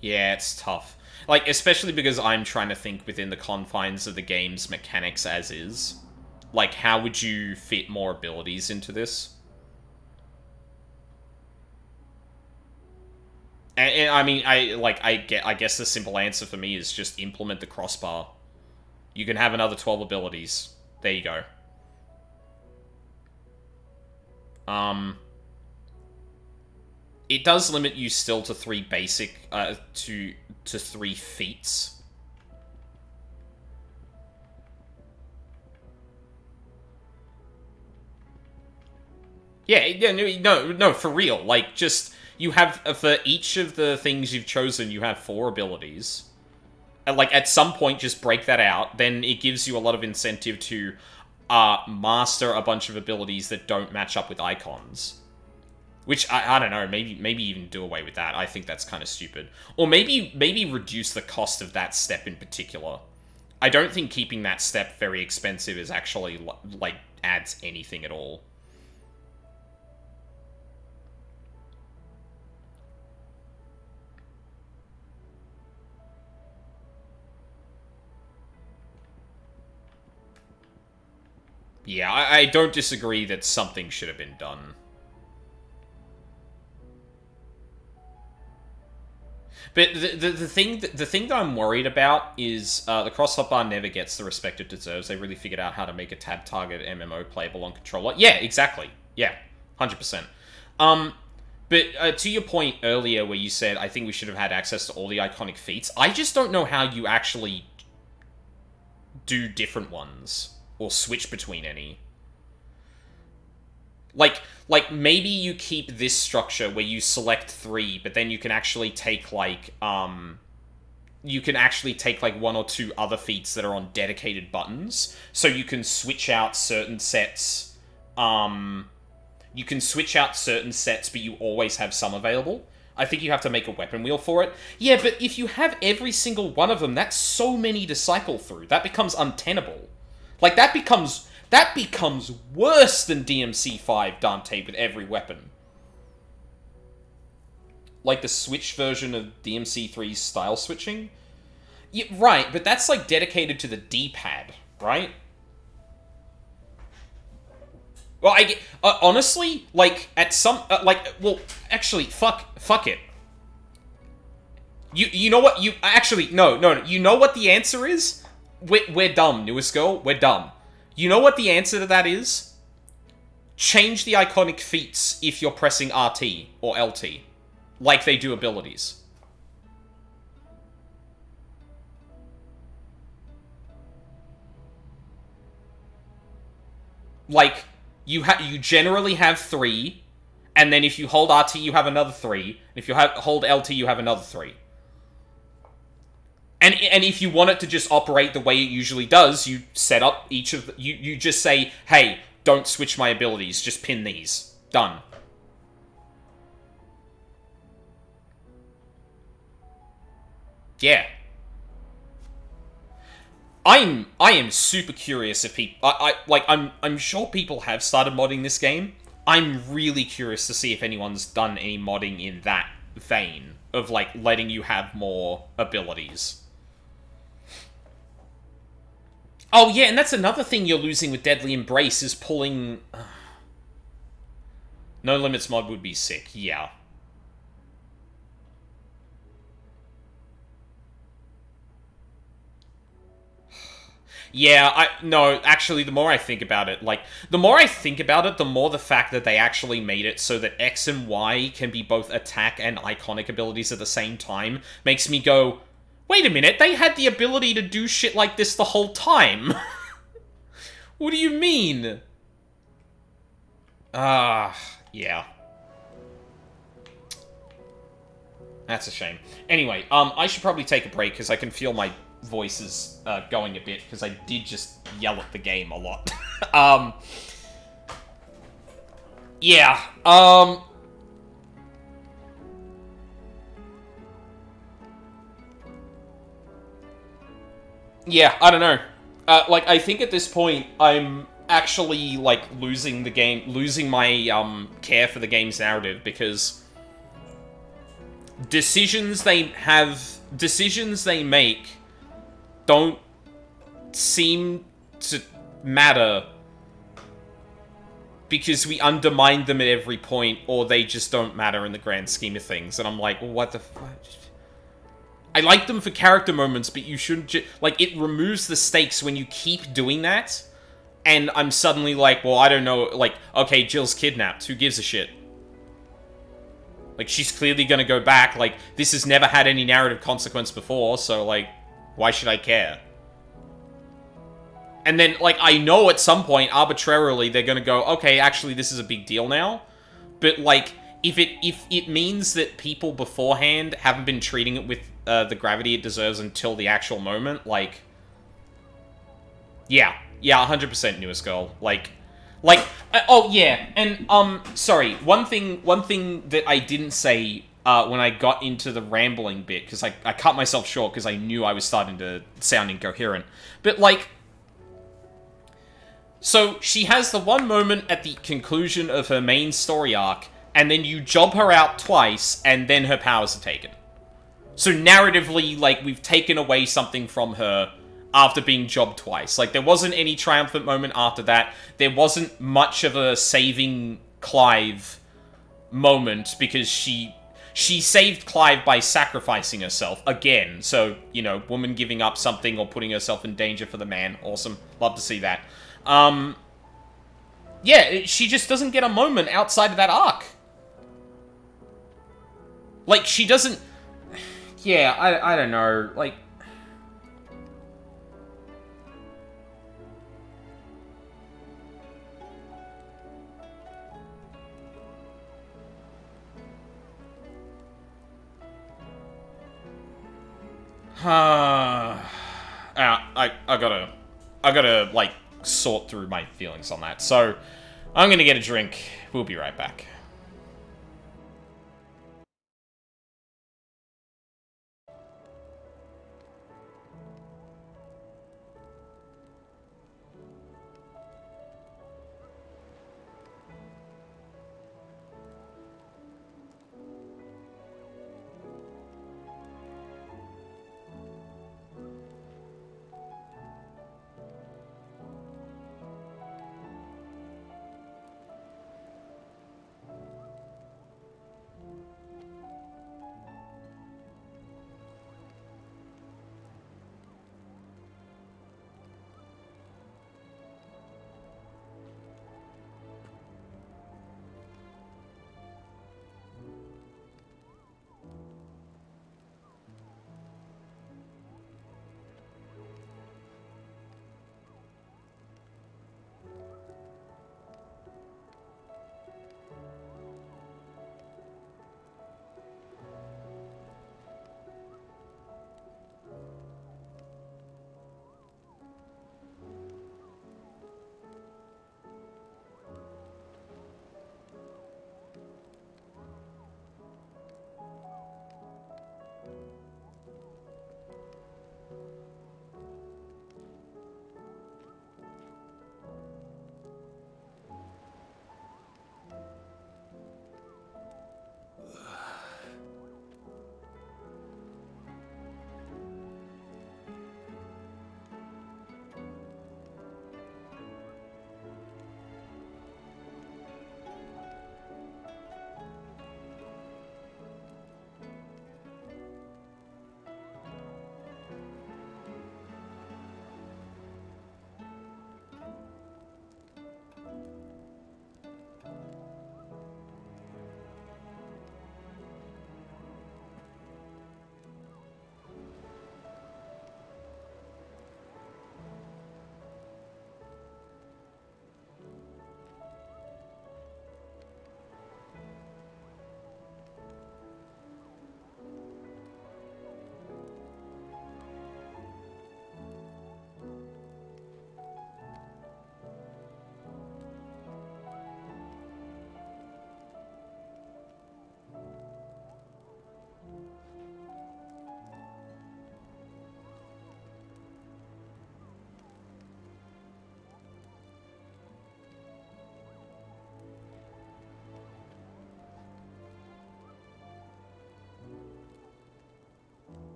Yeah, it's tough. Like, especially because I'm trying to think within the confines of the game's mechanics as is. Like, how would you fit more abilities into this? And I mean, I guess the simple answer for me is just implement the crossbar. You can have another 12 abilities. There you go. It does limit you still to 3 basic, to 3 feats. Yeah, no, for real. Like, just, you have, for each of the things you've chosen, you have 4 abilities. And, like, at some point, just break that out. Then it gives you a lot of incentive to, master a bunch of abilities that don't match up with icons. Which, I don't know, maybe even do away with that. I think that's kind of stupid. Or maybe reduce the cost of that step in particular. I don't think keeping that step very expensive is actually, like, adds anything at all. Yeah, I don't disagree that something should have been done. But the thing that I'm worried about is the cross-hop bar never gets the respect it deserves. They really figured out how to make a tab target MMO playable on controller. Yeah, exactly. Yeah, 100%. But to your point earlier where you said, I think we should have had access to all the iconic feats, I just don't know how you actually do different ones or switch between any. Like, maybe you keep this structure where you select 3, but then you can actually take, like, 1 or 2 other feats that are on dedicated buttons, so you can switch out certain sets you can switch out certain sets, but you always have some available. I think you have to make a weapon wheel for it. Yeah, but if you have every single one of them, that's so many to cycle through. That becomes untenable. Like, that becomes worse than DMC5 Dante with every weapon. Like the Switch version of DMC3's style switching? Yeah, right, but that's, like, dedicated to the D-pad, right? Well, I get, honestly, like, at some, well, actually, fuck it. You know what, no, you know what the answer is? We're dumb, newest girl, we're dumb. You know what the answer to that is? Change the iconic feats if you're pressing RT or LT, like they do abilities. Like, you generally have 3, and then if you hold RT, you have another 3. And if you hold LT, you have another 3. And if you want it to just operate the way it usually does, you set up each of the, you just say, hey, don't switch my abilities, just pin these. Done. Yeah. I am super curious if people... I'm sure people have started modding this game. I'm really curious to see if anyone's done any modding in that vein of, like, letting you have more abilities. Oh, yeah, and that's another thing you're losing with Deadly Embrace, is pulling... No Limits mod would be sick, yeah. Yeah, no, actually, the more I think about it, the more the fact that they actually made it so that X and Y can be both attack and iconic abilities at the same time makes me go, wait a minute, they had the ability to do shit like this the whole time. What do you mean? Yeah. That's a shame. Anyway, I should probably take a break, because I can feel my voice is going a bit, because I did just yell at the game a lot. Yeah, yeah, I don't know. I think at this point, I'm actually, losing my, care for the game's narrative, because decisions they make don't seem to matter because we undermine them at every point, or they just don't matter in the grand scheme of things. And I'm like, well, what the fuck? I like them for character moments, but you shouldn't it removes the stakes when you keep doing that. And I'm suddenly like, well, I don't know, okay, Jill's kidnapped. Who gives a shit? She's clearly gonna go back. This has never had any narrative consequence before, so, why should I care? And then, I know at some point, arbitrarily, they're gonna go, okay, actually, this is a big deal now. But, if it means that people beforehand haven't been treating it with the gravity it deserves until the actual moment, yeah, 100% newest girl. Oh yeah, and sorry. One thing that I didn't say when I got into the rambling bit, because I cut myself short because I knew I was starting to sound incoherent. But so she has the one moment at the conclusion of her main story arc, and then you job her out twice, and then her powers are taken. So narratively, we've taken away something from her after being jobbed twice. There wasn't any triumphant moment after that. There wasn't much of a saving Clive moment, because she saved Clive by sacrificing herself again. So, woman giving up something or putting herself in danger for the man. Awesome. Love to see that. Yeah, she just doesn't get a moment outside of that arc. She doesn't... Yeah, I don't know. I gotta sort through my feelings on that. So, I'm gonna get a drink. We'll be right back.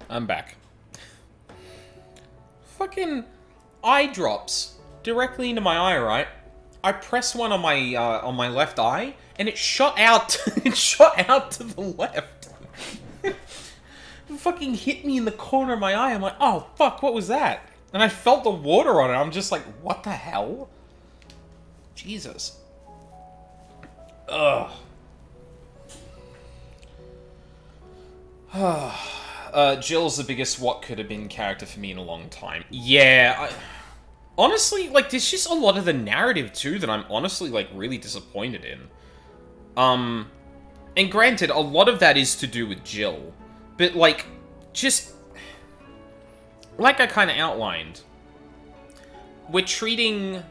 I'm back. Fucking eye drops directly into my eye, right? I press one on my left eye, and it shot out. It shot out to the left. It fucking hit me in the corner of my eye. I'm like, oh fuck, what was that? And I felt the water on it. I'm just like, what the hell? Jesus. Ugh. Jill's the biggest what could have been character for me in a long time. Yeah, honestly, like, there's just a lot of the narrative, too, that I'm honestly, like, really disappointed in. And granted, a lot of that is to do with Jill. But, like, just... like I kind of outlined, we're treating,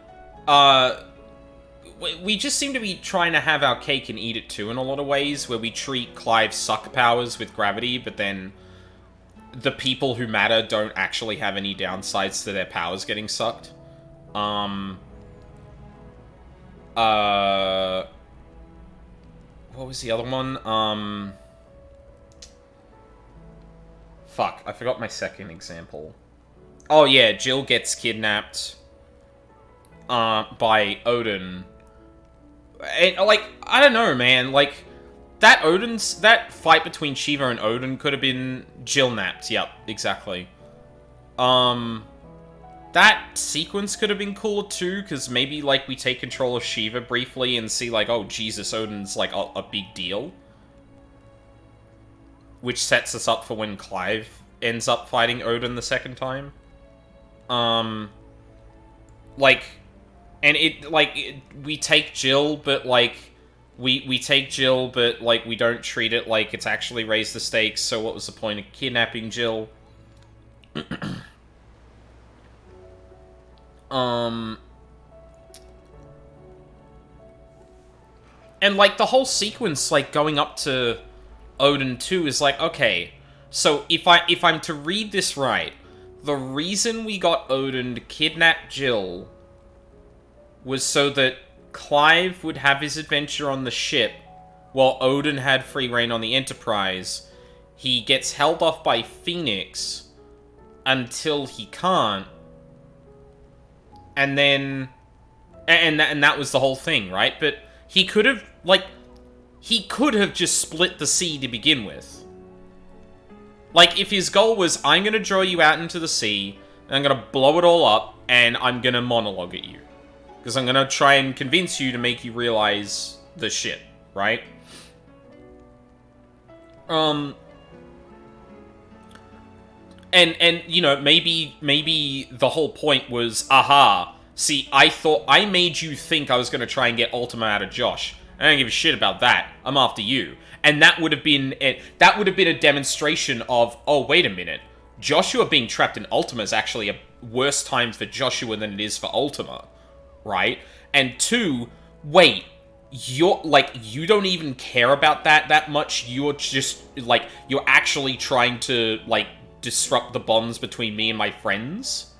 we just seem to be trying to have our cake and eat it too in a lot of ways, where we treat Clive's suck powers with gravity, but then the people who matter don't actually have any downsides to their powers getting sucked. What was the other one? Fuck, I forgot my second example. Oh yeah, Jill gets kidnapped by Odin. And, like, I don't know, man. Like, that fight between Shiva and Odin could have been Jill napped. Yep, exactly. That sequence could have been cooler too, because maybe, like, we take control of Shiva briefly and see, like, oh, Jesus, Odin's, like, a big deal. Which sets us up for when Clive ends up fighting Odin the second time. Like... And it, like, we take Jill, but, like, we take Jill, but, like, we don't treat it like it's actually raised the stakes, so what was the point of kidnapping Jill? And, like, the whole sequence, like, going up to Odin 2 is like, okay, so if I'm to read this right, the reason we got Odin to kidnap Jill was so that Clive would have his adventure on the ship, while Odin had free reign on the Enterprise. He gets held off by Phoenix until he can't. And then... And that was the whole thing, right? But he could have, like... He could have just split the sea to begin with. Like, if his goal was, I'm gonna draw you out into the sea, and I'm gonna blow it all up, and I'm gonna monologue at you. Because I'm gonna try and convince you to make you realize the shit, right? And you know, maybe the whole point was, aha, see, I made you think I was gonna try and get Ultima out of Josh. I don't give a shit about that. I'm after you. And that would have been a demonstration of, oh, wait a minute. Joshua being trapped in Ultima is actually a worse time for Joshua than it is for Ultima. Right? And two, wait, you don't even care about that much. You're just, like, you're actually trying to, like, disrupt the bonds between me and my friends?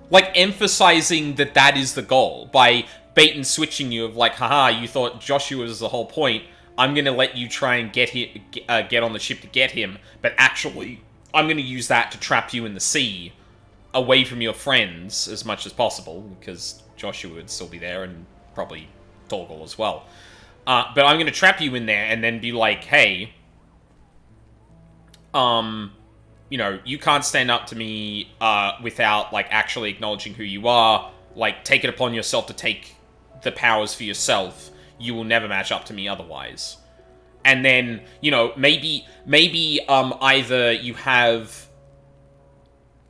Like, emphasizing that is the goal by bait and switching you of, like, haha, you thought Joshua was the whole point. I'm gonna let you try and get on the ship to get him, but actually, I'm gonna use that to trap you in the sea, away from your friends as much as possible, because Joshua would still be there, and probably Torgal as well. But I'm going to trap you in there, and then be like, hey, you know, you can't stand up to me without, like, actually acknowledging who you are. Like, take it upon yourself to take the powers for yourself. You will never match up to me otherwise. And then, you know, maybe either you have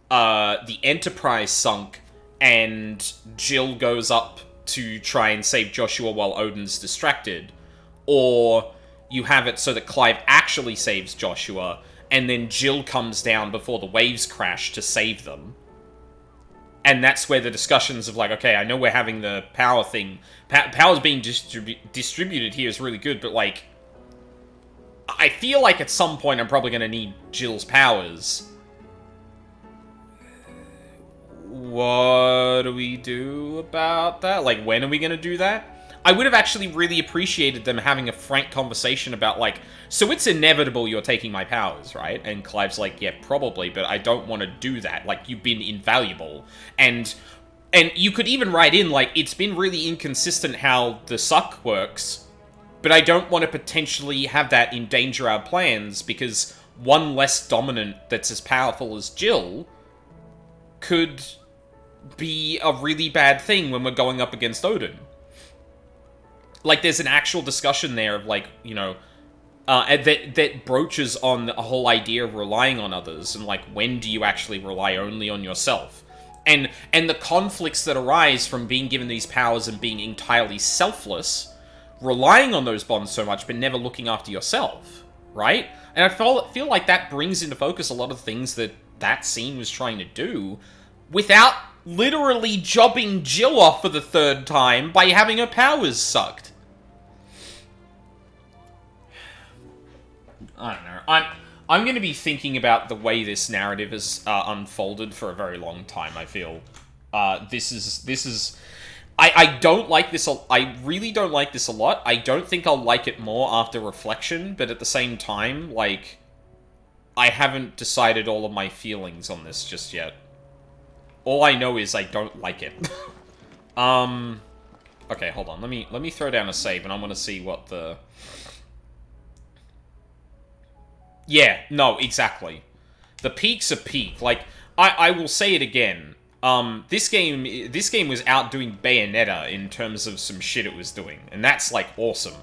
the Enterprise sunk, and Jill goes up to try and save Joshua while Odin's distracted, or you have it so that Clive actually saves Joshua, and then Jill comes down before the waves crash to save them. And that's where the discussions of, like, okay, I know we're having the power thing. Power's being distributed here is really good, but, like, I feel like at some point I'm probably going to need Jill's powers. What do we do about that? Like, when are we going to do that? I would have actually really appreciated them having a frank conversation about, like, so it's inevitable you're taking my powers, right? And Clive's like, yeah, probably, but I don't want to do that. Like, you've been invaluable. And you could even write in, like, it's been really inconsistent how the suck works, but I don't want to potentially have that endanger our plans, because one less dominant that's as powerful as Jill could be a really bad thing when we're going up against Odin. Like, there's an actual discussion there of, like, you know, that broaches on a whole idea of relying on others, and, like, when do you actually rely only on yourself? And the conflicts that arise from being given these powers and being entirely selfless, relying on those bonds so much, but never looking after yourself, right? And I feel like that brings into focus a lot of things that scene was trying to do, without literally jobbing Jill off for the third time by having her powers sucked. I don't know. I'm going to be thinking about the way this narrative has unfolded for a very long time, I feel. This is... I don't like this... I really don't like this a lot. I don't think I'll like it more after reflection, but at the same time, like, I haven't decided all of my feelings on this just yet. All I know is I don't like it. Okay, hold on. Let me throw down a save, and I want to see what the... Yeah, no, exactly. The peaks are peak. Like, I will say it again. This game was outdoing Bayonetta in terms of some shit it was doing, and that's, like, awesome.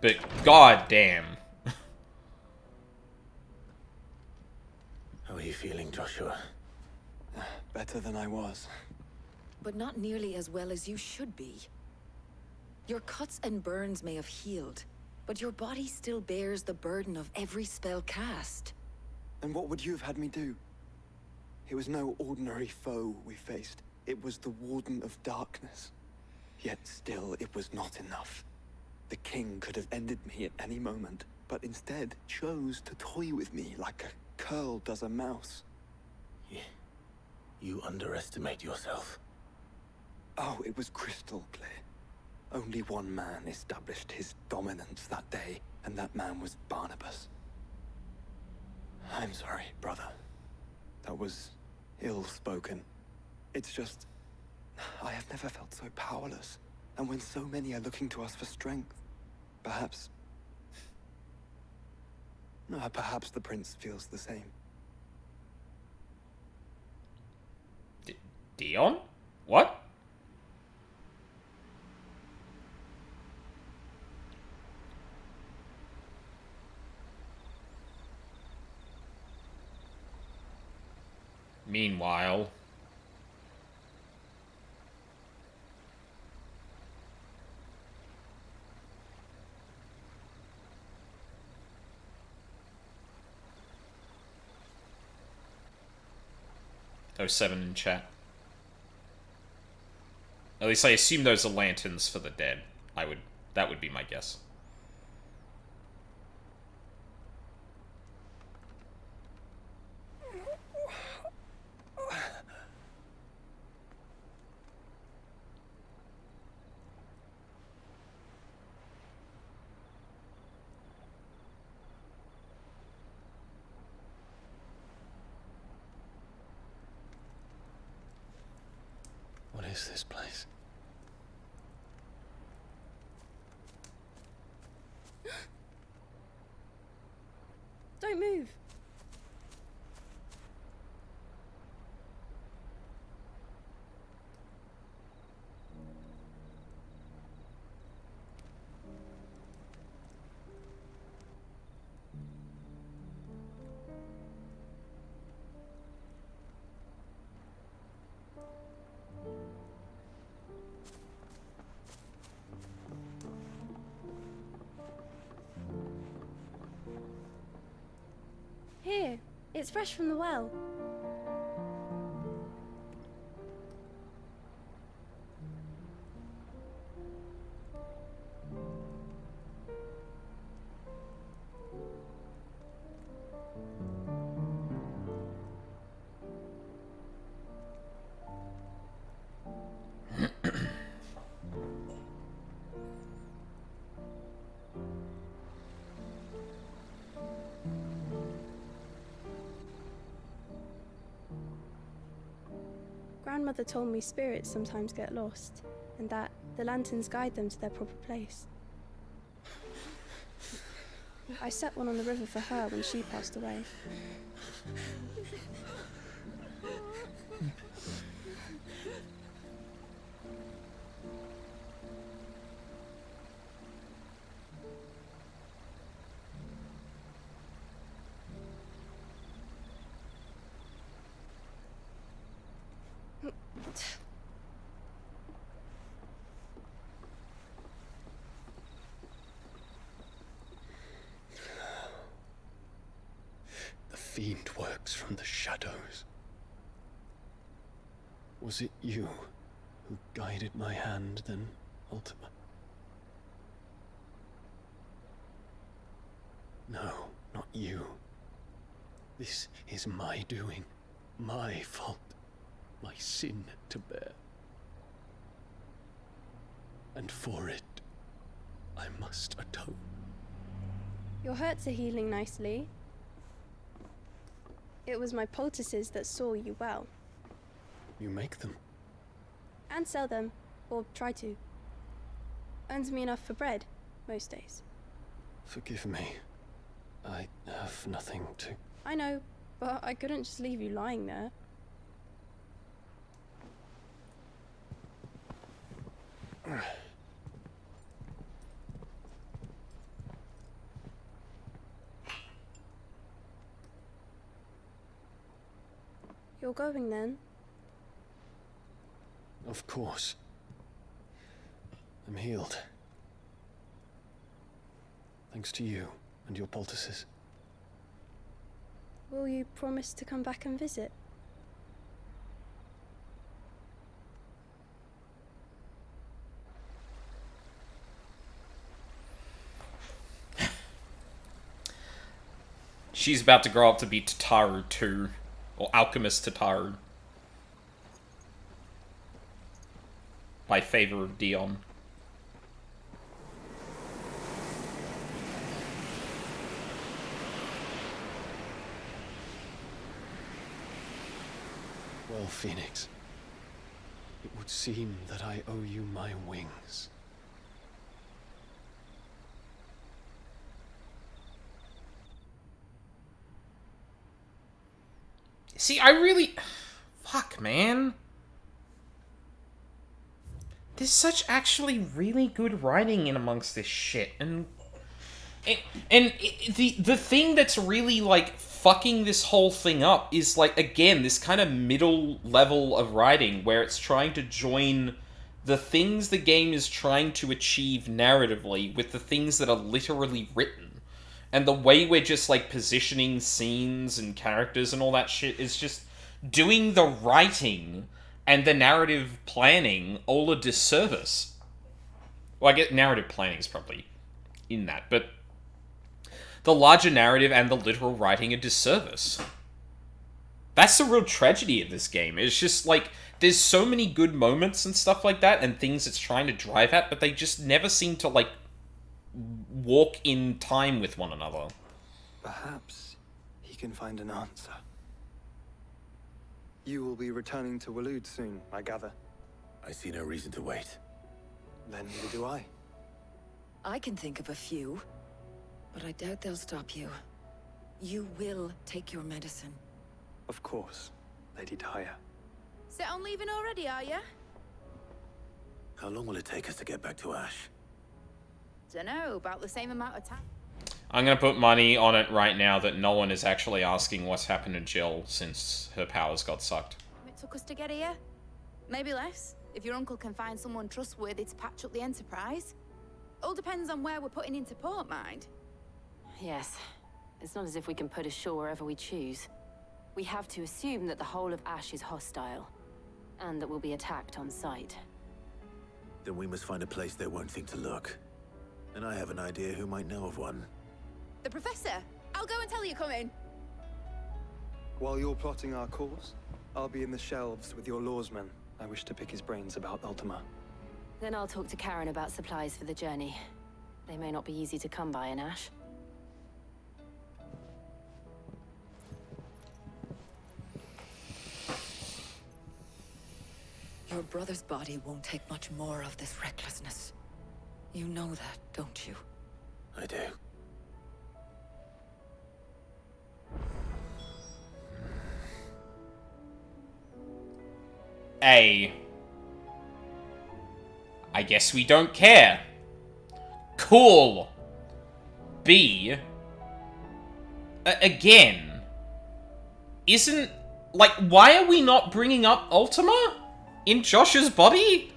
But god damn. How are you feeling, Joshua? Better than I was. But not nearly as well as you should be. Your cuts and burns may have healed, but your body still bears the burden of every spell cast. And what would you have had me do? It was no ordinary foe we faced. It was the Warden of Darkness. Yet still, it was not enough. The king could have ended me at any moment, but instead chose to toy with me like a curl does a mouse. You underestimate yourself. Oh, it was crystal clear. Only one man established his dominance that day, and that man was Barnabas. I'm sorry, brother. That was ill-spoken. It's just... I have never felt so powerless. And when so many are looking to us for strength, perhaps... No, perhaps the prince feels the same. Dion? What? Meanwhile... Those 7 in chat. At least I assume those are lanterns for the dead. That would be my guess. What is this place? Don't move. Here, it's fresh from the well. Grandmother told me spirits sometimes get lost, and that the lanterns guide them to their proper place. I set one on the river for her when she passed away. The fiend works from the shadows. Was it you who guided my hand then, Ultima? No, not you. This is my doing, my fault, my sin to bear. And for it, I must atone. Your hurts are healing nicely. It was my poultices that saw you well. You make them? And sell them, or try to. Earns me enough for bread, most days. Forgive me. I have nothing to... I know, but I couldn't just leave you lying there. You're going then? Of course. I'm healed. Thanks to you and your poultices. Will you promise to come back and visit? She's about to grow up to be Tataru too. Or Alchemist Tataru. By favor of Dion. Well, Phoenix, it would seem that I owe you my wings. See, I really... Fuck, man. There's such actually really good writing in amongst this shit, and the thing that's really, like, fucking this whole thing up is, like, again, this kind of middle level of writing where it's trying to join the things the game is trying to achieve narratively with the things that are literally written. And the way we're just, like, positioning scenes and characters and all that shit is just doing the writing and the narrative planning all a disservice. Well, I get narrative planning is probably in that, but the larger narrative and the literal writing a disservice. That's the real tragedy of this game. It's just, like, there's so many good moments and stuff like that and things it's trying to drive at, but they just never seem to, like, walk in time with one another. Perhaps he can find an answer. You will be returning to Waloed soon, I gather. I see no reason to wait. Then neither do I. I can think of a few, but I doubt they'll stop you. You will take your medicine. Of course, Lady Daya. Set on leaving already, are ya? How long will it take us to get back to Ash? Dunno, about the same amount of time. I'm gonna put money on it right now that no one is actually asking what's happened to Jill since her powers got sucked. It took us to get here. Maybe less, if your uncle can find someone trustworthy to patch up the Enterprise. All depends on where we're putting into port, mind. Yes. It's not as if we can put ashore wherever we choose. We have to assume that the whole of Ash is hostile, and that we'll be attacked on sight. Then we must find a place they won't think to look. And I have an idea who might know of one. The Professor! I'll go and tell you coming. While you're plotting our course, I'll be in the shelves with your lawsman. I wish to pick his brains about Ultima. Then I'll talk to Karen about supplies for the journey. They may not be easy to come by in Ash. brother's body won't take much more of this recklessness. You know that, don't you? I do. A. I guess we don't care. Cool. B. Again. Isn't... Like, why are we not bringing up Ultima in Josh's body?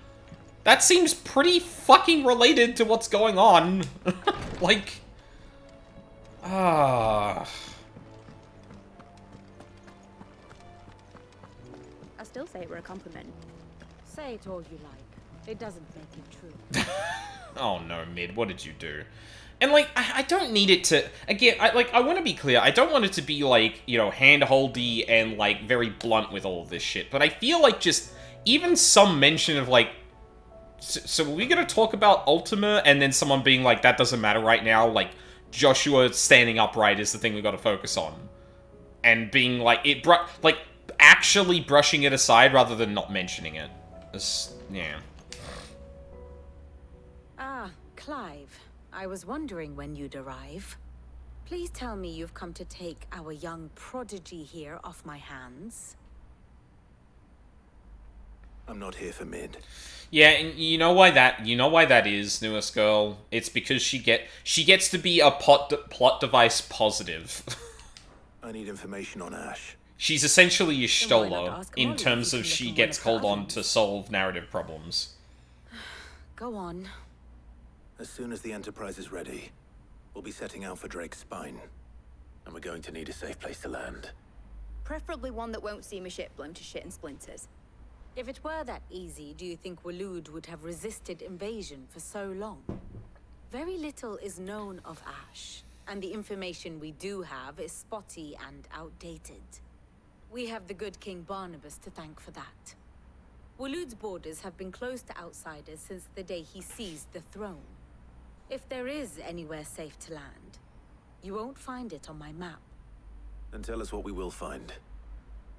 That seems pretty fucking related to what's going on. Like... I still say it were a compliment. Say it all you like. It doesn't make it true. Oh no, Mid, what did you do? And, like, I don't need it to... Again, I want to be clear. I don't want it to be, like, you know, hand-holdy and, like, very blunt with all of this shit. But I feel like just... Even some mention of, like... So are we gonna talk about Ultima? And then someone being like, that doesn't matter right now. Like, Joshua standing upright is the thing we gotta focus on. And being, like... actually brushing it aside rather than not mentioning it. Yeah. Ah, Clive. I was wondering when you'd arrive. Please tell me you've come to take our young prodigy here off my hands. I'm not here for Mid. Yeah, and you know why that is, newest girl? It's because she gets to be a plot device positive. I need information on Ash. She's essentially a Stola in terms of she gets called on to solve narrative problems. Go on. As soon as the Enterprise is ready, we'll be setting out for Drake's Spine. And we're going to need a safe place to land. Preferably one that won't see my ship blown to shit and splinters. If it were that easy, do you think Waloed would have resisted invasion for so long? Very little is known of Ash, and the information we do have is spotty and outdated. We have the good King Barnabas to thank for that. Waloed's borders have been closed to outsiders since the day he seized the throne. If there is anywhere safe to land, you won't find it on my map. Then tell us what we will find.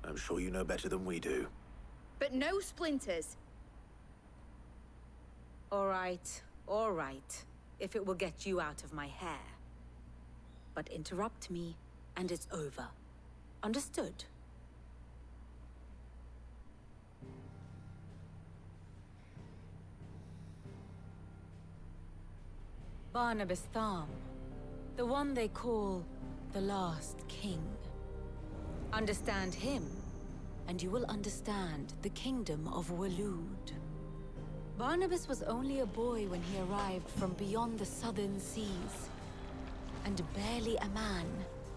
I'm sure you know better than we do. But no splinters. All right, if it will get you out of my hair. But interrupt me, and it's over. Understood? Barnabas Tharm, the one they call the Last King. Understand him, and you will understand the kingdom of Waloed. Barnabas was only a boy when he arrived from beyond the southern seas, and barely a man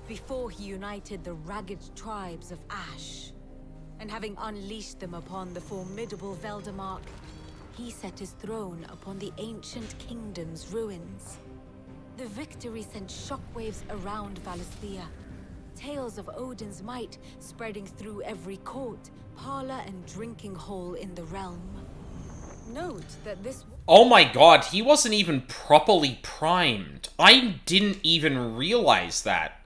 before he united the ragged tribes of Ash. And having unleashed them upon the formidable Veldamark, he set his throne upon the ancient kingdom's ruins. The victory sent shockwaves around Valisthea. Tales of Odin's might spreading through every court, parlor, and drinking hole in the realm. Note that this... Oh my god, he wasn't even properly primed. I didn't even realize that.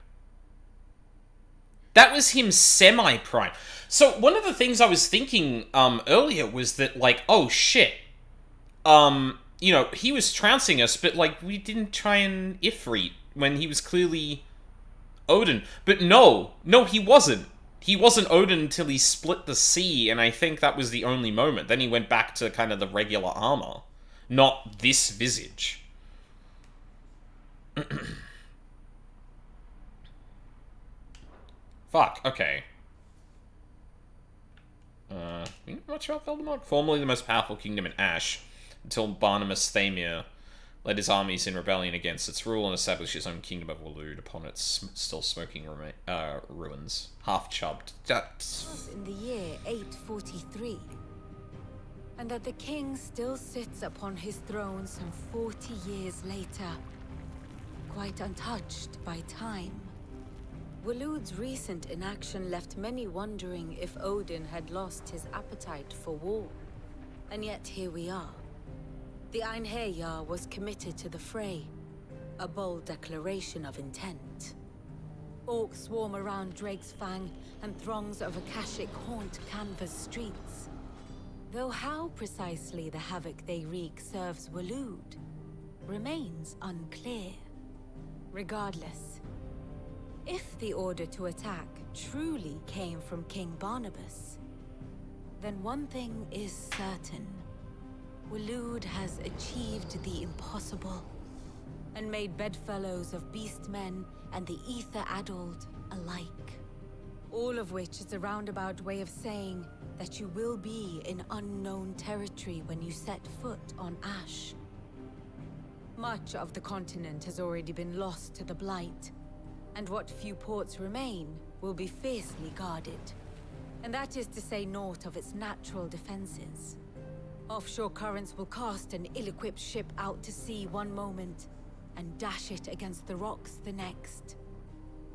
That was him semi-primed. So, one of the things I was thinking earlier was that, like, oh shit. You know, he was trouncing us, but, like, we didn't try and Ifrit when he was clearly Odin. But no, he wasn't. He wasn't Odin until he split the sea, and I think that was the only moment. Then he went back to kind of the regular armor. Not this visage. Fuck, okay. You know much about Veldamark? Formerly the most powerful kingdom in Ash, until Barnabas Thamir led his armies in rebellion against its rule and established his own kingdom of Waloed upon its still smoking ruins. Half-chubbed. In the year 843. And that the king still sits upon his throne some 40 years later, quite untouched by time. Waloed's recent inaction left many wondering if Odin had lost his appetite for war. And yet here we are. The Einherjar was committed to the fray, a bold declaration of intent. Orcs swarm around Drake's Fang, and throngs of Akashic haunt Canva's streets. Though how precisely the havoc they wreak serves Waloed remains unclear. Regardless, if the order to attack truly came from King Barnabas, then one thing is certain. Waloed has achieved the impossible and made bedfellows of beastmen and the ether-addled alike. All of which is a roundabout way of saying that you will be in unknown territory when you set foot on Ash. Much of the continent has already been lost to the Blight, and what few ports remain will be fiercely guarded. And that is to say naught of its natural defenses. Offshore currents will cast an ill-equipped ship out to sea one moment, and dash it against the rocks the next.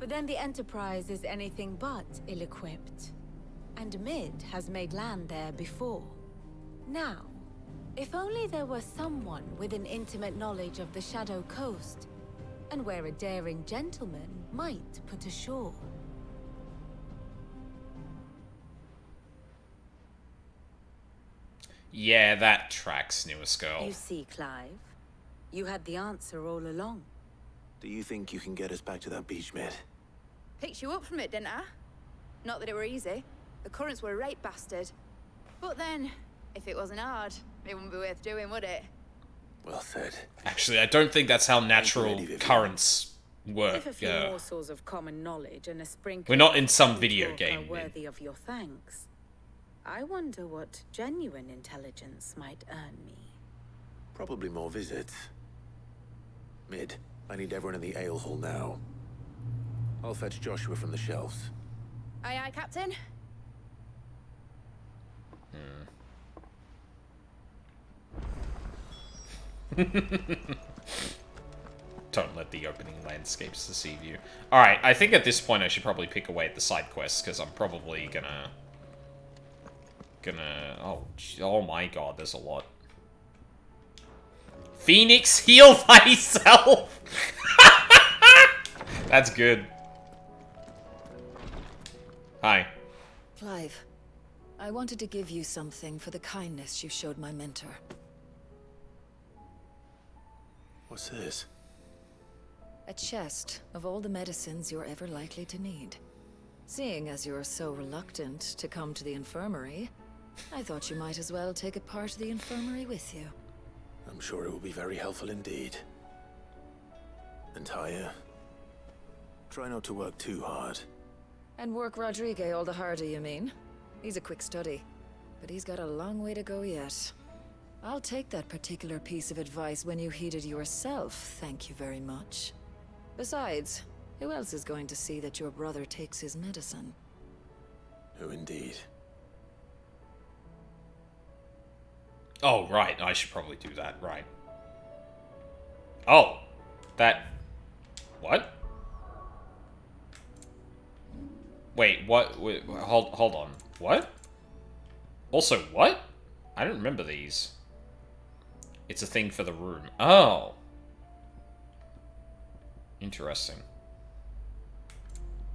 But then the Enterprise is anything but ill-equipped. And Mid has made land there before. Now, if only there were someone with an intimate knowledge of the Shadow Coast, and where a daring gentleman might put ashore. Yeah, that tracks, newest girl. You see, Clive, you had the answer all along. Do you think you can get us back to that beach, Mid? Picked you up from it, didn't I? Not that it were easy. The currents were a right bastard. But then, if it wasn't hard, it wouldn't be worth doing, would it? Well said. Actually, I don't think that's how natural currents work. If a few morsels of common knowledge and a sprinkle We're not in some of video talk game, are worthy of your thanks. I wonder what genuine intelligence might earn me. Probably more visits. Mid, I need everyone in the ale hall now. I'll fetch Joshua from the shelves. Aye, aye, Captain. Don't let the opening landscapes deceive you. Alright, I think at this point I should probably pick away at the side quests, because I'm probably gonna... Oh my god, there's a lot. Phoenix, heal thyself! That's good. Hi. Clive, I wanted to give you something for the kindness you showed my mentor. What's this? A chest of all the medicines you're ever likely to need. Seeing as you're so reluctant to come to the infirmary, I thought you might as well take a part of the infirmary with you. I'm sure it will be very helpful indeed. And Taya, try not to work too hard. And work Rodrigue all the harder, you mean? He's a quick study, but he's got a long way to go yet. I'll take that particular piece of advice when you heed it yourself, thank you very much. Besides, who else is going to see that your brother takes his medicine? Who indeed? Oh, right. I should probably do that. Right. Oh. That... What? Wait, what? Wait, hold on. What? Also, what? I don't remember these. It's a thing for the room. Oh. Interesting.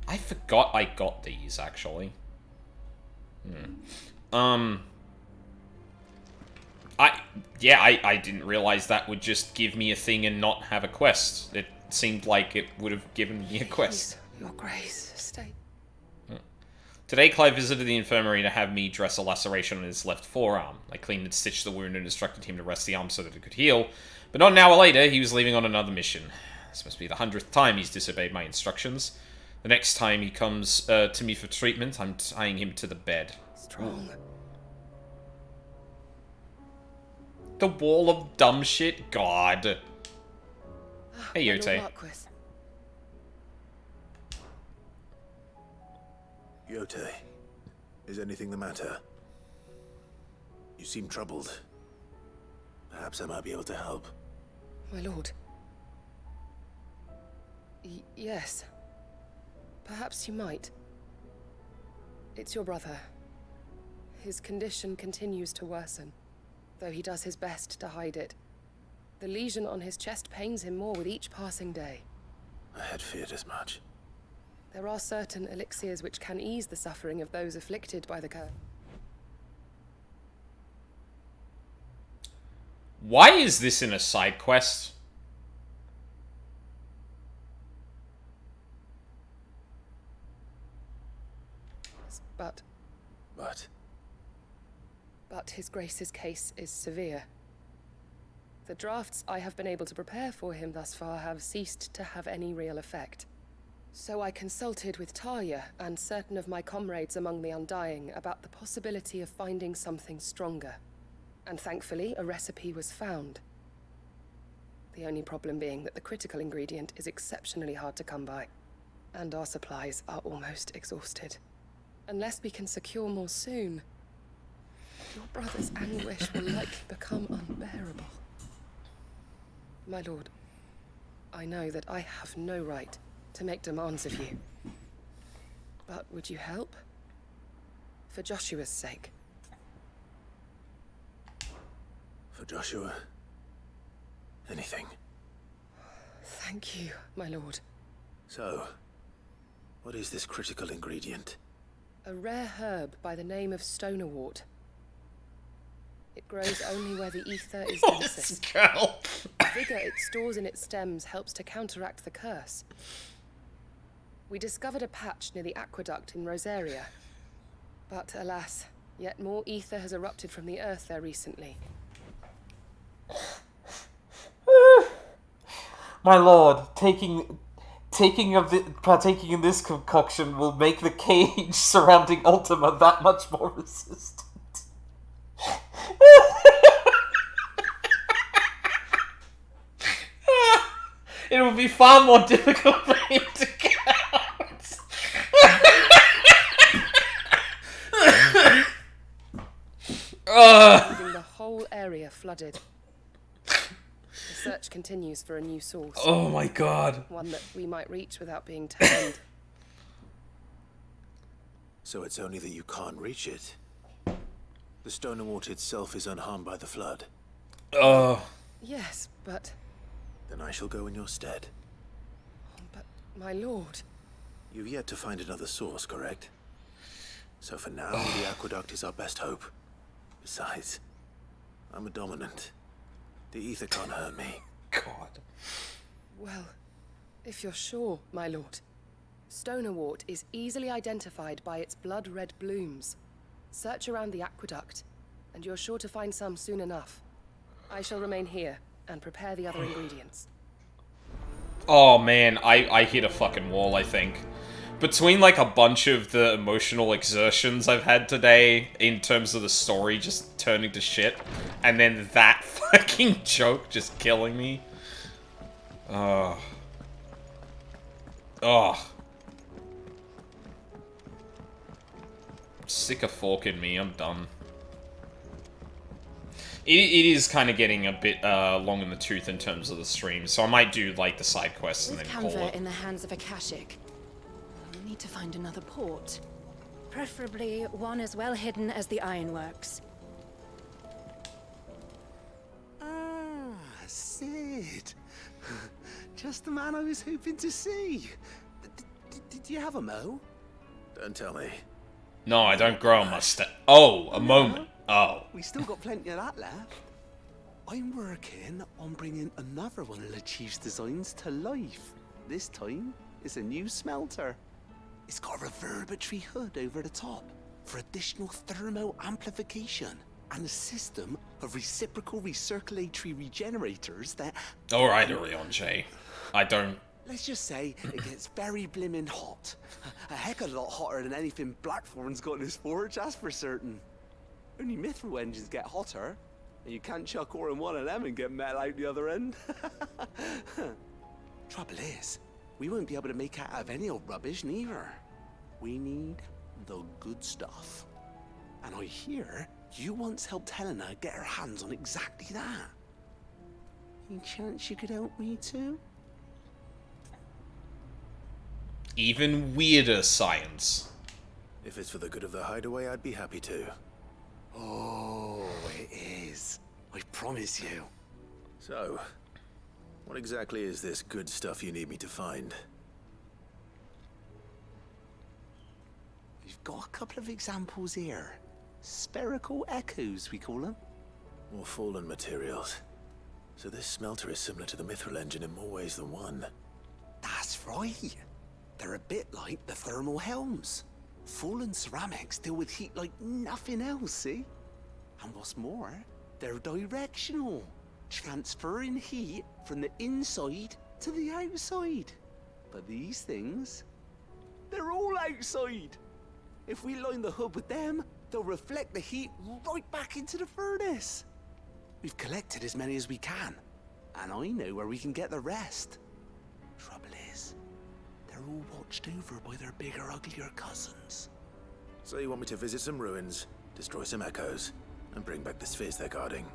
I forgot I got these, actually. I didn't realize that would just give me a thing and not have a quest. It seemed like it would have given me a quest. Your Grace, stay. Today, Clive visited the infirmary to have me dress a laceration on his left forearm. I cleaned and stitched the wound and instructed him to rest the arm so that it could heal. But not an hour later, he was leaving on another mission. This must be the 100th time he's disobeyed my instructions. The next time he comes to me for treatment, I'm tying him to the bed. Strong. The wall of dumb shit? God. Hey, Yote. Yote, is anything the matter? You seem troubled. Perhaps I might be able to help. My lord. Yes. Perhaps you might. It's your brother. His condition continues to worsen, though he does his best to hide it. The lesion on his chest pains him more with each passing day. I had feared as much. There are certain elixirs which can ease the suffering of those afflicted by the curse. Why is this in a side quest? But His Grace's case is severe. The drafts I have been able to prepare for him thus far have ceased to have any real effect. So I consulted with Talia and certain of my comrades among the Undying about the possibility of finding something stronger. And thankfully, a recipe was found. The only problem being that the critical ingredient is exceptionally hard to come by, and our supplies are almost exhausted. Unless we can secure more soon, your brother's anguish will likely become unbearable. My lord, I know that I have no right to make demands of you. But would you help? For Joshua's sake. For Joshua, anything. Thank you, my lord. So, what is this critical ingredient? A rare herb by the name of stonerwort. It grows only where the ether is densest. The vigor it stores in its stems helps to counteract the curse. We discovered a patch near the aqueduct in Rosaria. But alas, yet more ether has erupted from the earth there recently. My lord, partaking in this concoction will make the cage surrounding Ultima that much more resistant. It will be far more difficult for him to get out. Leaving the whole area flooded. The search continues for a new source. Oh my god. One that we might reach without being turned. So it's only that you can't reach it. The stonerwort itself is unharmed by the flood. Yes, but... Then I shall go in your stead. But, my lord... You've yet to find another source, correct? So for now, the aqueduct is our best hope. Besides, I'm a dominant. The ether can't hurt me. God. Well, if you're sure, my lord. Stonerwort is easily identified by its blood-red blooms. Search around the aqueduct, and you're sure to find some soon enough. I shall remain here and prepare the other ingredients. Oh man, I hit a fucking wall, I think. Between like a bunch of the emotional exertions I've had today in terms of the story just turning to shit, and then that fucking joke just killing me. Stick a fork in me, I'm done. It is kind of getting a bit long in the tooth in terms of the stream, so I might do like the side quests and With then call Camphor it. in the hands of Akashic, we'll need to find another port. Preferably one as well hidden as the ironworks. Ah, Sid. Just the man I was hoping to see. Did you have a mo? Don't tell me. No, I don't grow a mustache. Oh, a moment. Oh. We still got plenty of that left. I'm working on bringing another one of the Chief's designs to life. This time, it's a new smelter. It's got a reverberatory hood over the top for additional thermal amplification and a system of reciprocal recirculatory regenerators that... Alright, Orion J. I don't... Let's just say it gets very blimmin' hot. A heck of a lot hotter than anything Blackthorn's got in his forge, that's for certain. Only mithril engines get hotter, and you can't chuck ore in one of them and get metal out the other end. Trouble is, we won't be able to make out of any old rubbish neither. We need the good stuff. And I hear you once helped Helena get her hands on exactly that. Any chance you could help me too? Even weirder science. If it's for the good of the hideaway, I'd be happy to. Oh, it is. I promise you. So, what exactly is this good stuff you need me to find? We've got a couple of examples here. Spherical echoes, we call them. More fallen materials. So this smelter is similar to the Mithril engine in more ways than one. That's right. They're a bit like the thermal helms. Fallen ceramics deal with heat like nothing else, see? And what's more, they're directional, transferring heat from the inside to the outside. But these things, they're all outside. If we line the hub with them, they'll reflect the heat right back into the furnace. We've collected as many as we can, and I know where we can get the rest. Trouble is, they're all watched over by their bigger, uglier cousins. So you want me to visit some ruins, destroy some echoes, and bring back the spheres they're guarding?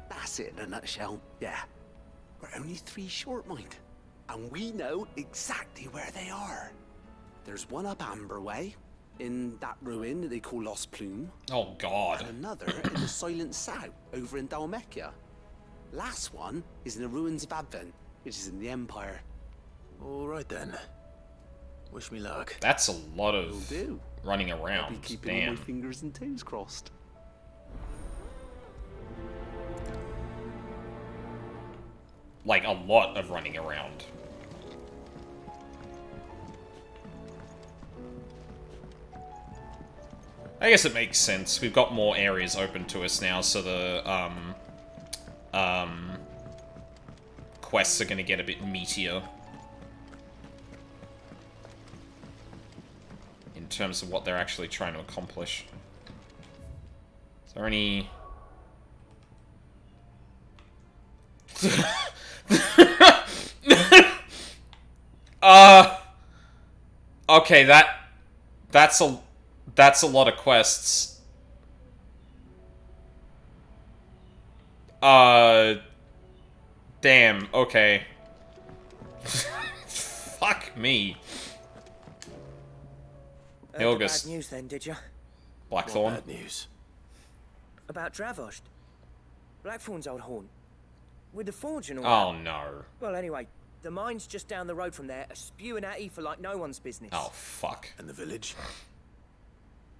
That's it in a nutshell, yeah. We're only 3 short, mind. And we know exactly where they are. There's one up Amber Way, in that ruin that they call Lost Plume. Oh, God. And another in the Silent South, over in Dalmekia. Last one is in the ruins of Advent, which is in the Empire. All right, then. Wish me luck. That's a lot of Will do. running I'll around. be keeping all Damn. my fingers and toes crossed. Like, a lot of running around. I guess it makes sense. We've got more areas open to us now, so the, quests are gonna get a bit meatier. In terms of what they're actually trying to accomplish. Is there any... Okay, that's a lot of quests. Damn, okay. Fuck me. Heard the Hilgus. bad news then, did you? Blackthorn. Bad news. About Dravost. Blackthorn's old haunt. With the forge and all Oh that. no. Well, anyway, the mine's just down the road from there, are spewing at ether like no one's business. Oh fuck. And the village?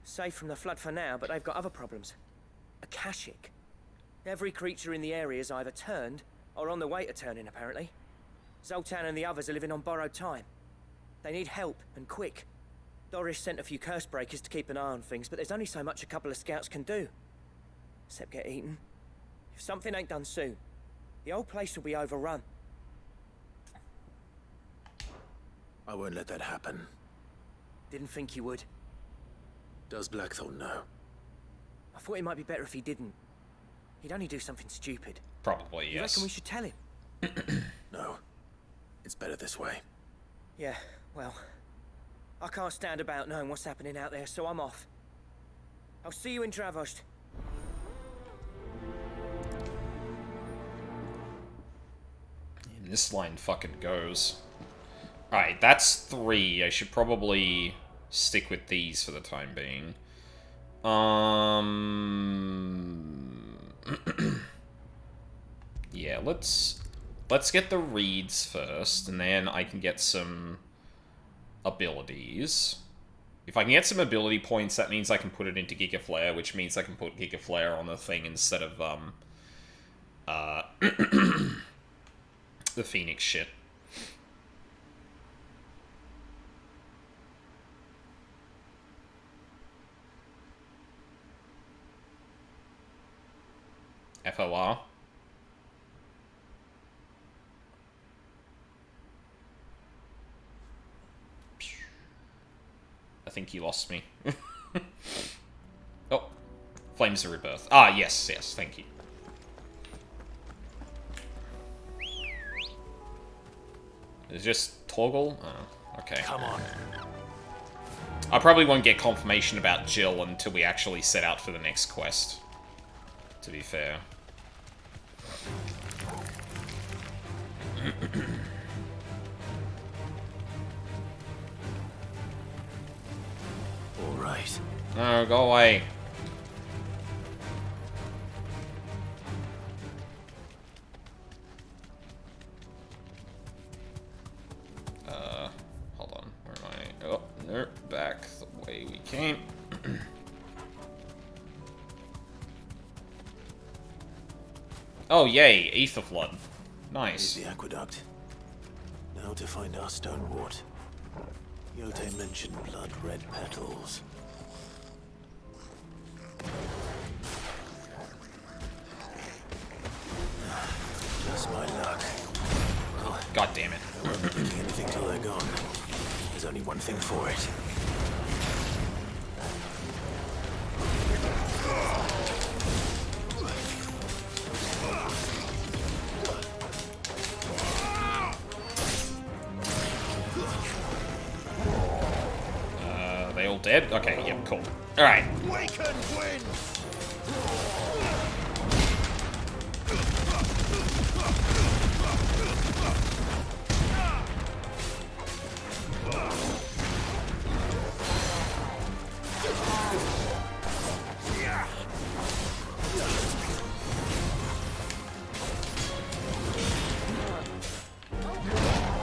Safe from the flood for now, but they've got other problems. Akashic. Every creature in the area is either turned, or on the way to turning, apparently. Zoltan and the others are living on borrowed time. They need help, and quick. Doris sent a few curse breakers to keep an eye on things, but there's only so much a couple of scouts can do. Except get eaten. If something ain't done soon, the old place will be overrun. I won't let that happen. Didn't think you would. Does Blackthorn know? I thought it might be better if he didn't. He'd only do something stupid. Probably, You yes. reckon we should tell him? No. It's better this way. Yeah, well, I can't stand about knowing what's happening out there, so I'm off. I'll see you in Dravost. And this line fucking goes. Alright, that's 3. I should probably stick with these for the time being. Yeah, let's get the reeds first, and then I can get some abilities. If I can get some ability points, that means I can put it into Giga Flare, which means I can put Giga Flare on the thing instead of, the Phoenix shit. FOR. I think you lost me. Oh. Flames of Rebirth. Ah, yes, yes, thank you. Is it just toggle? Oh, okay. Come on. I probably won't get confirmation about Jill until we actually set out for the next quest. To be fair. All right. No, go away. Hold on. Where am I? Oh, there. Back the way we came. Oh, yay, Aether Flood. Nice. Here's the aqueduct. Now to find our stonewort. Yote mentioned blood-red petals. Just my luck. Well, God damn it. I won't be picking anything till they're gone. There's only one thing for it. They all dead? Okay, yep, cool. Alright.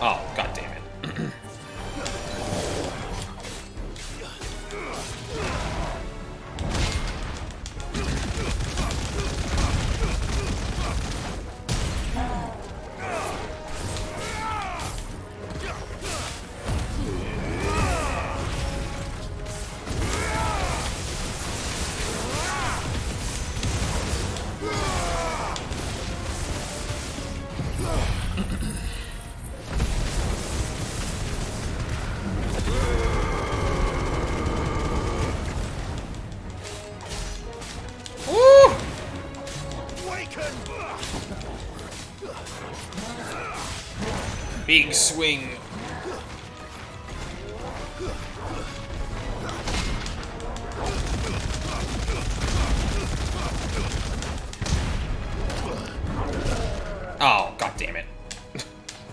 Oh, god damn it. Big swing. Oh, god damn it.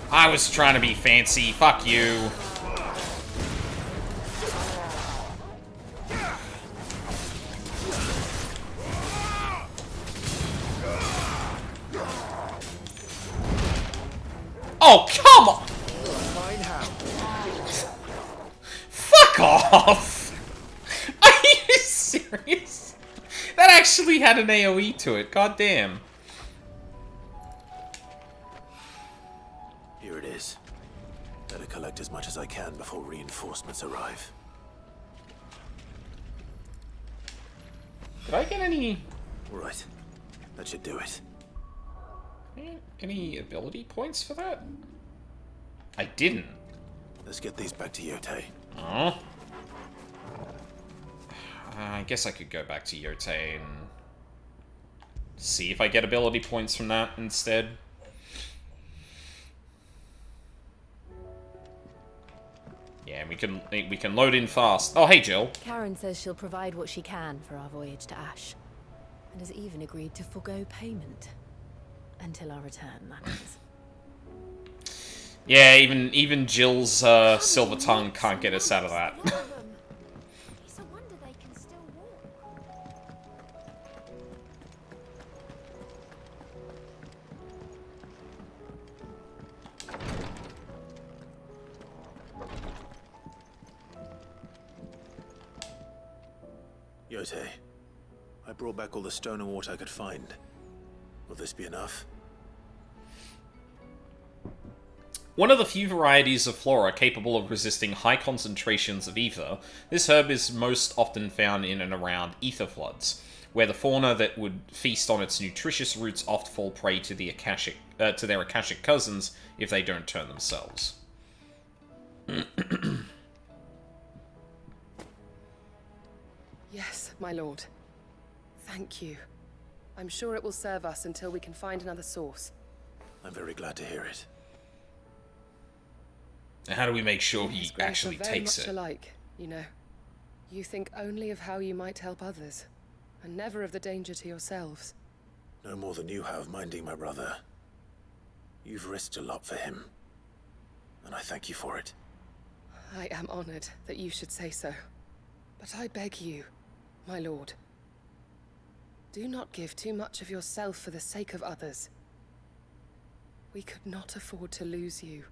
I was trying to be fancy. Fuck you. Oh, come on! Fuck off! Are you serious? That actually had an AoE to it, god damn. Here it is. Better collect as much as I can before reinforcements arrive. Did I get any... Right. That should do it. Any ability points for that? I didn't. Let's get these back to Yote. Oh. I guess I could go back to Yote and see if I get ability points from that instead. Yeah, we can load in fast. Oh, hey, Jill. Karen says she'll provide what she can for our voyage to Ash, and has even agreed to forgo payment. Until our return, that is. Yeah, even Jill's silver tongue can't get us out of that. It's a wonder they can still walk. Yote, I brought back all the stone and water I could find. Will this be enough? One of the few varieties of flora capable of resisting high concentrations of ether, this herb is most often found in and around ether floods, where the fauna that would feast on its nutritious roots oft fall prey to the to their akashic cousins if they don't turn themselves. Yes, my lord. Thank you. I'm sure it will serve us until we can find another source. I'm very glad to hear it. And how do we make sure he His Grace actually are very takes much it? alike, you know. You think only of how you might help others, and never of the danger to yourselves. No more than you have minding my brother. You've risked a lot for him, and I thank you for it. I am honored that you should say so. But I beg you, my lord, do not give too much of yourself for the sake of others. We could not afford to lose you.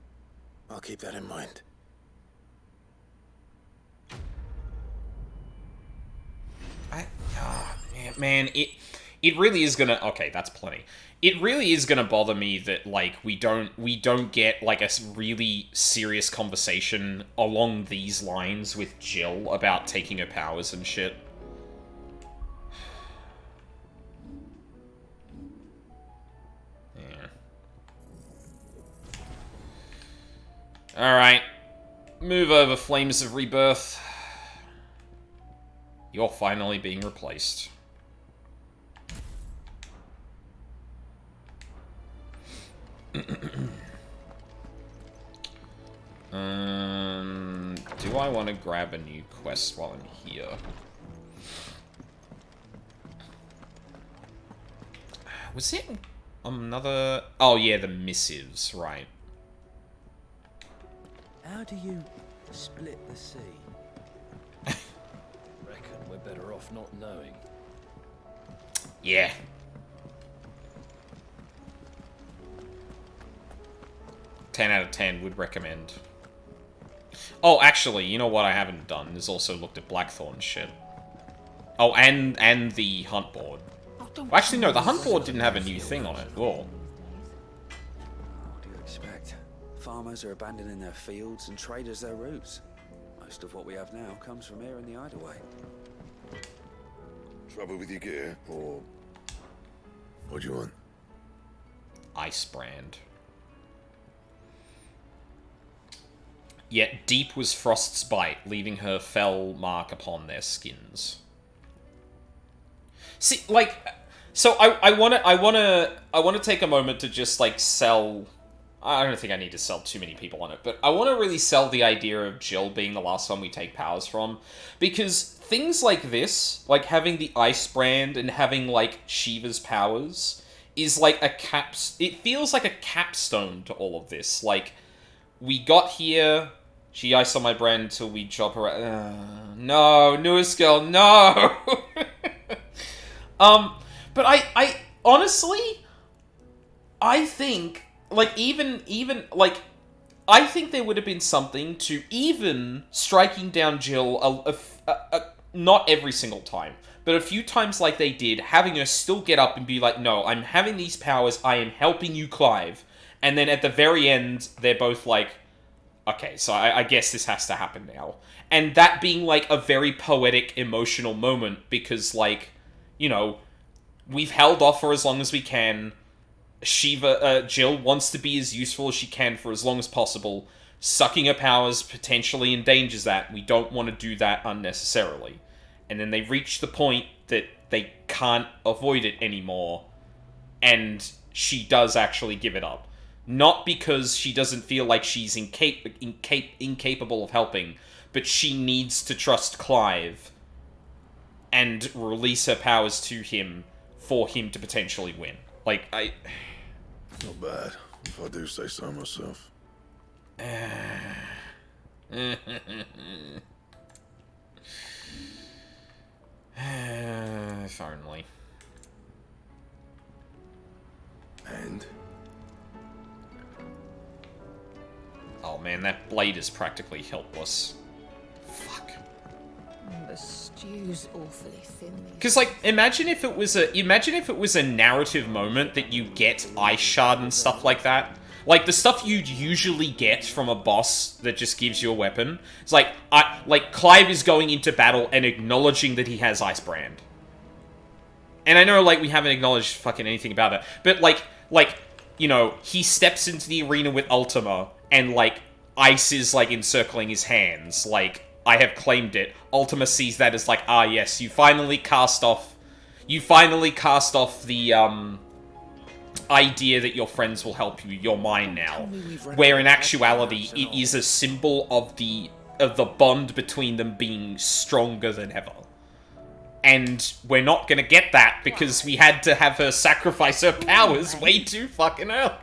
I'll keep that in mind. Man, it really is gonna... Okay, that's plenty. It really is gonna bother me that, like, we don't get, like, a really serious conversation along these lines with Jill about taking her powers and shit. Yeah. Alright. Move over, Flames of Rebirth. You're finally being replaced. Do I want to grab a new quest while I'm here? Was it another... Oh yeah, the missives, right. How do you split the sea? Reckon we're better off not knowing. Yeah. Ten out of 10 would recommend. Oh, actually, you know what I haven't done is also looked at Blackthorn's shit. Oh, and the hunt board. Well, actually, no, the hunt board didn't have a new thing on it. Whoa. What do you expect? Farmers are abandoning their fields and traders their routes. Most of what we have now comes from here in the Hideaway. Trouble with your gear, or what do you want? Ice brand. Yet deep was Frost's bite, leaving her fell mark upon their skins. See, like, so I wanna take a moment to just like sell. I don't think I need to sell too many people on it, but I want to really sell the idea of Jill being the last one we take powers from, because things like this, like having the ice brand and having like Shiva's powers, is like a it feels like a capstone to all of this. Like, we got here. She iced on my brand until we drop her... no, newest girl, no! But I honestly, I think, like, even, like, I think there would have been something to even striking down Jill, not every single time, but a few times like they did, having her still get up and be like, no, I'm having these powers, I am helping you, Clive. And then at the very end, they're both like, okay, so I guess this has to happen now. And that being, like, a very poetic, emotional moment, because, like, you know, we've held off for as long as we can. Jill wants to be as useful as she can for as long as possible. Sucking her powers potentially endangers that. We don't want to do that unnecessarily. And then they reach the point that they can't avoid it anymore, and she does actually give it up. Not because she doesn't feel like she's incapable of helping, but she needs to trust Clive and release her powers to him for him to potentially win. Like, Not bad, if I do say so myself. If only. And? Oh man, that blade is practically helpless. Fuck. The stew's awfully thin. Because, like, imagine if it was a narrative moment that you get Ice Shard and stuff like that. Like, the stuff you'd usually get from a boss that just gives you a weapon. It's like, Clive is going into battle and acknowledging that he has Ice Brand. And I know, like, we haven't acknowledged fucking anything about it, but, like, you know, he steps into the arena with Ultima, and, like, ice is, like, encircling his hands. Like, I have claimed it. Ultima sees that as, like, ah, yes, you finally cast off the, idea that your friends will help you. You're mine now. Where, in actuality, it is a symbol of the bond between them being stronger than ever. And we're not gonna get that because we had to have her sacrifice her powers way too fucking early.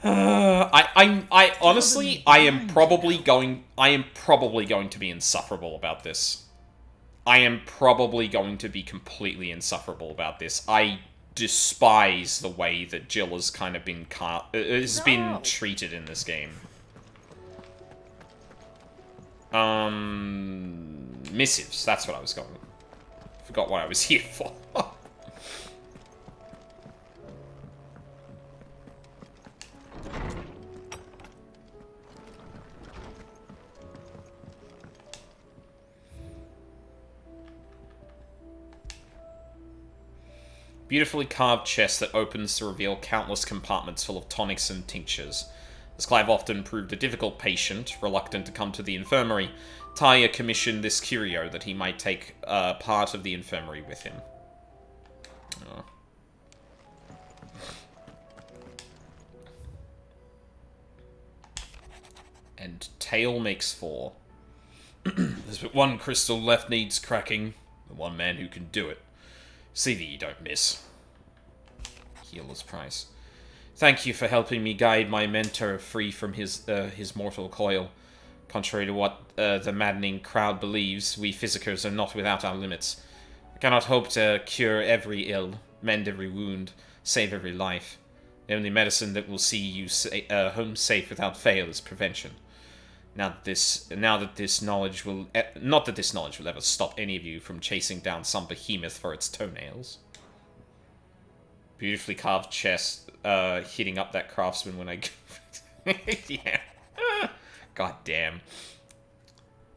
I honestly, I am probably going to be insufferable about this. I am probably going to be completely insufferable about this. I despise the way that Jill has kind of been been treated in this game. Missives, that's what I was going Forgot what I was here for. Beautifully carved chest that opens to reveal countless compartments full of tonics and tinctures. As Clive often proved a difficult patient, reluctant to come to the infirmary, Talia commissioned this curio that he might take part of the infirmary with him. Oh. And tale makes 4. There's but one crystal left needs cracking, the one man who can do it. See that you don't miss. Healer's price. Thank you for helping me guide my mentor free from his mortal coil. Contrary to what the maddening crowd believes, we physicers are not without our limits. We cannot hope to cure every ill, mend every wound, save every life. The only medicine that will see you home safe without fail is prevention. Not that this knowledge will ever stop any of you from chasing down some behemoth for its toenails. Beautifully carved chest, hitting up that craftsman when I... yeah. God damn.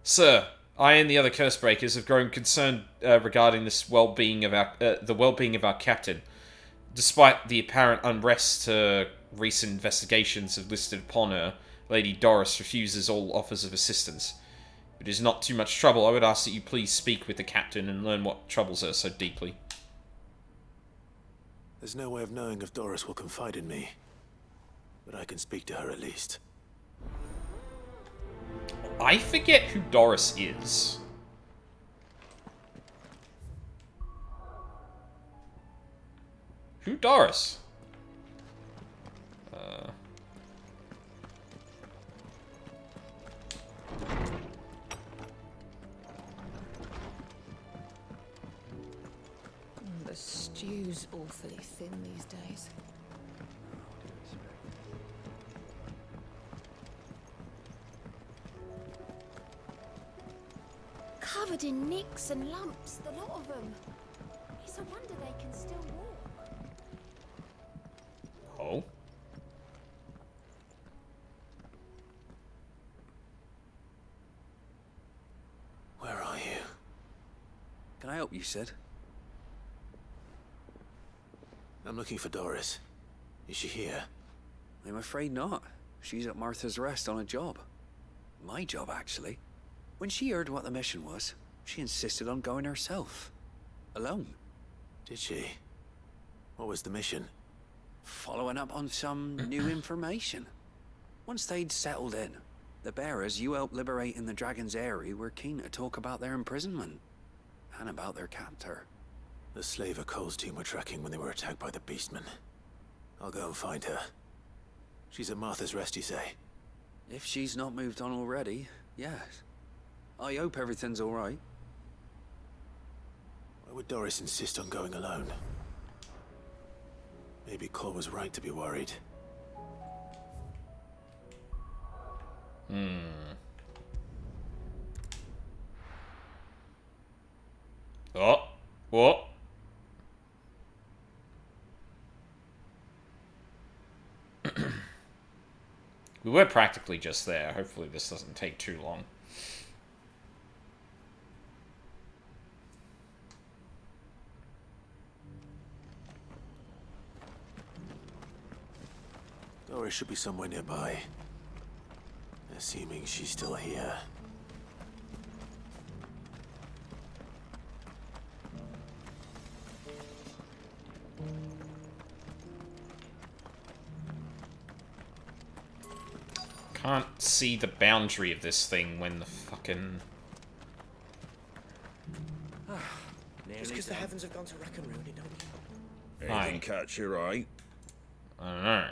Sir, I and the other Cursebreakers have grown concerned regarding this well-being of the well-being of our captain. Despite the apparent unrest recent investigations have listed upon her, Lady Doris refuses all offers of assistance. If it is not too much trouble, I would ask that you please speak with the captain and learn what troubles her so deeply. There's no way of knowing if Doris will confide in me, but I can speak to her at least. I forget who Doris is. Who Doris? The stew's awfully thin these days. Covered in nicks and lumps, the lot of them. It's a wonder they can still walk. Oh? Where are you? Can I help you, Sid? I'm looking for Doris. Is she here? I'm afraid not. She's at Martha's Rest on a job. My job, actually. When she heard what the mission was, she insisted on going herself. Alone. Did she? What was the mission? Following up on some new information. Once they'd settled in, the bearers you helped liberate in the Dragon's Eyrie were keen to talk about their imprisonment. And about their captor. The slaver Cole's team were tracking when they were attacked by the Beastmen. I'll go and find her. She's at Martha's Rest, you say? If she's not moved on already, yes. I hope everything's all right. Why would Doris insist on going alone? Maybe Cole was right to be worried. Oh. What? We were practically just there. Hopefully this doesn't take too long. Doris should be somewhere nearby. Assuming she's still here. Can't see the boundary of this thing when the fucking... Just because the heavens have gone to wreck and ruin it, don't you? Anything catch your eye? I don't know.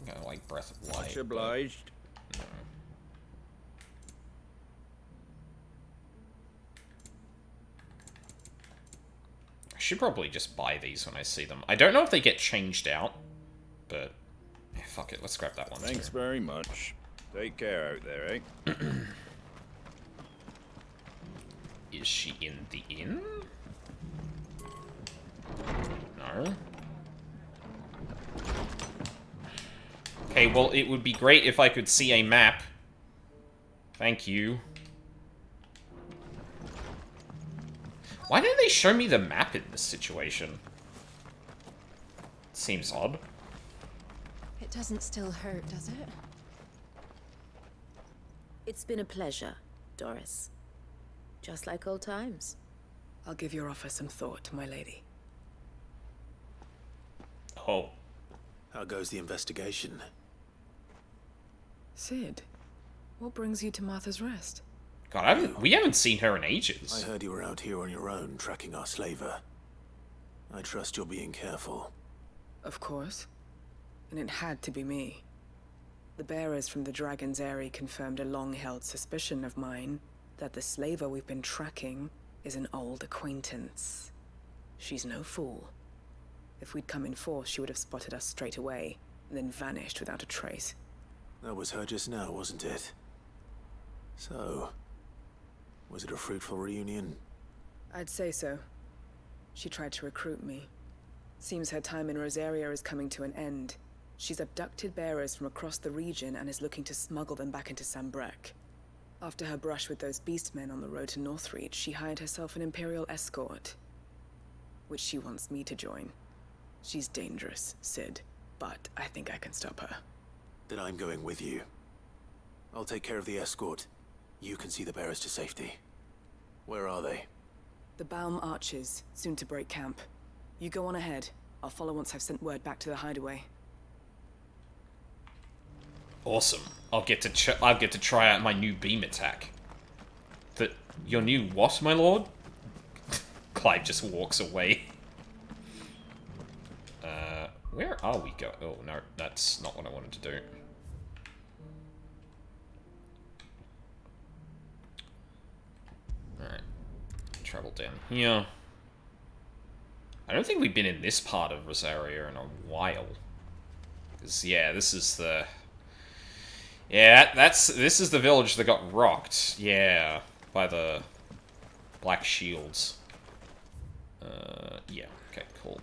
Kind of like Breath of Light. Much obliged. No. should probably just buy these when I see them. I don't know if they get changed out, but yeah, fuck it. Let's grab that one. Thanks very much. Take care out there, eh? Is she in the inn? No. Okay, well, it would be great if I could see a map. Thank you. Why didn't they show me the map in this situation? Seems odd. It doesn't still hurt, does it? It's been a pleasure, Doris. Just like old times. I'll give your offer some thought, my lady. Oh. How goes the investigation? Sid, what brings you to Martha's Rest? God, we haven't seen her in ages. I heard you were out here on your own, tracking our slaver. I trust you're being careful. Of course. And it had to be me. The bearers from the Dragon's Eyrie confirmed a long-held suspicion of mine that the slaver we've been tracking is an old acquaintance. She's no fool. If we'd come in force, she would have spotted us straight away, and then vanished without a trace. That was her just now, wasn't it? So, was it a fruitful reunion? I'd say so. She tried to recruit me. Seems her time in Rosaria is coming to an end. She's abducted bearers from across the region and is looking to smuggle them back into Sambrek. After her brush with those beastmen on the road to Northreach, she hired herself an Imperial escort, which she wants me to join. She's dangerous, Sid, but I think I can stop her. Then I'm going with you. I'll take care of the escort. You can see the bearers to safety. Where are they? The Baum Archers, soon to break camp. You go on ahead. I'll follow once I've sent word back to the hideaway. Awesome. I'll get to try out my new beam attack. Your new what, my lord? Clive just walks away. Where are we going? Oh no, that's not what I wanted to do. Alright. Travel down here. I don't think we've been in this part of Rosaria in a while. 'Cause, yeah, this is the... Yeah, this is the village that got rocked. Yeah, by the Black Shields. Yeah, okay, cool.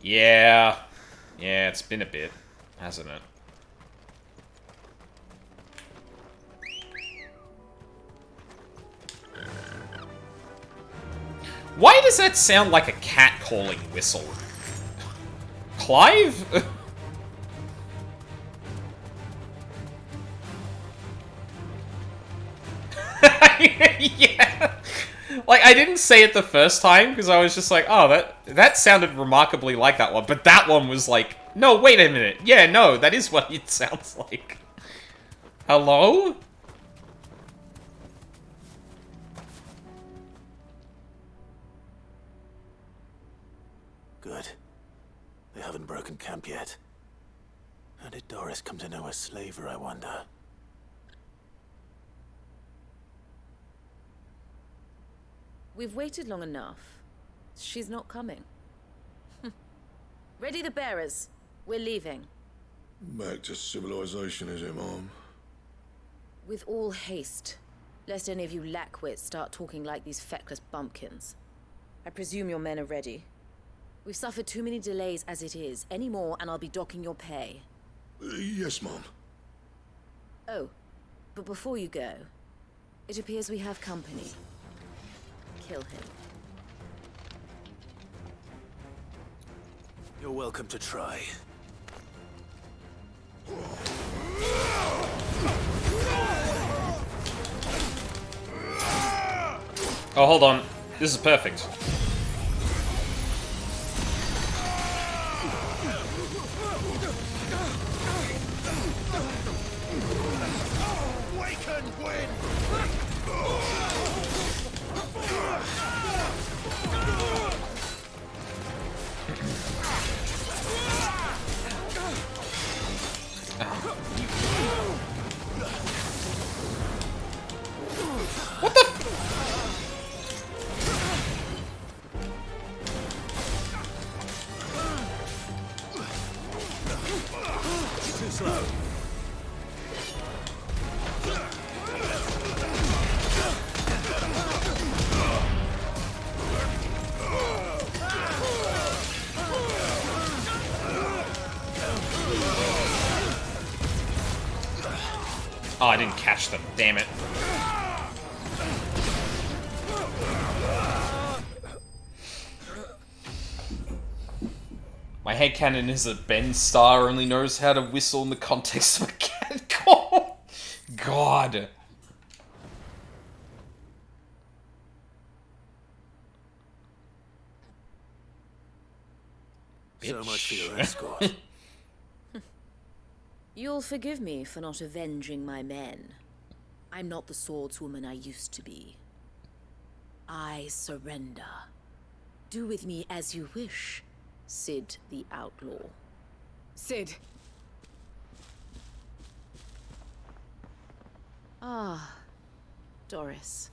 Yeah. Yeah, it's been a bit, hasn't it? Why does that sound like a cat calling whistle? Clive? Yeah. Like, I didn't say it the first time, because I was just like, oh, that sounded remarkably like that one. But that one was like, no, wait a minute. Yeah, no, that is what it sounds like. Hello? Good. They haven't broken camp yet. How did Doris come to know a slaver, I wonder? We've waited long enough. She's not coming. Ready the bearers. We're leaving. Back to civilization, is it, Mom? With all haste, lest any of you lackwits start talking like these feckless bumpkins. I presume your men are ready. We've suffered too many delays as it is. Any more, and I'll be docking your pay. Yes, Mom. Oh, but before you go, it appears we have company. Kill him. You're welcome to try. Oh, hold on. This is perfect. Oh, I didn't catch them. Damn it. My headcanon is that Ben Starr only knows how to whistle in the context of a cat call. God. So much for your escort. You'll forgive me for not avenging my men. I'm not the swordswoman I used to be. I surrender. Do with me as you wish, Sid the Outlaw. Sid. Ah, Doris.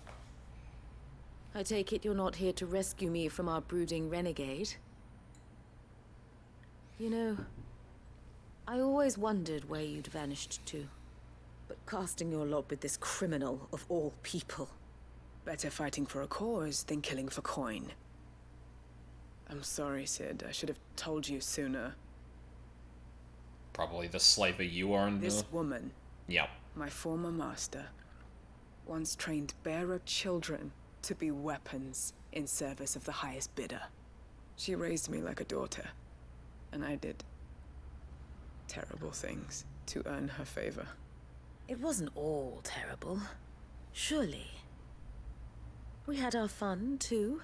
I take it you're not here to rescue me from our brooding renegade? You know, I always wondered where you'd vanished to. But casting your lot with this criminal of all people. Better fighting for a cause than killing for coin. I'm sorry, Sid. I should have told you sooner. Probably the slaver you are in This woman, Yep. my former master, once trained bearer children to be weapons in service of the highest bidder. She raised me like a daughter, and I did terrible things to earn her favor. It wasn't all terrible, surely. We had our fun, too.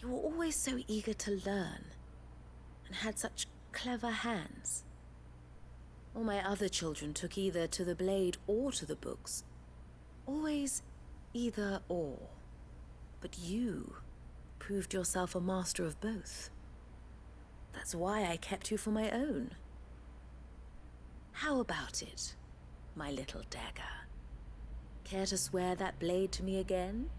You were always so eager to learn, and had such clever hands. All my other children took either to the blade or to the books. Always either or. But you proved yourself a master of both. That's why I kept you for my own. How about it, my little dagger? Care to swear that blade to me again?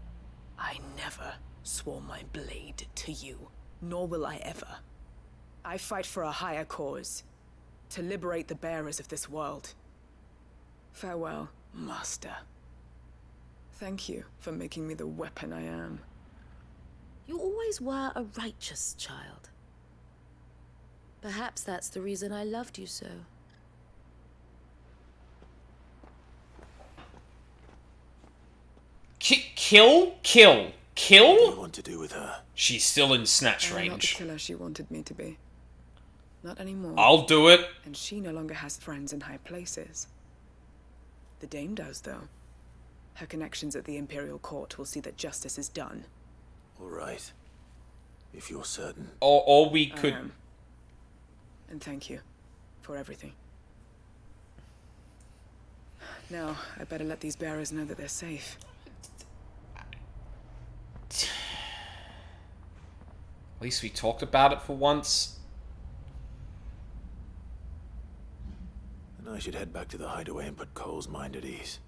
I never swore my blade to you, nor will I ever. I fight for a higher cause, to liberate the bearers of this world. Farewell, Master. Thank you for making me the weapon I am. You always were a righteous child. Perhaps that's the reason I loved you so. Kill? What do you want to do with her? She's still in snatch I am not the range. killer she wanted me to be. Not anymore. I'll do it. And she no longer has friends in high places. The Dame does, though. Her connections at the Imperial Court will see that justice is done. All right. If you're certain. Or we could... I am. And thank you for everything. Now, I better let these bearers know that they're safe. At least we talked about it for once. And I should head back to the hideaway and put Cole's mind at ease.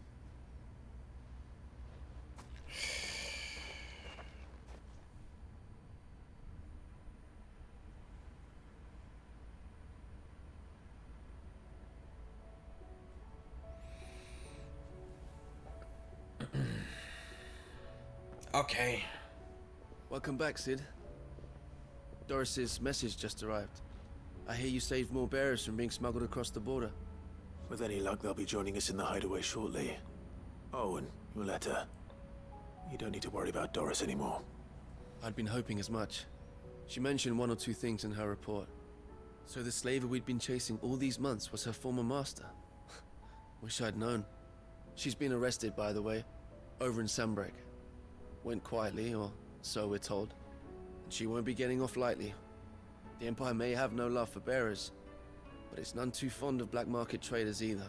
Okay. Welcome back, Sid. Doris's message just arrived. I hear you saved more bearers from being smuggled across the border. With any luck, they'll be joining us in the hideaway shortly. Oh, and your letter. You don't need to worry about Doris anymore. I'd been hoping as much. She mentioned one or two things in her report. So the slaver we'd been chasing all these months was her former master. Wish I'd known. She's been arrested, by the way, over in Sunbreak. Went quietly, or so we're told. And she won't be getting off lightly. The Empire may have no love for bearers, but it's none too fond of black market traders either.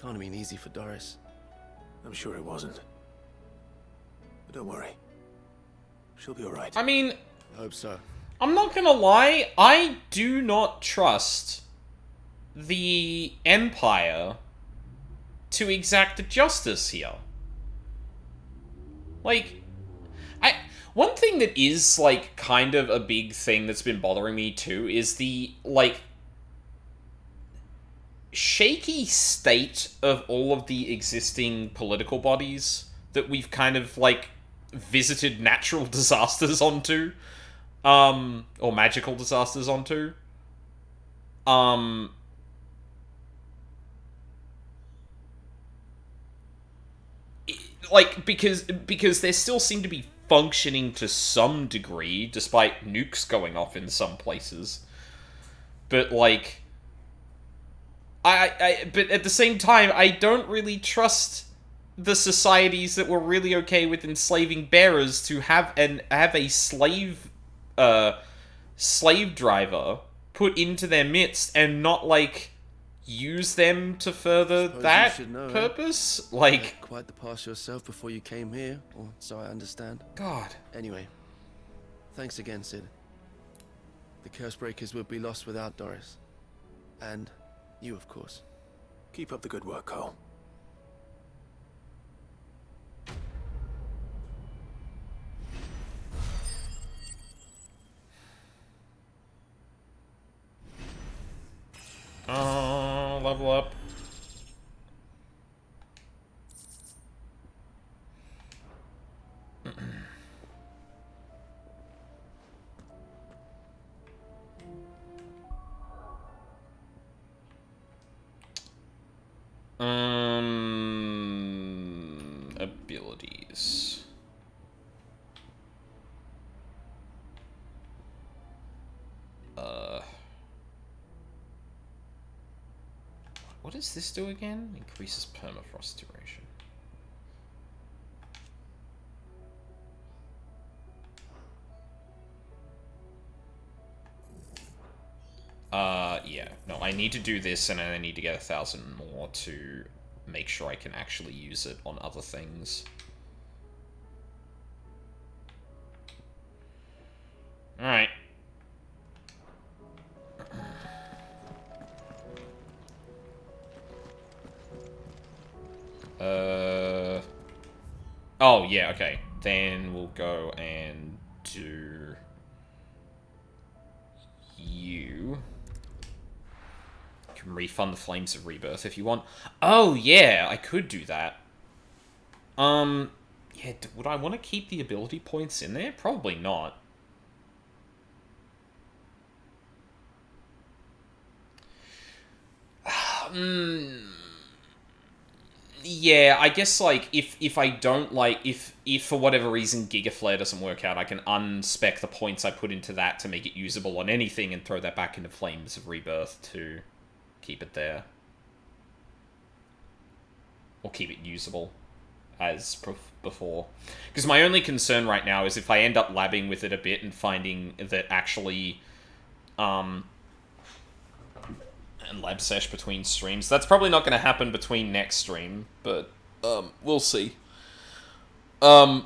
Can't have been easy for Doris. I'm sure it wasn't. But don't worry. She'll be alright. I mean... I hope so. I'm not gonna lie, I do not trust the Empire to exact justice here. Like, one thing that is, like, kind of a big thing that's been bothering me, too, is the, like, shaky state of all of the existing political bodies that we've kind of, like, visited natural disasters onto. Or magical disasters onto. like, because there still seem to be functioning to some degree, despite nukes going off in some places. But, like, but at the same time, I don't really trust the societies that were really okay with enslaving bearers to have a slave driver put into their midst and not, like, use them to further Suppose that you should know, purpose? You Like, had quite the past yourself before you came here, or so I understand. God. Anyway, thanks again, Sid. The Cursebreakers would be lost without Doris. And you, of course. Keep up the good work, Cole. Level up. Abilities. What does this do again? Increases permafrost duration. Yeah. No, I need to do this, and I need to get 1,000 more to make sure I can actually use it on other things. Alright. Oh, yeah, okay. Then we'll go and do you. You can refund the Flames of Rebirth if you want. Oh, yeah, I could do that. Yeah, would I want to keep the ability points in there? Probably not. Yeah, I guess, like, if I don't, like, if for whatever reason Gigaflare doesn't work out, I can unspec the points I put into that to make it usable on anything and throw that back into Flames of Rebirth to keep it there. Or keep it usable as before. Because my only concern right now is if I end up labbing with it a bit and finding that actually, and lab sesh between streams. That's probably not going to happen between next stream, but we'll see. Fuck,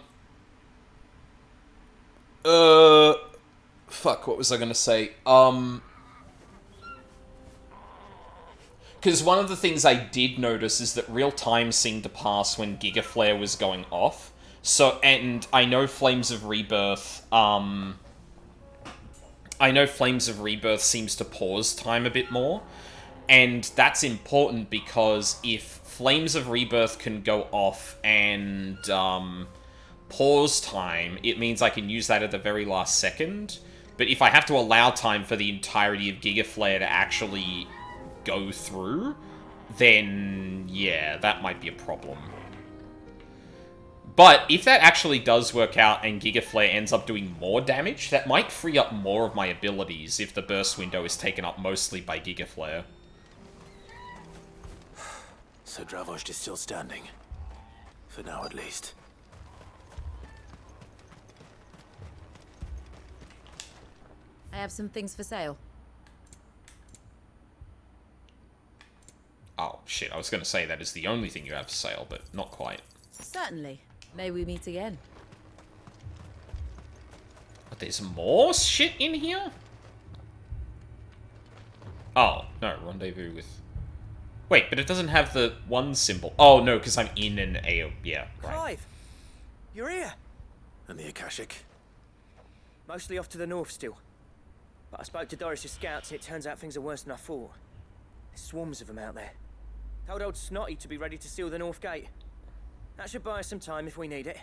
what was I going to say? Because one of the things I did notice is that real time seemed to pass when Gigaflare was going off. So, and I know Flames of Rebirth, seems to pause time a bit more. And that's important because if Flames of Rebirth can go off and pause time, it means I can use that at the very last second. But if I have to allow time for the entirety of Gigaflare to actually go through, then yeah, that might be a problem. But if that actually does work out and Gigaflare ends up doing more damage, that might free up more of my abilities if the burst window is taken up mostly by Gigaflare. So Dravost is still standing. For now, at least. I have some things for sale. Oh, shit, I was going to say that is the only thing you have for sale, but not quite. Certainly. May we meet again. But there's more shit in here? Oh, no, rendezvous with... Wait, but it doesn't have the one symbol. Oh, no, because I'm in an AO. Yeah, right. Clive! You're here! And the Akashic? Mostly off to the north still. But I spoke to Doris' scouts and it turns out things are worse than I thought. There's swarms of them out there. Told old Snotty to be ready to seal the north gate. That should buy us some time if we need it.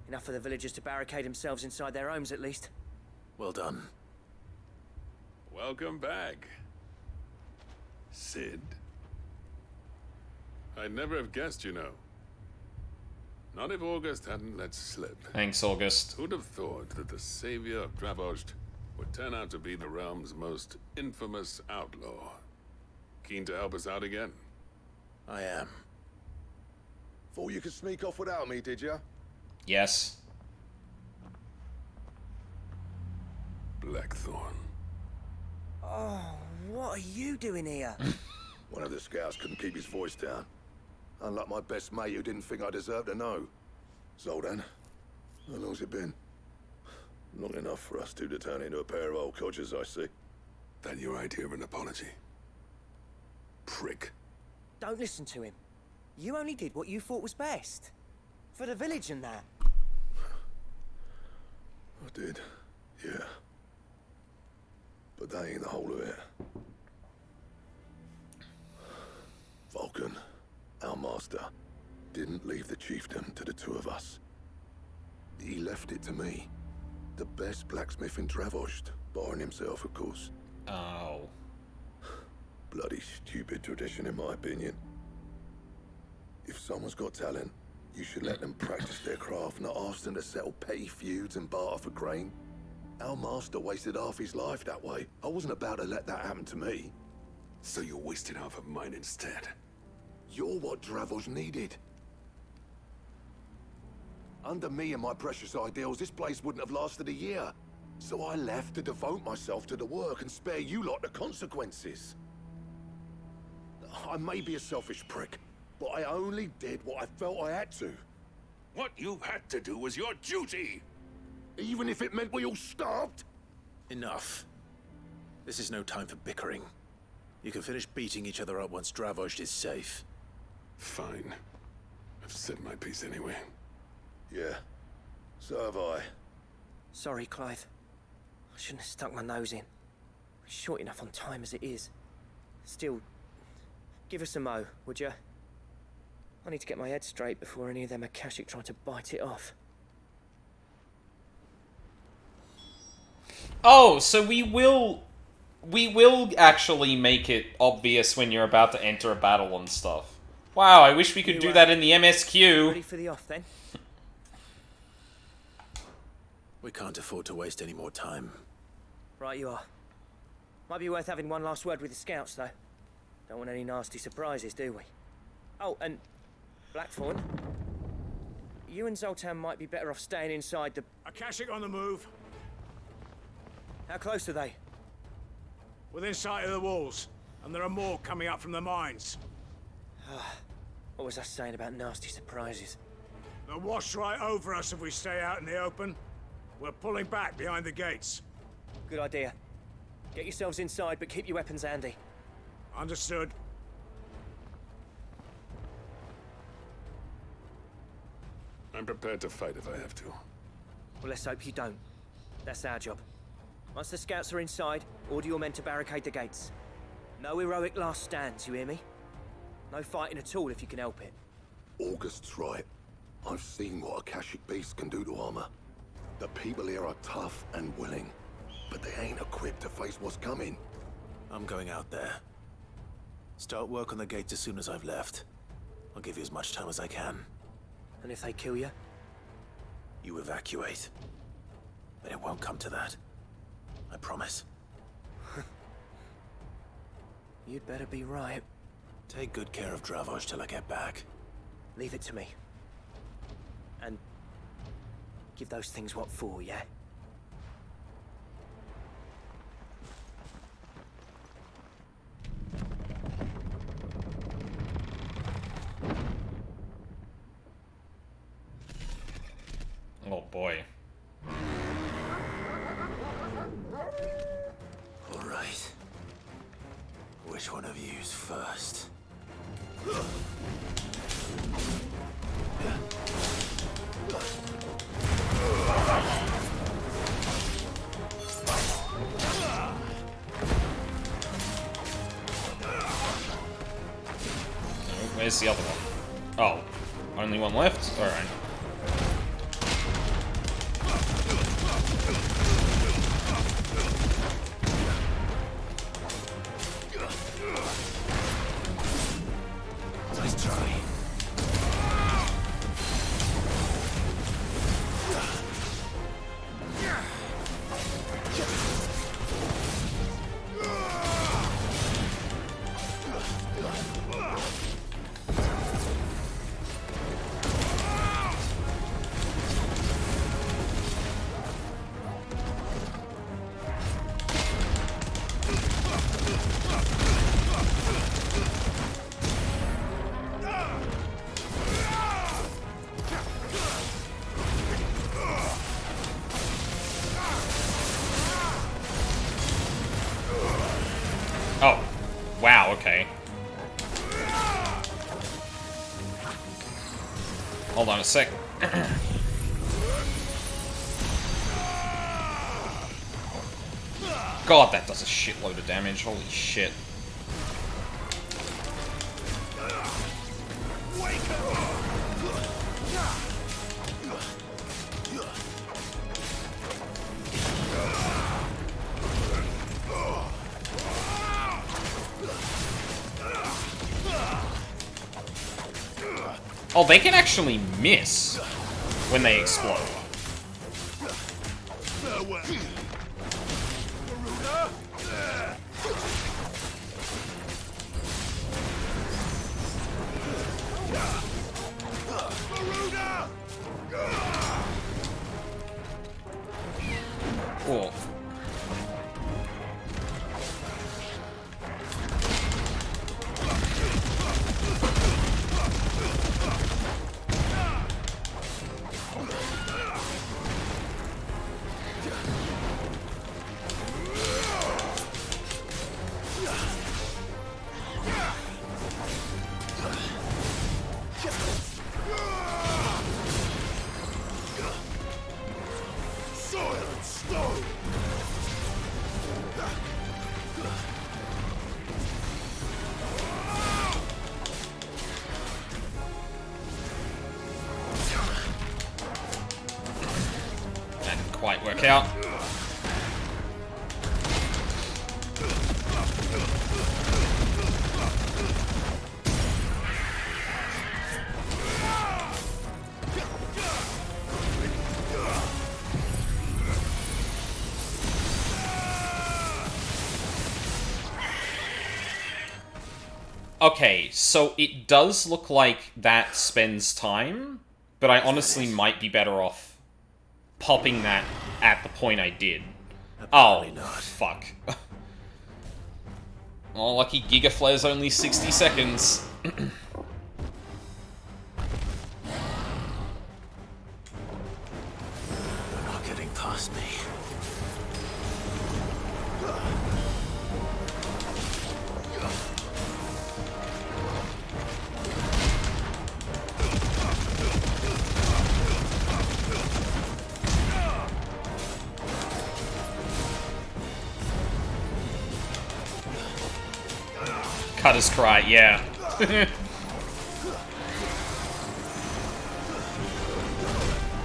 Enough for the villagers to barricade themselves inside their homes at least. Well done. Welcome back, Sid. I'd never have guessed, you know. Not if August hadn't let slip. Thanks, August. Who'd have thought that the savior of Dravost would turn out to be the realm's most infamous outlaw? Keen to help us out again? I am. Thought you could sneak off without me, did you? Yes. Blackthorn. Oh, what are you doing here? One of the scouts couldn't keep his voice down. Unlike my best mate who didn't think I deserved to know. Zoldan, how long's it been? Long enough for us two to turn into a pair of old codgers, I see. That your idea of an apology? Prick. Don't listen to him. You only did what you thought was best. For the village and that. I did, yeah. But that ain't the whole of it. Vulcan, our master, didn't leave the chiefdom to the two of us. He left it to me. The best blacksmith in Dravost, barring himself, of course. Oh. Bloody stupid tradition, in my opinion. If someone's got talent, you should let them practice their craft, not ask them to settle petty feuds and barter for grain. Our master wasted half his life that way. I wasn't about to let that happen to me. So you wasted half of mine instead. You're what Dravost needed. Under me and my precious ideals, this place wouldn't have lasted a year. So I left to devote myself to the work and spare you lot the consequences. I may be a selfish prick, but I only did what I felt I had to. What you had to do was your duty! Even if it meant we all starved? Enough. This is no time for bickering. You can finish beating each other up once Dravost is safe. Fine. I've said my piece anyway. Yeah, so have I. Sorry, Clive. I shouldn't have stuck my nose in. We're short enough on time as it is. Still, give us a mo, would you? I need to get my head straight before any of them Akashic try to bite it off. Oh, so we will actually make it obvious when you're about to enter a battle and stuff. Wow, I wish we could do that in the MSQ. Ready for the off, then? We can't afford to waste any more time. Right you are. Might be worth having one last word with the scouts, though. Don't want any nasty surprises, do we? Oh, and Blackthorn, you and Zoltan might be better off staying inside the... Akashic on the move. How close are they? Within sight of the walls, and there are more coming up from the mines. What was I saying about nasty surprises? They'll wash right over us if we stay out in the open. We're pulling back behind the gates. Good idea. Get yourselves inside, but keep your weapons handy. Understood. I'm prepared to fight if I have to. Well, let's hope you don't. That's our job. Once the scouts are inside, order your men to barricade the gates. No heroic last stands, you hear me? No fighting at all if you can help it. August's right. I've seen what Akashic beasts can do to armor. The people here are tough and willing, but they ain't equipped to face what's coming. I'm going out there. Start work on the gates as soon as I've left. I'll give you as much time as I can. And if they kill you? You evacuate. But it won't come to that. I promise. You'd better be right. Take good care of Dravost till I get back. Leave it to me. And give those things what for, yeah? Oh boy. All right. Which one of you's first? Where's the other one? Oh, only one left? Alright. Nice try. okay. Hold on a sec. God, that does a shitload of damage. Holy shit. Oh, they can actually miss when they explode. Cool. Quite work out. Okay, so it does look like that spends time, but I honestly might be better off popping that at the point I did. Oh, fuck. Oh, lucky Giga Flare's only 60 seconds. They're not getting past me. Cutter's Cry, yeah.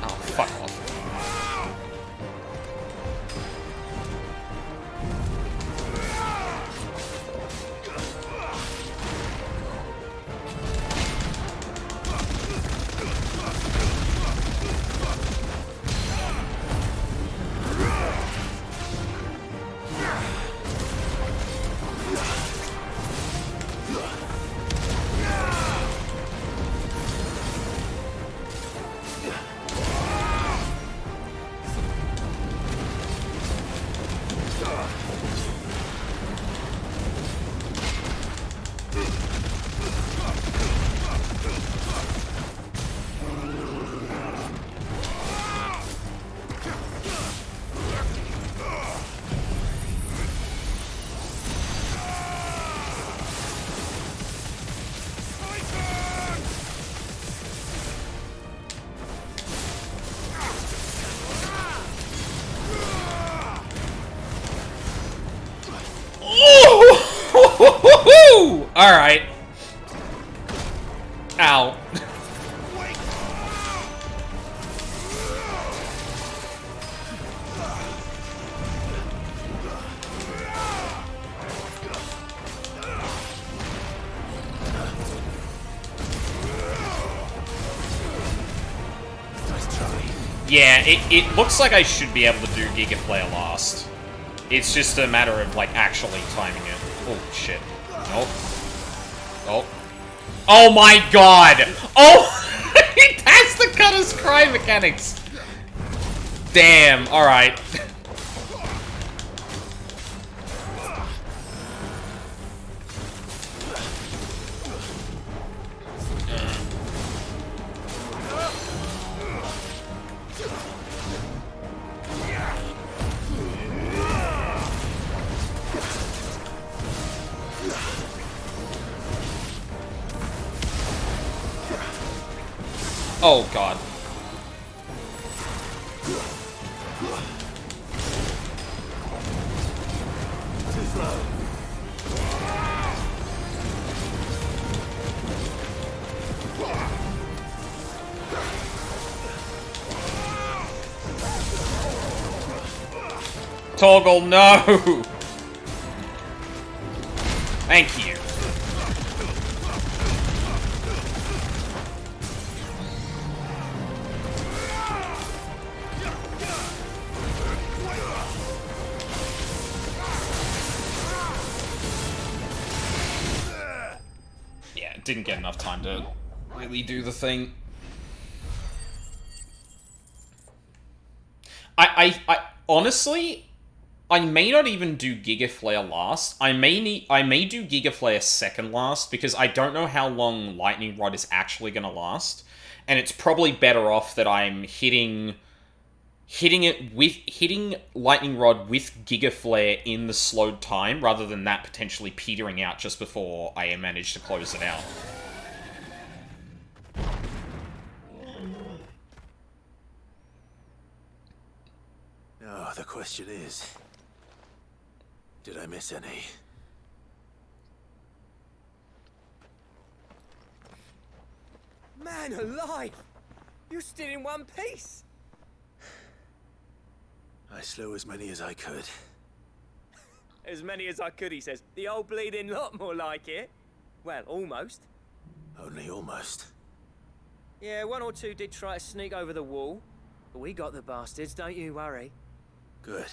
Oh, fuck off. Alright. Ow. Yeah, it looks like I should be able to do Giga Flare last. It's just a matter of, like, actually timing it. Oh, shit. Nope. Oh. Oh my god! Oh! It has the Cutter's Cry mechanics! Damn, alright. Oh, God. Toggle, no! Thank you. Yeah, didn't get enough time to really do the thing. I honestly, I may not even do Giga Flare last. I may do Giga Flare second last because I don't know how long Lightning Rod is actually going to last, and it's probably better off that I'm hitting Lightning Rod with Giga Flare in the slowed time rather than that potentially petering out just before I manage to close it out. Oh, the question is, did I miss any? Man alive! You're still in one piece! I slew as many as I could. As many as I could, he says. The old bleeding lot, more like it. Well, almost. Only almost. Yeah, one or two did try to sneak over the wall. But we got the bastards, don't you worry. Good.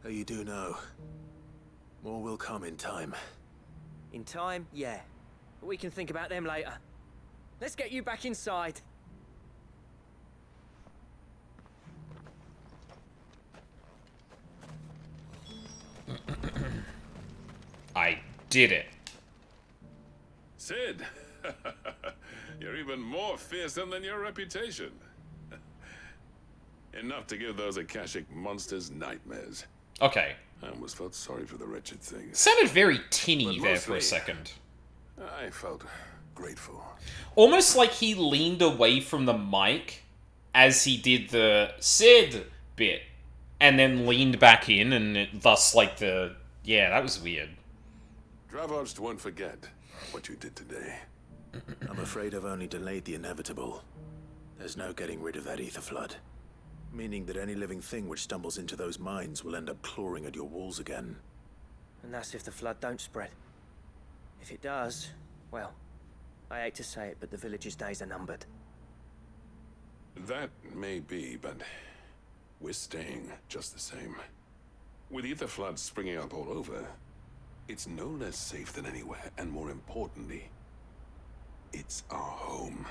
Though you do know, more will come in time. In time, yeah. But we can think about them later. Let's get you back inside. I did it. Sid, you're even more fearsome than your reputation. Enough to give those Akashic monsters nightmares. Okay. I almost felt sorry for the wretched thing. Sounded very tinny But there for a mostly, second. I felt grateful. Almost like he leaned away from the mic as he did the Sid bit, and then leaned back in, and thus, like, the... Yeah, that was weird. Dravoged won't forget what you did today. I'm afraid I've only delayed the inevitable. There's no getting rid of that ether flood. Meaning that any living thing which stumbles into those mines will end up clawing at your walls again. And that's if the flood don't spread. If it does, well, I hate to say it, but the village's days are numbered. That may be, but we're staying just the same. With ether floods springing up all over, it's no less safe than anywhere, and more importantly, it's our home.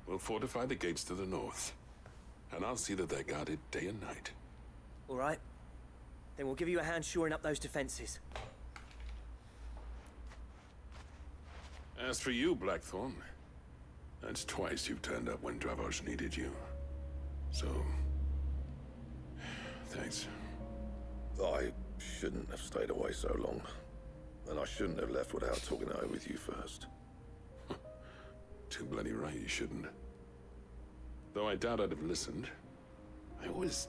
We'll fortify the gates to the north, and I'll see that they're guarded day and night. All right. Then we'll give you a hand shoring up those defenses. As for you, Blackthorn, that's twice you've turned up when Dravos needed you. So, thanks. I shouldn't have stayed away so long. And I shouldn't have left without talking it over with you first. Too bloody right you shouldn't. Though I doubt I'd have listened. I always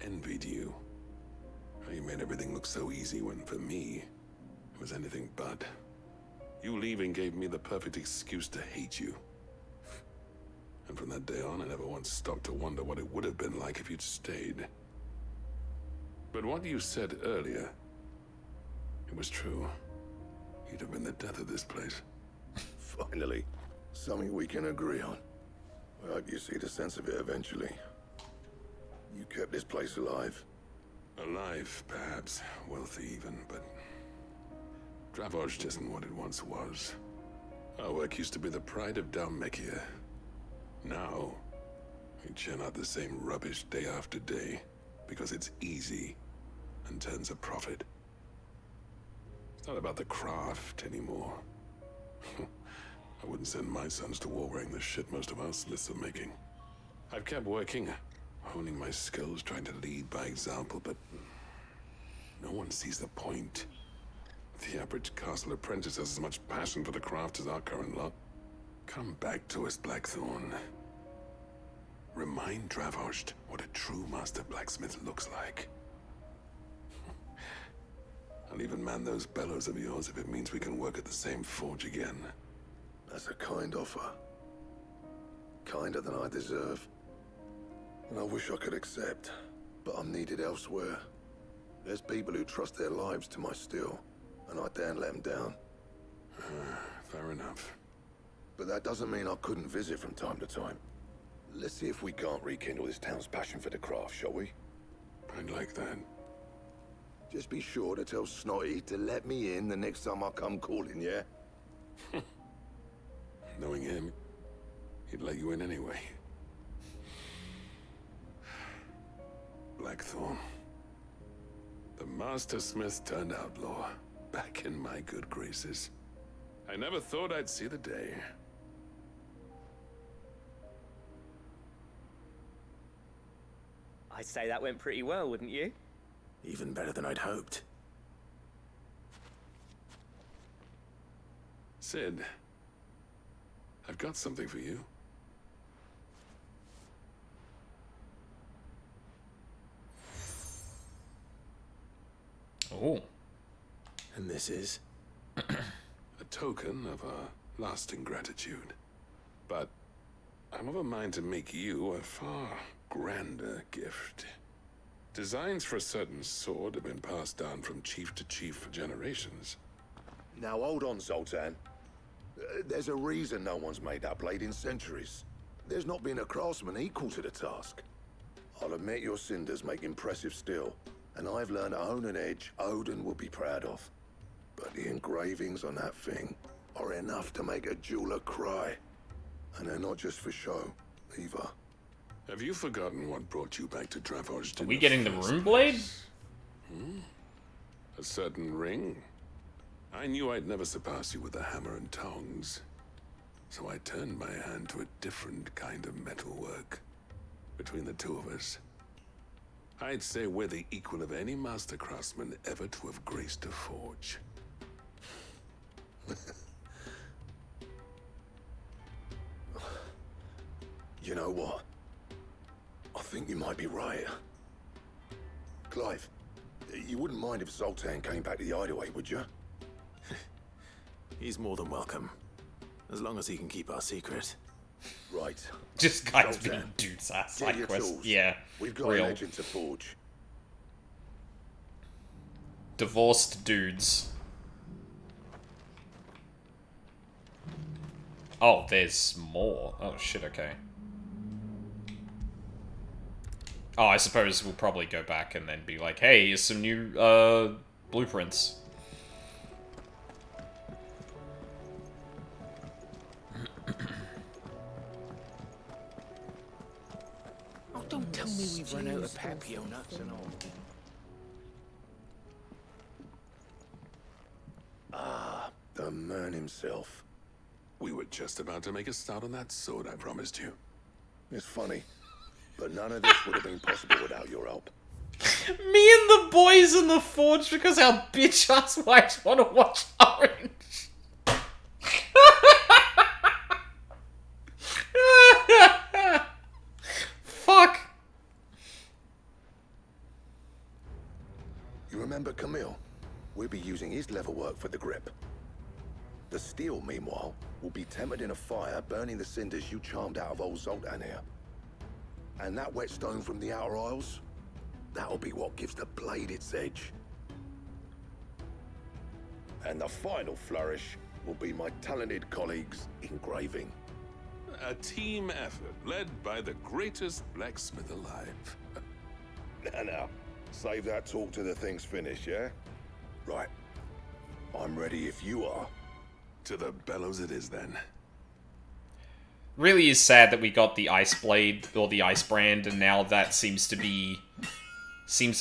envied you. How you made everything look so easy when, for me, it was anything but. You leaving gave me the perfect excuse to hate you. And from that day on, I never once stopped to wonder what it would have been like if you'd stayed. But what you said earlier, it was true. You'd have been the death of this place. Finally, something we can agree on. I hope you see the sense of it eventually. You kept this place alive. Alive, perhaps. Wealthy even, but... Dravozh isn't what it once was. Our work used to be the pride of Dalmekia. Now, we churn out the same rubbish day after day, because it's easy and turns a profit. It's not about the craft anymore. I wouldn't send my sons to war wearing the shit most of our smiths are making. I've kept working, honing my skills, trying to lead by example, but no one sees the point. The average castle apprentice has as much passion for the craft as our current lot. Come back to us, Blackthorn. Remind Dravost what a true master blacksmith looks like. I'll even man those bellows of yours if it means we can work at the same forge again. That's a kind offer. Kinder than I deserve. And I wish I could accept, but I'm needed elsewhere. There's people who trust their lives to my steel, and I daren't let them down. Fair enough. But that doesn't mean I couldn't visit from time to time. Let's see if we can't rekindle this town's passion for the craft, shall we? I'd like that. Just be sure to tell Snotty to let me in the next time I come calling, yeah? Knowing him, he'd let you in anyway. Blackthorn. The Master Smith turned outlaw, back in my good graces. I never thought I'd see the day. I'd say that went pretty well, wouldn't you? Even better than I'd hoped. Sid, I've got something for you. Oh. And this is? A token of a lasting gratitude. But I'm of a mind to make you a far grander gift. Designs for a certain sword have been passed down from chief to chief for generations. Now hold on, Zoltan. There's a reason no one's made that blade in centuries. There's not been a craftsman equal to the task. I'll admit your cinders make impressive steel, and I've learned to own an edge Odin will be proud of. But the engravings on that thing are enough to make a jeweler cry. And they're not just for show, either. Have you forgotten what brought you back to Dravost? Are we getting the rune blade? A certain ring? I knew I'd never surpass you with a hammer and tongs. So I turned my hand to a different kind of metalwork. Between the two of us, I'd say we're the equal of any master craftsman ever to have graced a forge. You know what? I think you might be right. Clive, you wouldn't mind if Zoltan came back to the Hideaway, would you? He's more than welcome. As long as he can keep our secret. Right. Just guys Zoltan, being dudes ass get side your quests. tools. Yeah. We've got real. a legend to forge. Divorced dudes. Oh, there's more. Oh shit, okay. Oh, I suppose we'll probably go back and then be like, hey, here's some new, blueprints. Oh, don't tell me we've run out of Papio nuts and all. Ah, the man himself. We were just about to make a start on that sword I promised you. It's funny, but none of this would have been possible without your help. Me and the boys in the forge because our bitch ass wives want to watch Orange. Fuck. You remember Camille? We'll be using his leatherwork for the grip. The steel, meanwhile, will be tempered in a fire, burning the cinders you charmed out of old Zoltan here. And that whetstone from the Outer Isles, that'll be what gives the blade its edge. And the final flourish will be my talented colleagues' engraving. A team effort led by the greatest blacksmith alive. Now, save that talk till the thing's finished, yeah? Right. I'm ready if you are. To the bellows it is, then. Really is sad that we got the ice blade, or the ice brand, and now that seems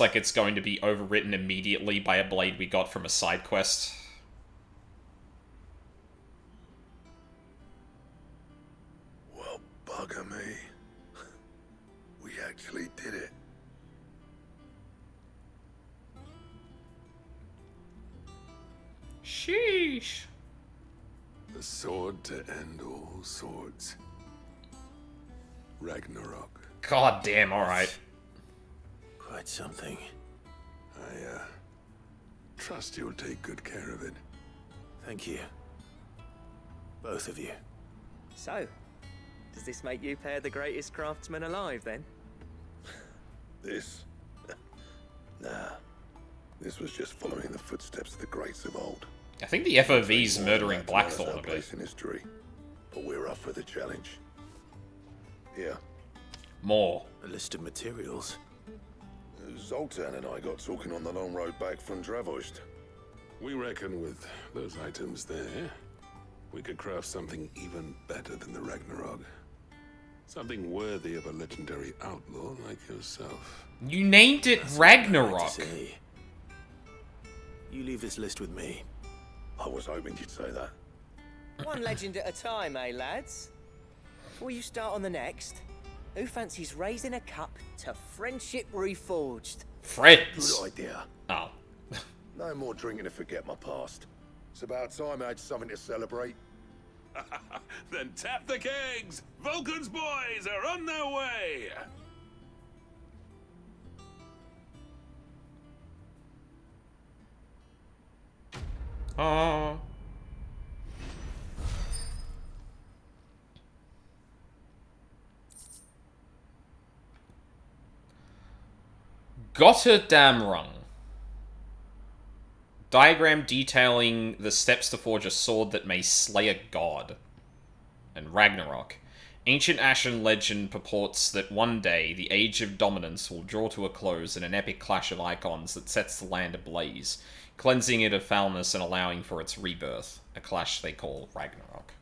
like it's going to be overwritten immediately by a blade we got from a side quest. Well, bugger me. We actually did it. Sheesh. The sword to end all swords. Ragnarok. God damn, alright. Quite something. I, trust you'll take good care of it. Thank you. Both of you. So, does this make you pair the greatest craftsmen alive, then? This? Nah. This was just following the footsteps of the greats of old. I think the FOV's murdering Blackthorn a bit. Place in history, but we're up for the challenge. Here. More. A list of materials. Zoltan and I got talking on the long road back from Dravost. We reckon with those items there, we could craft something even better than the Ragnarok. Something worthy of a legendary outlaw like yourself. You named it Ragnarok. You leave this list with me. I was hoping you'd say that. One legend at a time, eh, lads? Before you start on the next, who fancies raising a cup to friendship reforged? Friends? Good idea. Oh. No more drinking to forget my past. It's about time I had something to celebrate. Then tap the kegs! Vulcan's boys are on their way! Gotterdamrung. Diagram detailing the steps to forge a sword that may slay a god. And Ragnarok. Ancient Ashen legend purports that one day the Age of Dominance will draw to a close in an epic clash of icons that sets the land ablaze, cleansing it of foulness and allowing for its rebirth. A clash they call Ragnarok.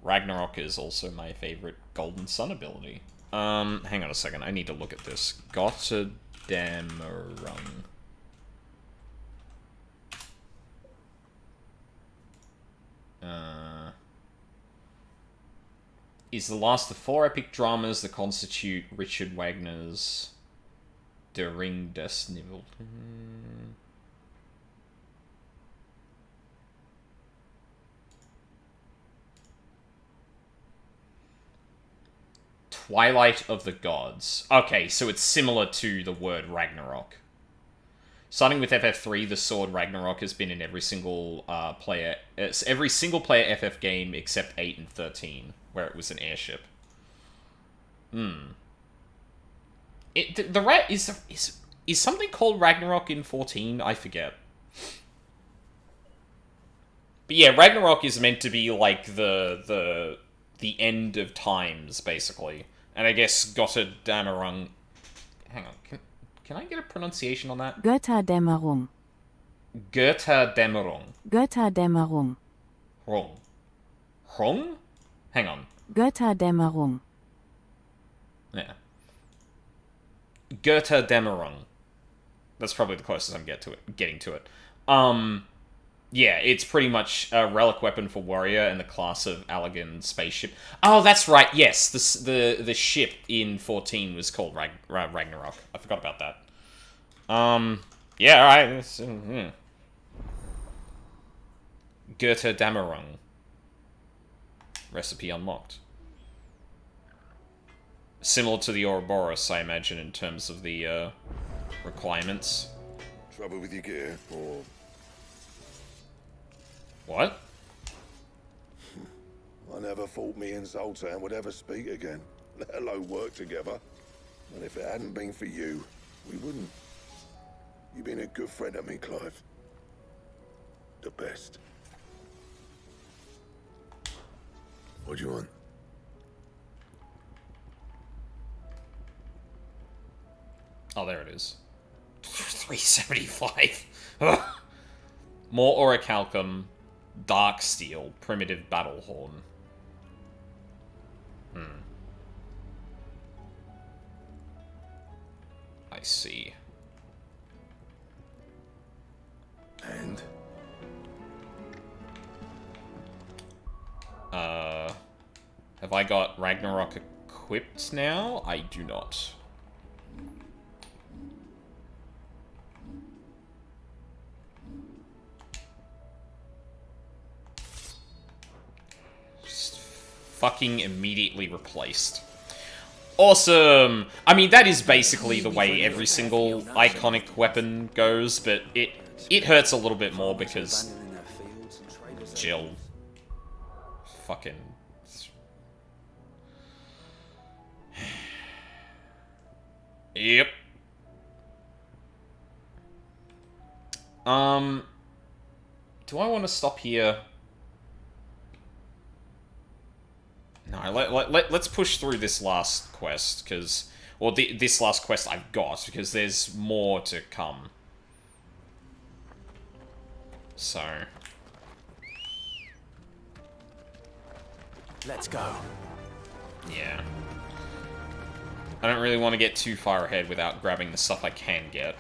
Ragnarok is also my favorite Golden Sun ability. Hang on a second, I need to look at this. Gotterdamrung. Is the last of 4 epic dramas that constitute Richard Wagner's Der Ring des Nibelungen. Twilight of the Gods. Okay, so it's similar to the word Ragnarok. Starting with FF3, the sword Ragnarok has been in every single player FF game except 8 and 13, where it was an airship. Is something called Ragnarok in 14? I forget. But yeah, Ragnarok is meant to be like the end of times, basically. And I guess Gotterdamrung. Hang on, can I get a pronunciation on that? Götterdämmerung. Götterdämmerung. Götterdämmerung. Rung. Rung? Hang on. Götterdämmerung. Yeah. Götterdämmerung. That's probably the closest I'm getting to it. Yeah, it's pretty much a relic weapon for warrior and the class of Allagan spaceship. Oh, that's right. Yes, the ship in 14 was called Ragnarok. I forgot about that. Yeah, all right. Götterdämmerung. Recipe unlocked. Similar to the Ouroboros, I imagine, in terms of the requirements. Trouble with your gear, or... What? I never thought me and Zoltan would ever speak again, let alone work together. And if it hadn't been for you, we wouldn't. You've been a good friend to me, Clive. The best. What do you want? Oh, there it is. 375. Ugh. More orichalcum, dark steel, primitive battle horn. I see. And? Have I got Ragnarok equipped now? I do not. fucking immediately replaced. Awesome! I mean, that is basically the way every single iconic weapon goes, but it hurts a little bit more because Jill fucking... Yep. Do I want to stop here? No, let's push through this last quest, because... Or this last quest I've got, because there's more to come. So... Let's go. Yeah. I don't really want to get too far ahead without grabbing the stuff I can get.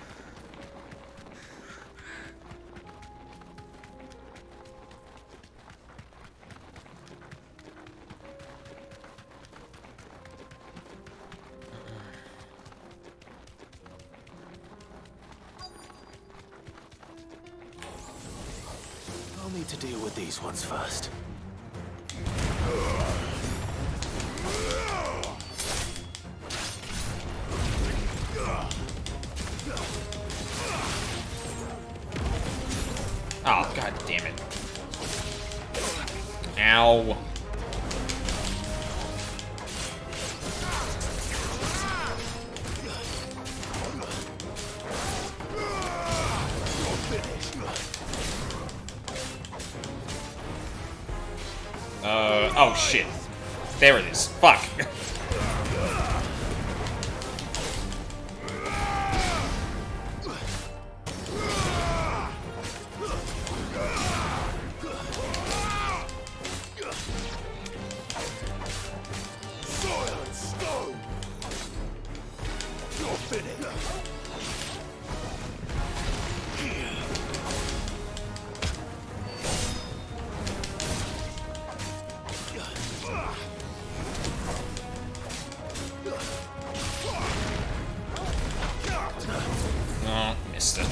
I'll need to deal with these ones first. Oh, god damn it. Ow. Oh shit. There it is. Fuck. Oh, missed it.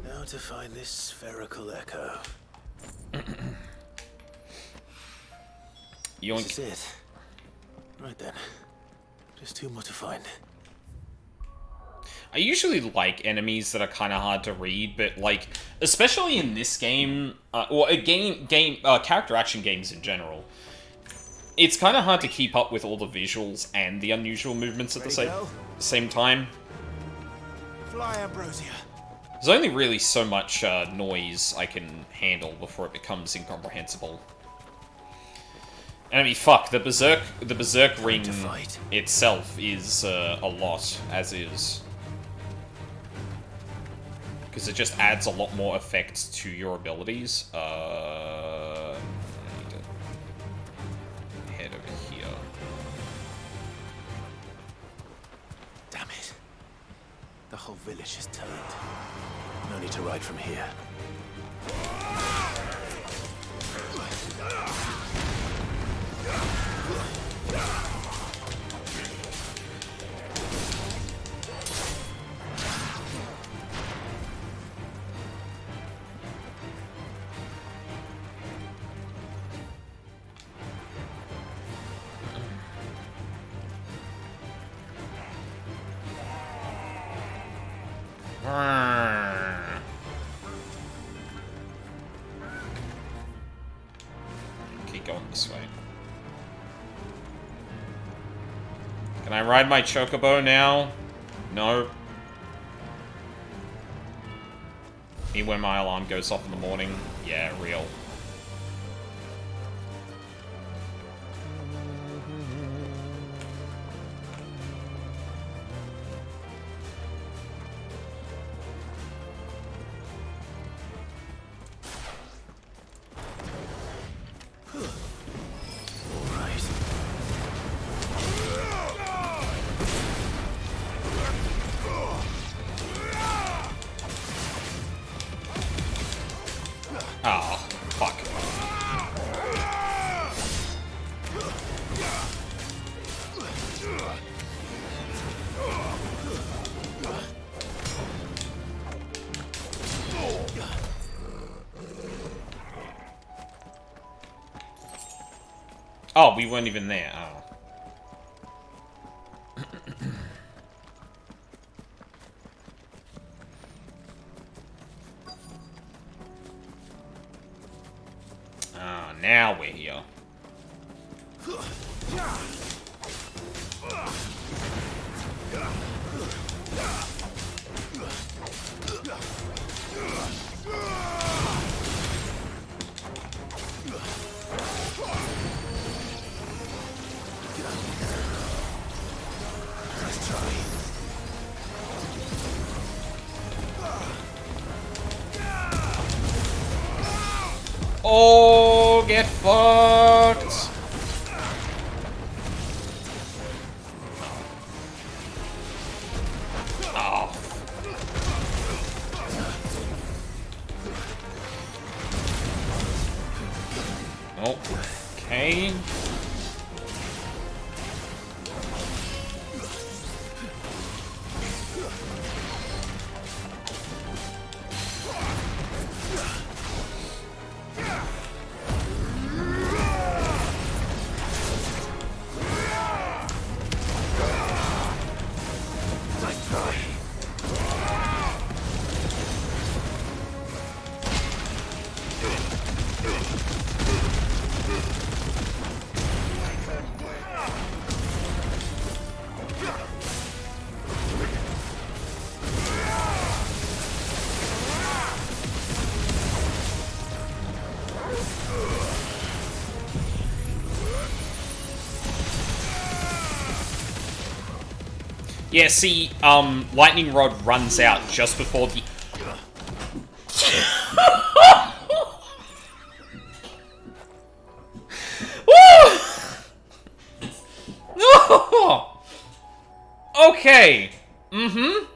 Now to find this spherical echo. This is it. Right then. Just two more to find. I usually like enemies that are kind of hard to read, but like, especially in this game, or character action games in general, it's kind of hard to keep up with all the visuals and the unusual movements at the same time. Fly, Ambrosia. There's only really so much noise I can handle before it becomes incomprehensible. And I mean, fuck, the Berserk ring itself is a lot, as is. Because it just adds a lot more effects to your abilities. I need to head over here. Damn it. The whole village is turned. No need to ride from here. Keep going this way. Can I ride my chocobo now? No. Me when my alarm goes off in the morning? Yeah, real. Oh, fuck. Oh, we weren't even there. Oh. Ah, now we're here. Let's try. Oh, get fucked! Oh. Oh, okay. Yeah, see, Lightning Rod runs out just before the... Okay. Mm-hmm.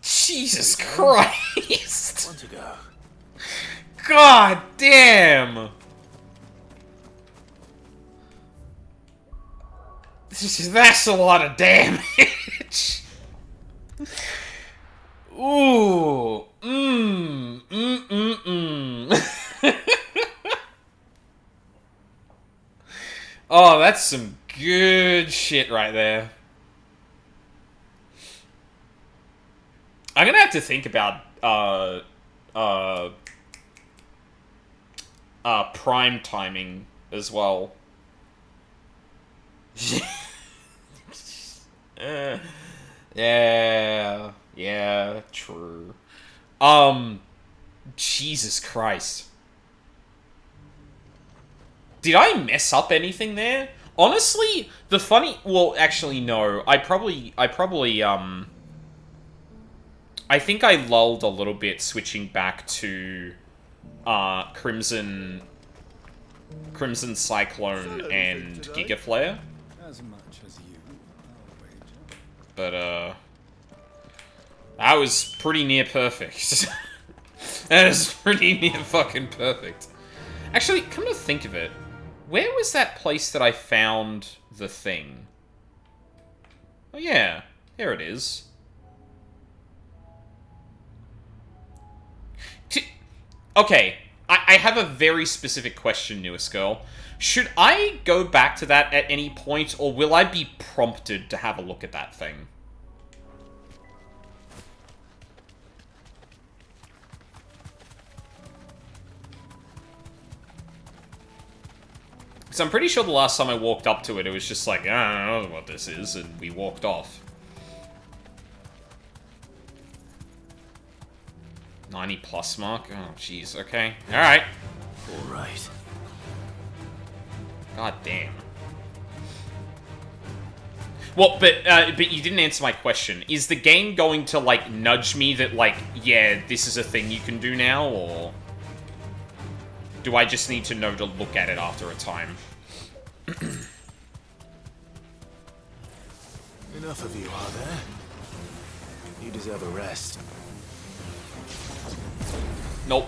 Jesus Christ. One to go. God damn. That's a lot of damage. Ooh. Oh, that's some good shit right there. I'm gonna have to think about prime timing as well. Yeah, true. Jesus Christ. Did I mess up anything there? Honestly, well, actually, no. I think I lulled a little bit switching back to, Crimson Cyclone and Giga Flare. As much as you, But, that was pretty near perfect. That is pretty near fucking perfect. Actually, come to think of it, where was that place that I found the thing? Oh yeah, here it is. Okay, I have a very specific question, newest girl. Should I go back to that at any point, or will I be prompted to have a look at that thing? Because I'm pretty sure the last time I walked up to it, it was just like, I don't know what this is, and we walked off. 90+ mark? Oh, jeez, okay. Alright. Alright. God damn. Well, but you didn't answer my question. Is the game going to, like, nudge me that, like, yeah, this is a thing you can do now, or... do I just need to know to look at it after a time? Enough of you, are there? You deserve a rest. Nope.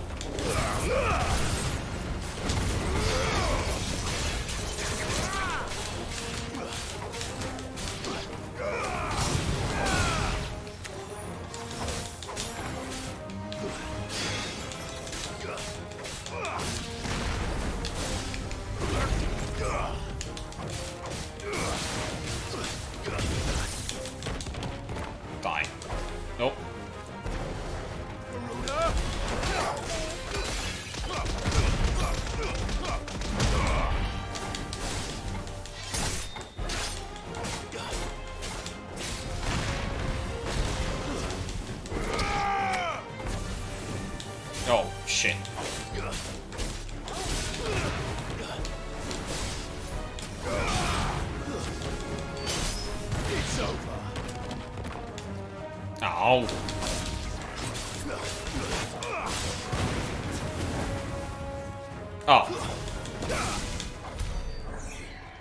Shit. It's over. Oh. Oh.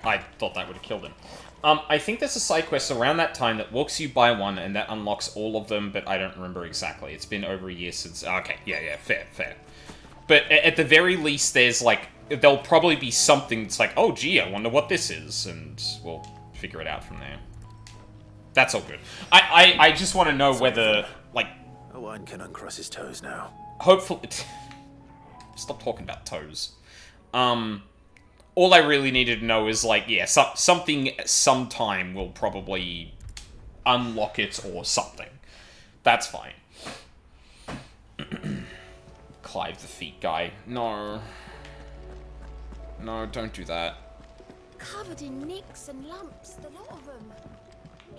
I thought that would have killed him. I think there's a side quest around that time that walks you by one, and that unlocks all of them, but I don't remember exactly. It's been over a year since... Okay, yeah, fair. But at the very least, there's, like... There'll probably be something that's like, oh, gee, I wonder what this is, and we'll figure it out from there. That's all good. I just want to know whether, like... Owen can uncross his toes now. Hopefully... Stop talking about toes. All I really needed to know is, like, yeah, something sometime will probably unlock it or something. That's fine. Clive the feet guy. No. No, don't do that. Covered in nicks and lumps, the lot of them.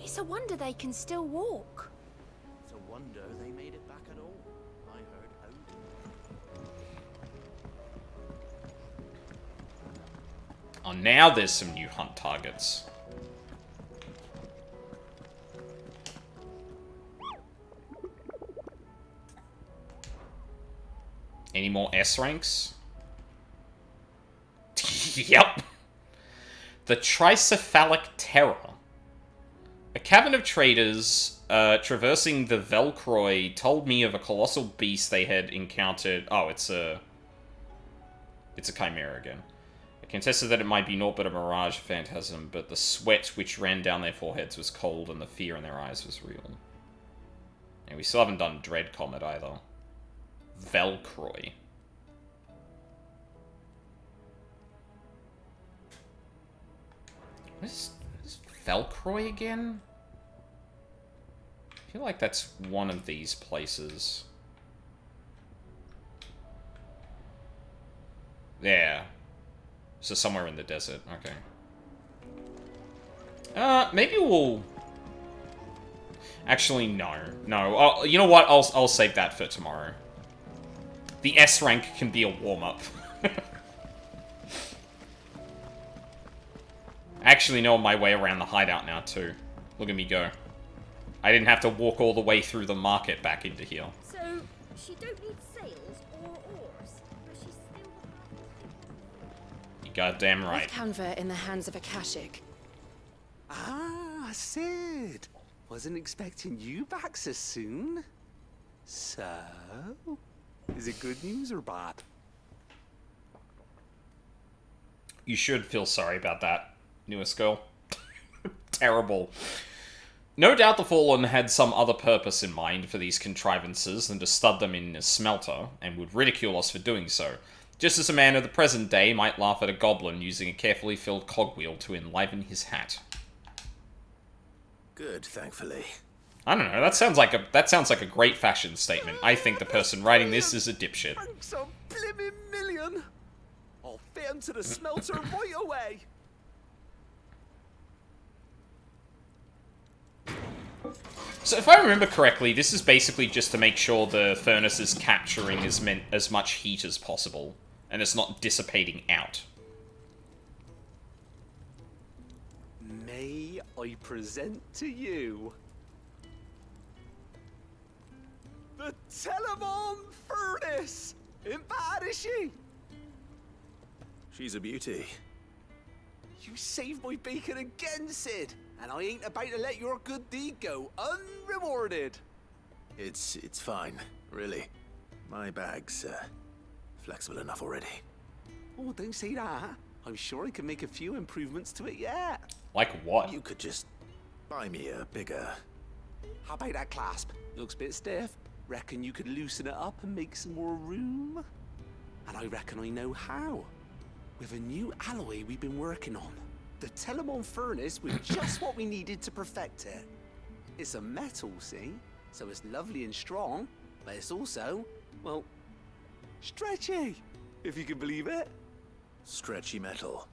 It's a wonder they can still walk. It's a wonder they made it back at all. I heard Oh, now there's some new hunt targets. Any more S ranks? Yep. The Tricephalic Terror. A cavern of traders traversing the Velcroy told me of a colossal beast they had encountered. Oh, it's a chimera again. I contested that it might be naught but a mirage phantasm, but the sweat which ran down their foreheads was cold and the fear in their eyes was real. And we still haven't done Dread Comet either. Velcroy. What is Velcroy again? I feel like that's one of these places. There. So somewhere in the desert. Okay. Maybe we'll... Actually, no. No. You know what? I'll save that for tomorrow. The S rank can be a warm-up. I actually know my way around the hideout now, too. Look at me go. I didn't have to walk all the way through the market back into here. So, she don't need sails or oars, but she still... You goddamn right. Canva in the hands of a Akashic. Ah, Sid. Wasn't expecting you back so soon. So, is it good news or bad? You should feel sorry about that, newest girl. Terrible. No doubt the Fallen had some other purpose in mind for these contrivances than to stud them in a smelter, and would ridicule us for doing so, just as a man of the present day might laugh at a goblin using a carefully filled cogwheel to enliven his hat. Good, thankfully. I don't know, that sounds like a great fashion statement. I think the person writing this is a dipshit. Thanks a blimmin' million! I'll fit him to the smelter right away! So if I remember correctly, this is basically just to make sure the furnace is capturing as much heat as possible, and it's not dissipating out. May I present to you the Telemon Furnace! Ain't bad, is she? She's a beauty. You saved my bacon again, Sid, and I ain't about to let your good deed go unrewarded. It's fine, really. My bag's flexible enough already. Oh, don't say that. I'm sure I can make a few improvements to it yet. Like what? You could just buy me a bigger... How about that clasp? Looks a bit stiff. Reckon you could loosen it up and make some more room? And I reckon I know how. With a new alloy we've been working on. The Telemon Furnace was just what we needed to perfect it. It's a metal, see? So it's lovely and strong, but it's also, well, stretchy, if you can believe it. Stretchy metal.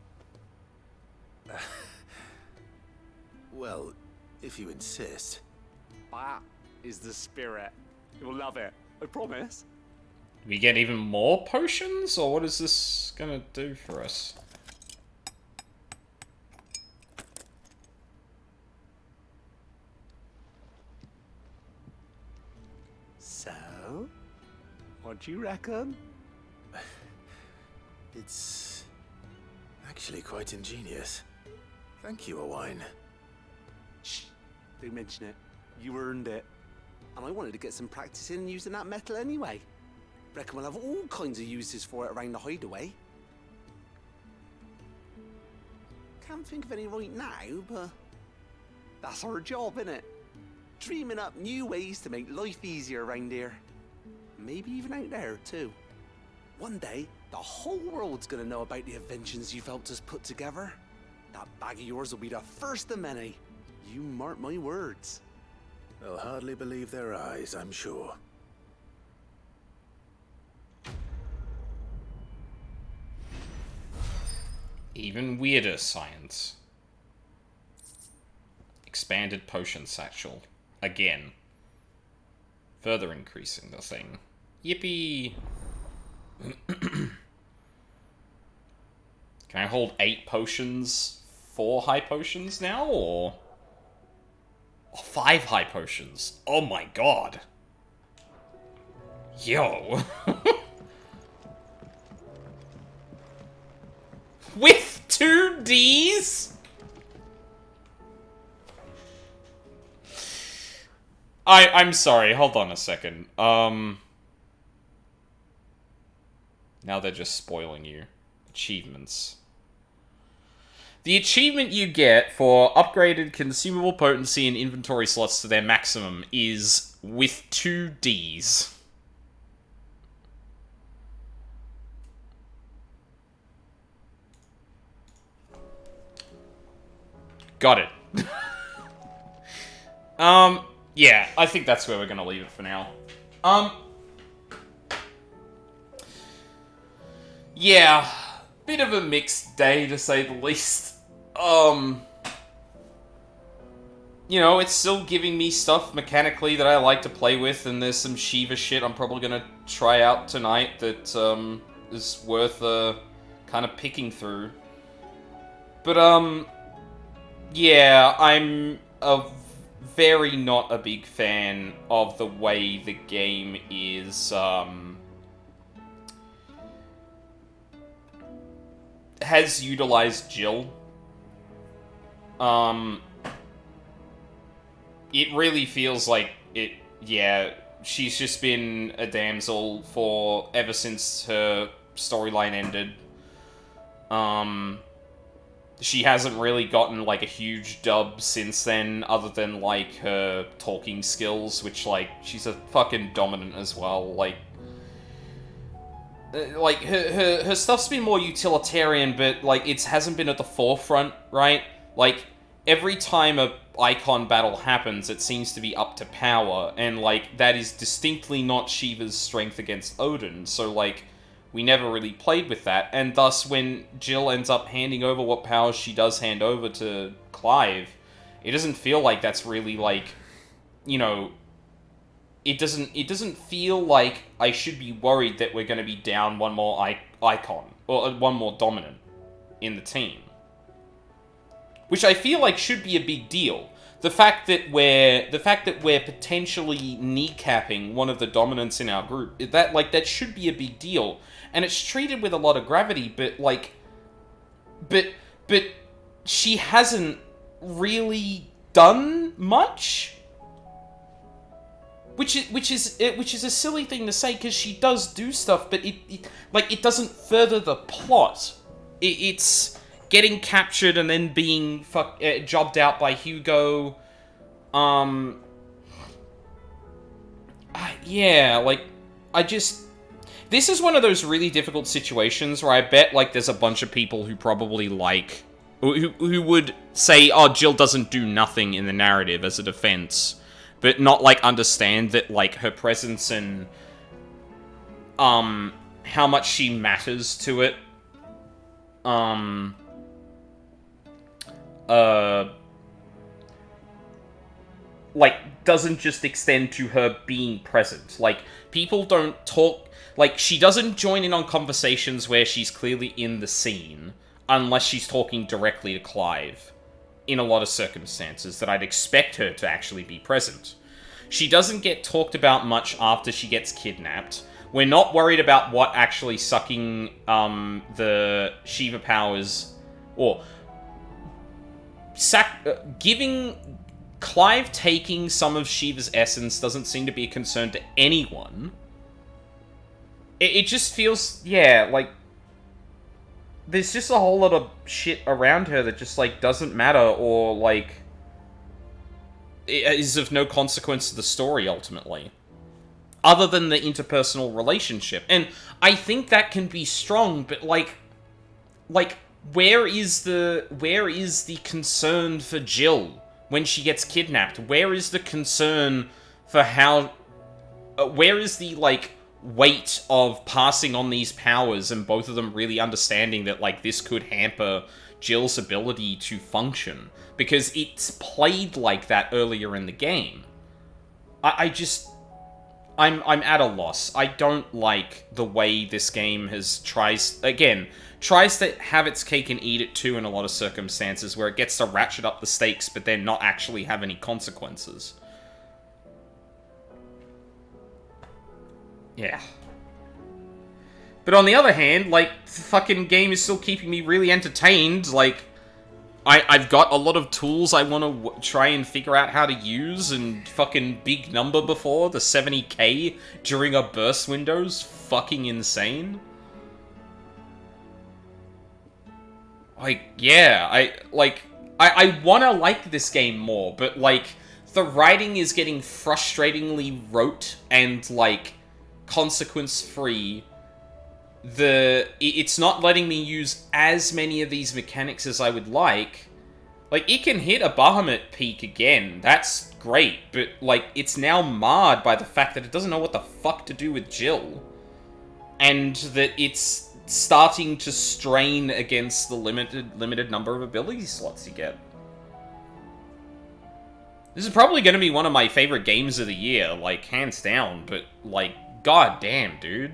Well, if you insist. That is the spirit. You'll love it, I promise. We get even more potions, or what is this gonna do for us? So, what do you reckon? It's actually quite ingenious. Thank you, Owain. Shh, don't mention it. You earned it. And I wanted to get some practice in using that metal anyway. Reckon we'll have all kinds of uses for it around the hideaway. Can't think of any right now, but that's our job, innit? Dreaming up new ways to make life easier around here. Maybe even out there, too. One day, the whole world's gonna know about the inventions you've helped us put together. That bag of yours will be the first of many. You mark my words. They'll hardly believe their eyes, I'm sure. Even weirder science. Expanded potion satchel. Again. Further increasing the thing. Yippee! Can I hold 8 potions? 4 high potions now, or... 5 high potions? Oh my god! Yo! With 2 Ds? I'm sorry, hold on a second. Now they're just spoiling you. Achievements. The achievement you get for upgraded consumable potency and inventory slots to their maximum is with 2 Ds. Got it. Yeah, I think that's where we're gonna leave it for now. Yeah, bit of a mixed day to say the least. You know, it's still giving me stuff mechanically that I like to play with, and there's some Shiva shit I'm probably gonna try out tonight that, is worth, kind of picking through. But, yeah, I'm very not a big fan of the way the game is, has utilized Jill. It really feels like she's just been a damsel for ever since her storyline ended. She hasn't really gotten, like, a huge dub since then, other than, like, her talking skills, which, like, she's a fucking dominant as well. Like, her stuff's been more utilitarian, but, like, it hasn't been at the forefront, right? Like, every time a icon battle happens, it seems to be up to power, and, like, that is distinctly not Shiva's strength against Odin, so, like, we never really played with that, and thus when Jill ends up handing over what powers she does hand over to Clive, it doesn't feel like that's really, like, you know, it doesn't feel like I should be worried that we're going to be down one more icon, or one more dominant in the team. Which I feel like should be a big deal. The fact that we're potentially kneecapping one of the dominants in our group, that should be a big deal. And it's treated with a lot of gravity, but she hasn't really done much. Which is a silly thing to say, because she does do stuff, but it doesn't further the plot. It's getting captured and then being jobbed out by Hugo. Yeah, like, this is one of those really difficult situations where I bet, like, there's a bunch of people who probably, like, who would say, oh, Jill doesn't do nothing in the narrative as a defense, but not, like, understand that, like, her presence and, how much she matters to it, like, doesn't just extend to her being present. Like, people don't talk... Like, she doesn't join in on conversations where she's clearly in the scene, unless she's talking directly to Clive, in a lot of circumstances that I'd expect her to actually be present. She doesn't get talked about much after she gets kidnapped. We're not worried about what actually sucking the Shiva powers, or giving... Clive taking some of Shiva's essence doesn't seem to be a concern to anyone. It just feels, yeah, like, there's just a whole lot of shit around her that just, like, doesn't matter, or, like, is of no consequence to the story, ultimately. Other than the interpersonal relationship. And I think that can be strong, but, like, where is the concern for Jill when she gets kidnapped? Where is the concern for how... where is the, like, weight of passing on these powers and both of them really understanding that, like, this could hamper Jill's ability to function? Because it's played like that earlier in the game. I'm at a loss. I don't like the way this game tries to have its cake and eat it too in a lot of circumstances, where it gets to ratchet up the stakes but then not actually have any consequences. Yeah. But on the other hand, like, the fucking game is still keeping me really entertained. Like, I've got a lot of tools I want to try and figure out how to use, and fucking big number before, the 70k during a burst window's fucking insane. Like, yeah, I want to like this game more, but, like, the writing is getting frustratingly rote and, like, consequence-free. It's not letting me use as many of these mechanics as I would like. Like, it can hit a Bahamut peak again, that's great, but, like, it's now marred by the fact that it doesn't know what the fuck to do with Jill. And that it's starting to strain against the limited number of ability slots you get. This is probably going to be one of my favorite games of the year, like, hands down, but, like, god damn, dude.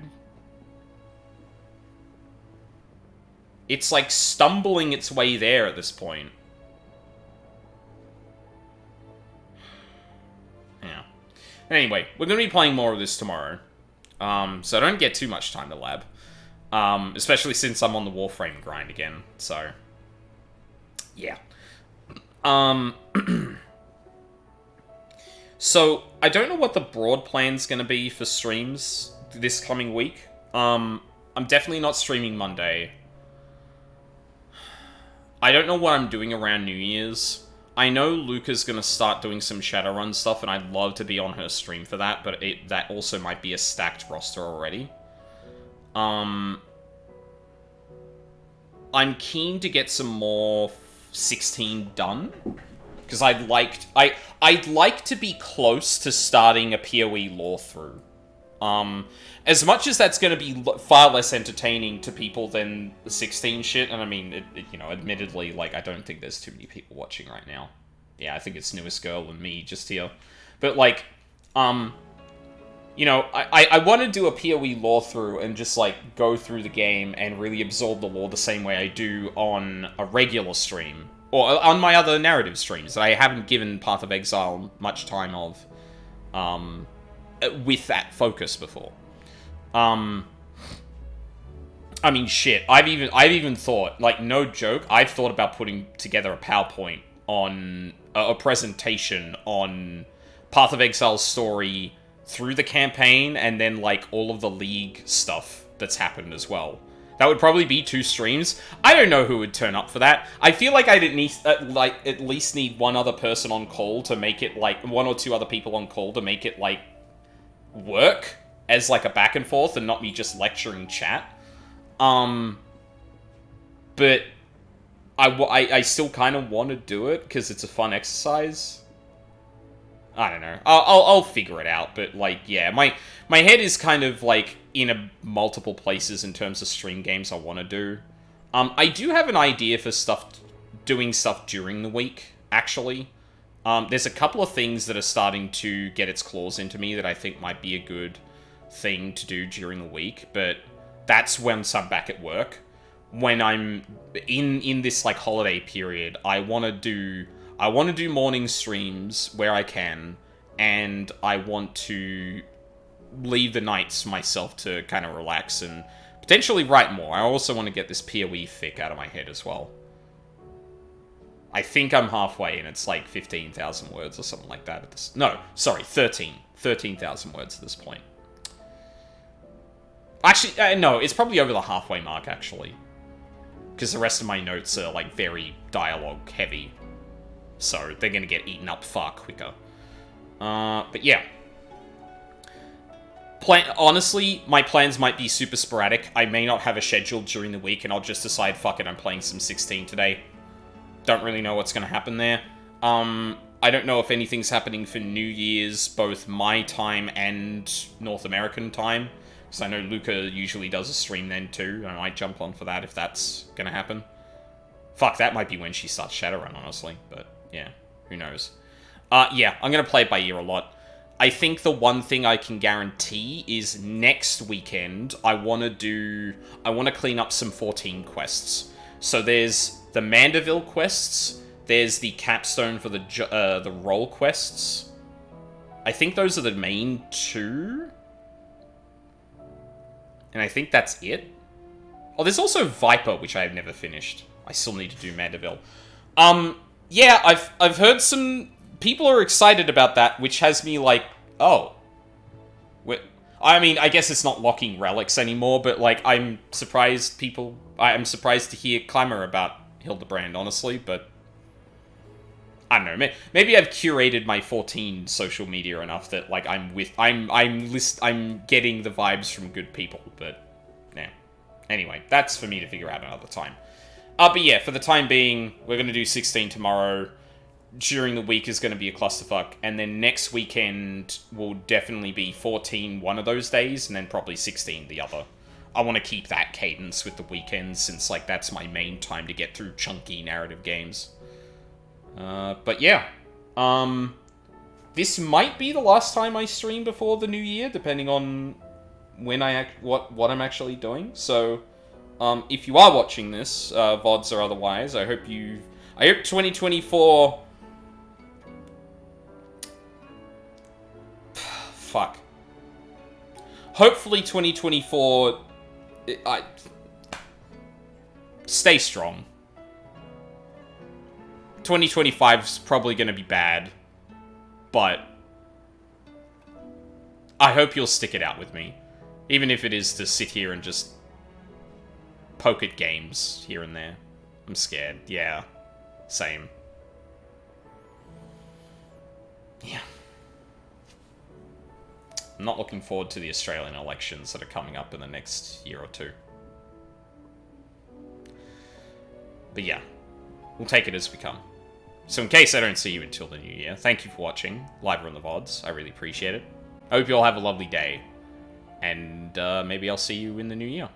It's, like, stumbling its way there at this point. Yeah. Anyway, we're going to be playing more of this tomorrow. So I don't get too much time to lab. Especially since I'm on the Warframe grind again, so... Yeah. So, I don't know what the broad plan's gonna be for streams this coming week. I'm definitely not streaming Monday. I don't know what I'm doing around New Year's. I know Luca's gonna start doing some Shadowrun stuff, and I'd love to be on her stream for that, but that also might be a stacked roster already. I'm keen to get some more 16 done, because I'd like to be close to starting a PoE lore through. As much as that's going to be far less entertaining to people than the 16 shit, and I mean, you know, admittedly, like, I don't think there's too many people watching right now. Yeah, I think it's Newest Girl and me just here. But, like, you know, I want to do a PoE lore through and just, like, go through the game and really absorb the lore the same way I do on a regular stream. Or on my other narrative streams that I haven't given Path of Exile much time of, with that focus before. I mean, shit, I've even thought, like, no joke, I've thought about putting together a PowerPoint on a presentation on Path of Exile's story through the campaign, and then, like, all of the League stuff that's happened as well. That would probably be 2 streams. I don't know who would turn up for that. I feel like I'd at least need one other person on call to make it, like, 1 or 2 other people on call to make it, like, work as, like, a back and forth and not me just lecturing chat. But I still kind of want to do it because it's a fun exercise. I don't know. I'll figure it out, but, like, yeah, my head is kind of, like, in multiple places in terms of stream games I want to do. I do have an idea for doing stuff during the week, actually. There's a couple of things that are starting to get its claws into me that I think might be a good thing to do during the week, but that's once I'm back at work. When I'm in this like holiday period, I want to do morning streams where I can, and I want to leave the nights myself to kind of relax and potentially write more. I also want to get this PoE fic out of my head as well. I think I'm halfway, and it's like 15,000 words or something like that. At this, no, sorry, 13,000 words at this point. Actually, no, it's probably over the halfway mark, actually. Because the rest of my notes are, like, very dialogue-heavy. So, they're gonna get eaten up far quicker. But yeah. Honestly, my plans might be super sporadic. I may not have a schedule during the week, and I'll just decide, fuck it, I'm playing some 16 today. Don't really know what's gonna happen there. I don't know if anything's happening for New Year's, both my time and North American time. Because I know Luca usually does a stream then too. I might jump on for that if that's gonna happen. Fuck, that might be when she starts Shadowrun, honestly. But, yeah, who knows. Yeah, I'm gonna play it by ear a lot. I think the one thing I can guarantee is next weekend, I want to clean up some 14 quests. So there's the Mandeville quests, there's the capstone for the role quests. I think those are the main two. And I think that's it. Oh, there's also Viper, which I have never finished. I still need to do Mandeville. Yeah, I've heard some people are excited about that, which has me like, oh. I mean, I guess it's not locking relics anymore, but like, I'm surprised to hear clamor about Hildebrand, honestly, but I don't know. Maybe I've curated my 14 social media enough that like I'm getting the vibes from good people, but yeah. Anyway, that's for me to figure out another time. But yeah, for the time being, we're gonna do 16 tomorrow. During the week is gonna be a clusterfuck, and then next weekend will definitely be 14 one of those days, and then probably 16 the other. I want to keep that cadence with the weekends, since like that's my main time to get through chunky narrative games. But yeah, this might be the last time I stream before the new year, depending on when what I'm actually doing. So, if you are watching this, VODs or otherwise, I hope 2024. Fuck. Hopefully, 2024. Stay strong. 2025 is probably going to be bad, but I hope you'll stick it out with me. Even if it is to sit here and just poke at games here and there. I'm scared. Yeah. Same. Yeah. I'm not looking forward to the Australian elections that are coming up in the next year or two. But yeah. We'll take it as we come. So in case I don't see you until the new year, thank you for watching, live or on the VODs. I really appreciate it. I hope you all have a lovely day. And maybe I'll see you in the new year.